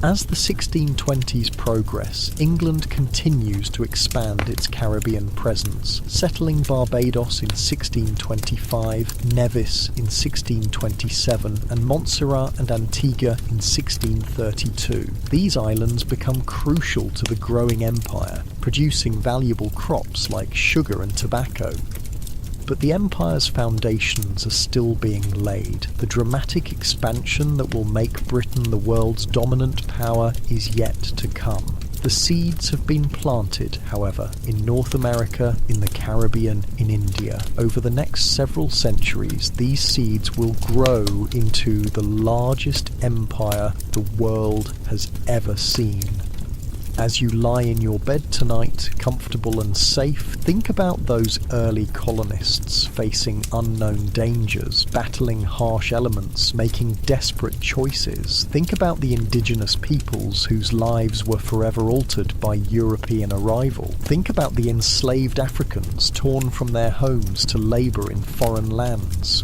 As the 1620s progress, England continues to expand its Caribbean presence, settling Barbados in 1625, Nevis in 1627, and Montserrat and Antigua in 1632. These islands become crucial to the growing empire, producing valuable crops like sugar and tobacco. But the empire's foundations are still being laid. The dramatic expansion that will make Britain the world's dominant power is yet to come. The seeds have been planted, however, in North America, in the Caribbean, in India. Over the next several centuries, these seeds will grow into the largest empire the world has ever seen. As you lie in your bed tonight, comfortable and safe, think about those early colonists facing unknown dangers, battling harsh elements, making desperate choices. Think about the indigenous peoples whose lives were forever altered by European arrival. Think about the enslaved Africans torn from their homes to labour in foreign lands.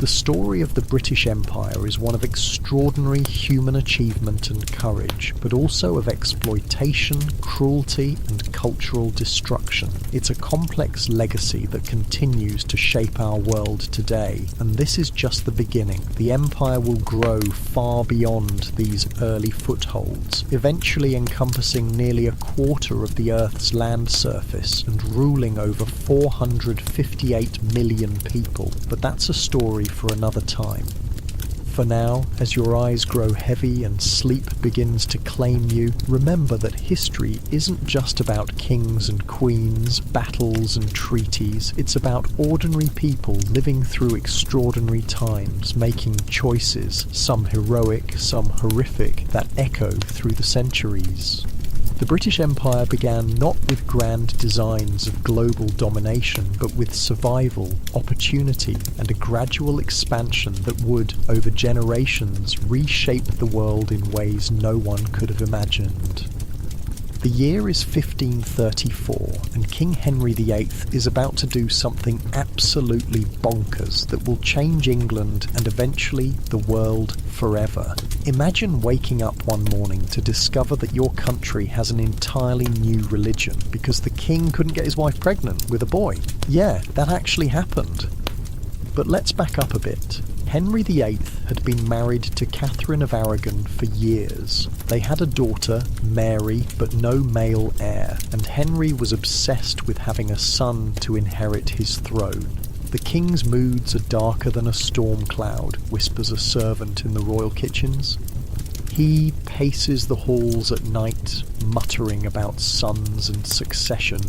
The story of the British Empire is one of extraordinary human achievement and courage, but also of exploitation, cruelty, and cultural destruction. It's a complex legacy that continues to shape our world today, and this is just the beginning. The empire will grow far beyond these early footholds, eventually encompassing nearly a quarter of the Earth's land surface and ruling over 458 million people. But that's a story for another time. For now, as your eyes grow heavy and sleep begins to claim you, remember that history isn't just about kings and queens, battles and treaties. It's about ordinary people living through extraordinary times, making choices, some heroic, some horrific, that echo through the centuries. The British Empire began not with grand designs of global domination, but with survival, opportunity, and a gradual expansion that would, over generations, reshape the world in ways no one could have imagined. The year is 1534, and King Henry VIII is about to do something absolutely bonkers that will change England and eventually the world forever. Imagine waking up one morning to discover that your country has an entirely new religion because the king couldn't get his wife pregnant with a boy. Yeah, that actually happened. But let's back up a bit. Henry VIII had been married to Catherine of Aragon for years. They had a daughter, Mary, but no male heir, and Henry was obsessed with having a son to inherit his throne. The king's moods are darker than a storm cloud, whispers a servant in the royal kitchens. He paces the halls at night, muttering about sons and succession.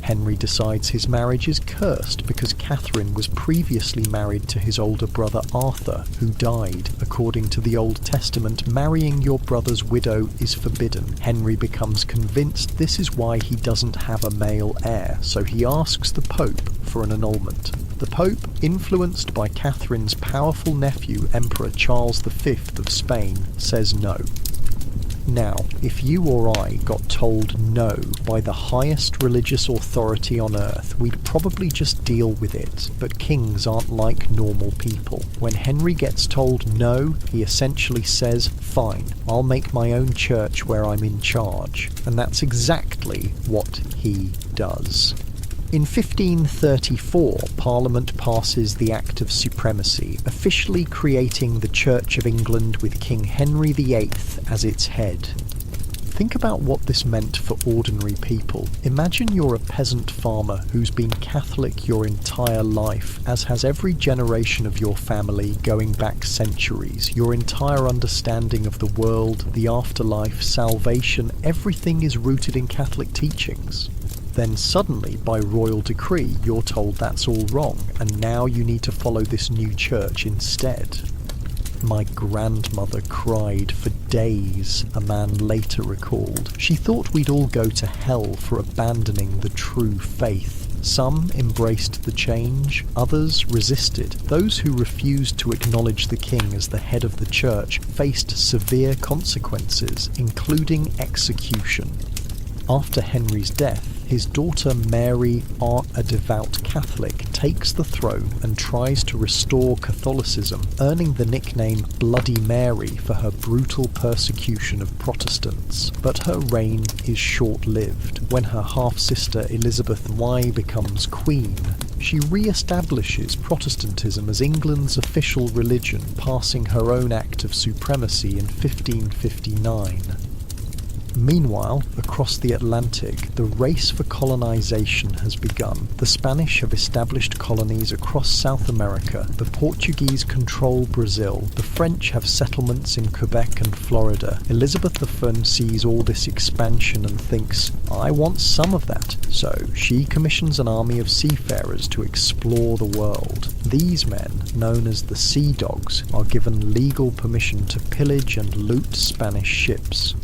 Henry decides his marriage is cursed because Catherine was previously married to his older brother Arthur, who died. According to the Old Testament, marrying your brother's widow is forbidden. Henry becomes convinced this is why he doesn't have a male heir, so he asks the Pope for an annulment. The Pope, influenced by Catherine's powerful nephew, Emperor Charles V of Spain, says no. Now, if you or I got told no by the highest religious authority on earth, we'd probably just deal with it, but kings aren't like normal people. When Henry gets told no, he essentially says, fine, I'll make my own church where I'm in charge. And that's exactly what he does. In 1534, Parliament passes the Act of Supremacy, officially creating the Church of England with King Henry VIII as its head. Think about what this meant for ordinary people. Imagine you're a peasant farmer who's been Catholic your entire life, as has every generation of your family going back centuries. Your entire understanding of the world, the afterlife, salvation, everything is rooted in Catholic teachings. Then suddenly, by royal decree, you're told that's all wrong, and now you need to follow this new church instead. My grandmother cried for days, a man later recalled. She thought we'd all go to hell for abandoning the true faith. Some embraced the change, others resisted. Those who refused to acknowledge the king as the head of the church faced severe consequences, including execution. After Henry's death, his daughter Mary, a devout Catholic, takes the throne and tries to restore Catholicism, earning the nickname Bloody Mary for her brutal persecution of Protestants. But her reign is short-lived. When her half-sister Elizabeth I becomes queen, she re-establishes Protestantism as England's official religion, passing her own Act of Supremacy in 1559. Meanwhile, across the Atlantic, the race for colonization has begun. The Spanish have established colonies across South America, the Portuguese control Brazil, the French have settlements in Quebec and Florida. Elizabeth I sees all this expansion and thinks, I want some of that. So she commissions an army of seafarers to explore the world. These men, known as the Sea Dogs, are given legal permission to pillage and loot Spanish ships.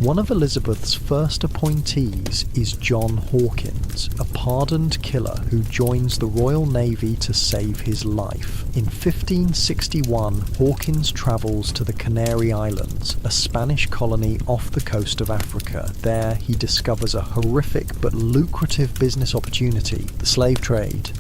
One of Elizabeth's first appointees is John Hawkins, a pardoned killer who joins the Royal Navy to save his life. In 1561, Hawkins travels to the Canary Islands, a Spanish colony off the coast of Africa. There, he discovers a horrific but lucrative business opportunity, the slave trade.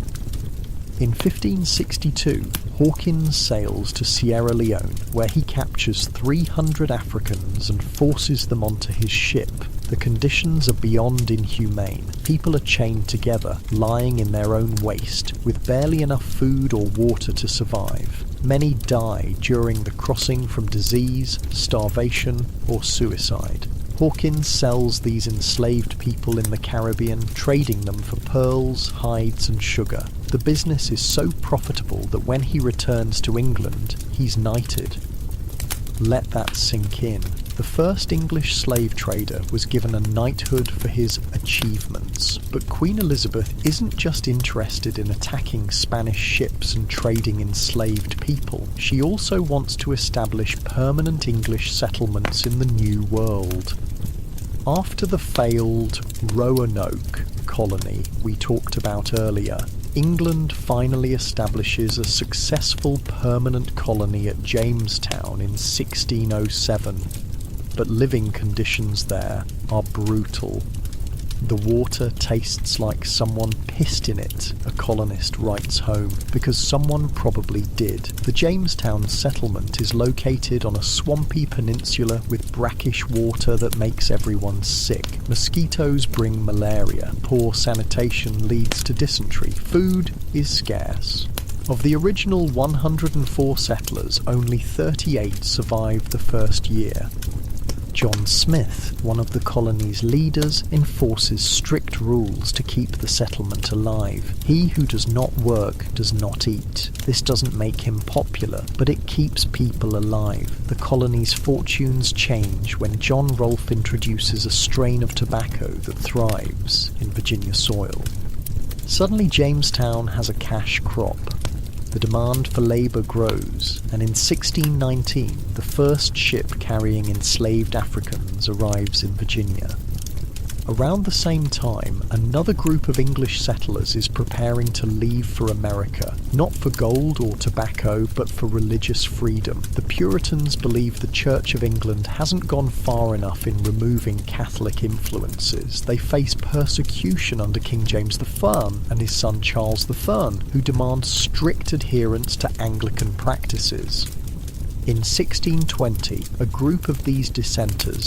In 1562, Hawkins sails to Sierra Leone, where he captures 300 Africans and forces them onto his ship. The conditions are beyond inhumane. People are chained together, lying in their own waste, with barely enough food or water to survive. Many die during the crossing from disease, starvation, or suicide. Hawkins sells these enslaved people in the Caribbean, trading them for pearls, hides and sugar. The business is so profitable that when he returns to England, he's knighted. Let that sink in. The first English slave trader was given a knighthood for his achievements, but Queen Elizabeth isn't just interested in attacking Spanish ships and trading enslaved people. She also wants to establish permanent English settlements in the New World. After the failed Roanoke colony we talked about earlier, England finally establishes a successful permanent colony at Jamestown in 1607. But living conditions there are brutal. The water tastes like someone pissed in it, a colonist writes home, because someone probably did. The Jamestown settlement is located on a swampy peninsula with brackish water that makes everyone sick. Mosquitoes bring malaria. Poor sanitation leads to dysentery. Food is scarce. Of the original 104 settlers, only 38 survived the first year. John Smith, one of the colony's leaders, enforces strict rules to keep the settlement alive. He who does not work does not eat. This doesn't make him popular, but it keeps people alive. The colony's fortunes change when John Rolfe introduces a strain of tobacco that thrives in Virginia soil. Suddenly Jamestown has a cash crop. The demand for labour grows, and in 1619 the first ship carrying enslaved Africans arrives in Virginia. Around the same time, another group of English settlers is preparing to leave for America, not for gold or tobacco, but for religious freedom. The Puritans believe the Church of England hasn't gone far enough in removing Catholic influences. They face persecution under King James the Firm and his son Charles the Fern, who demand strict adherence to Anglican practices. In 1620, a group of these dissenters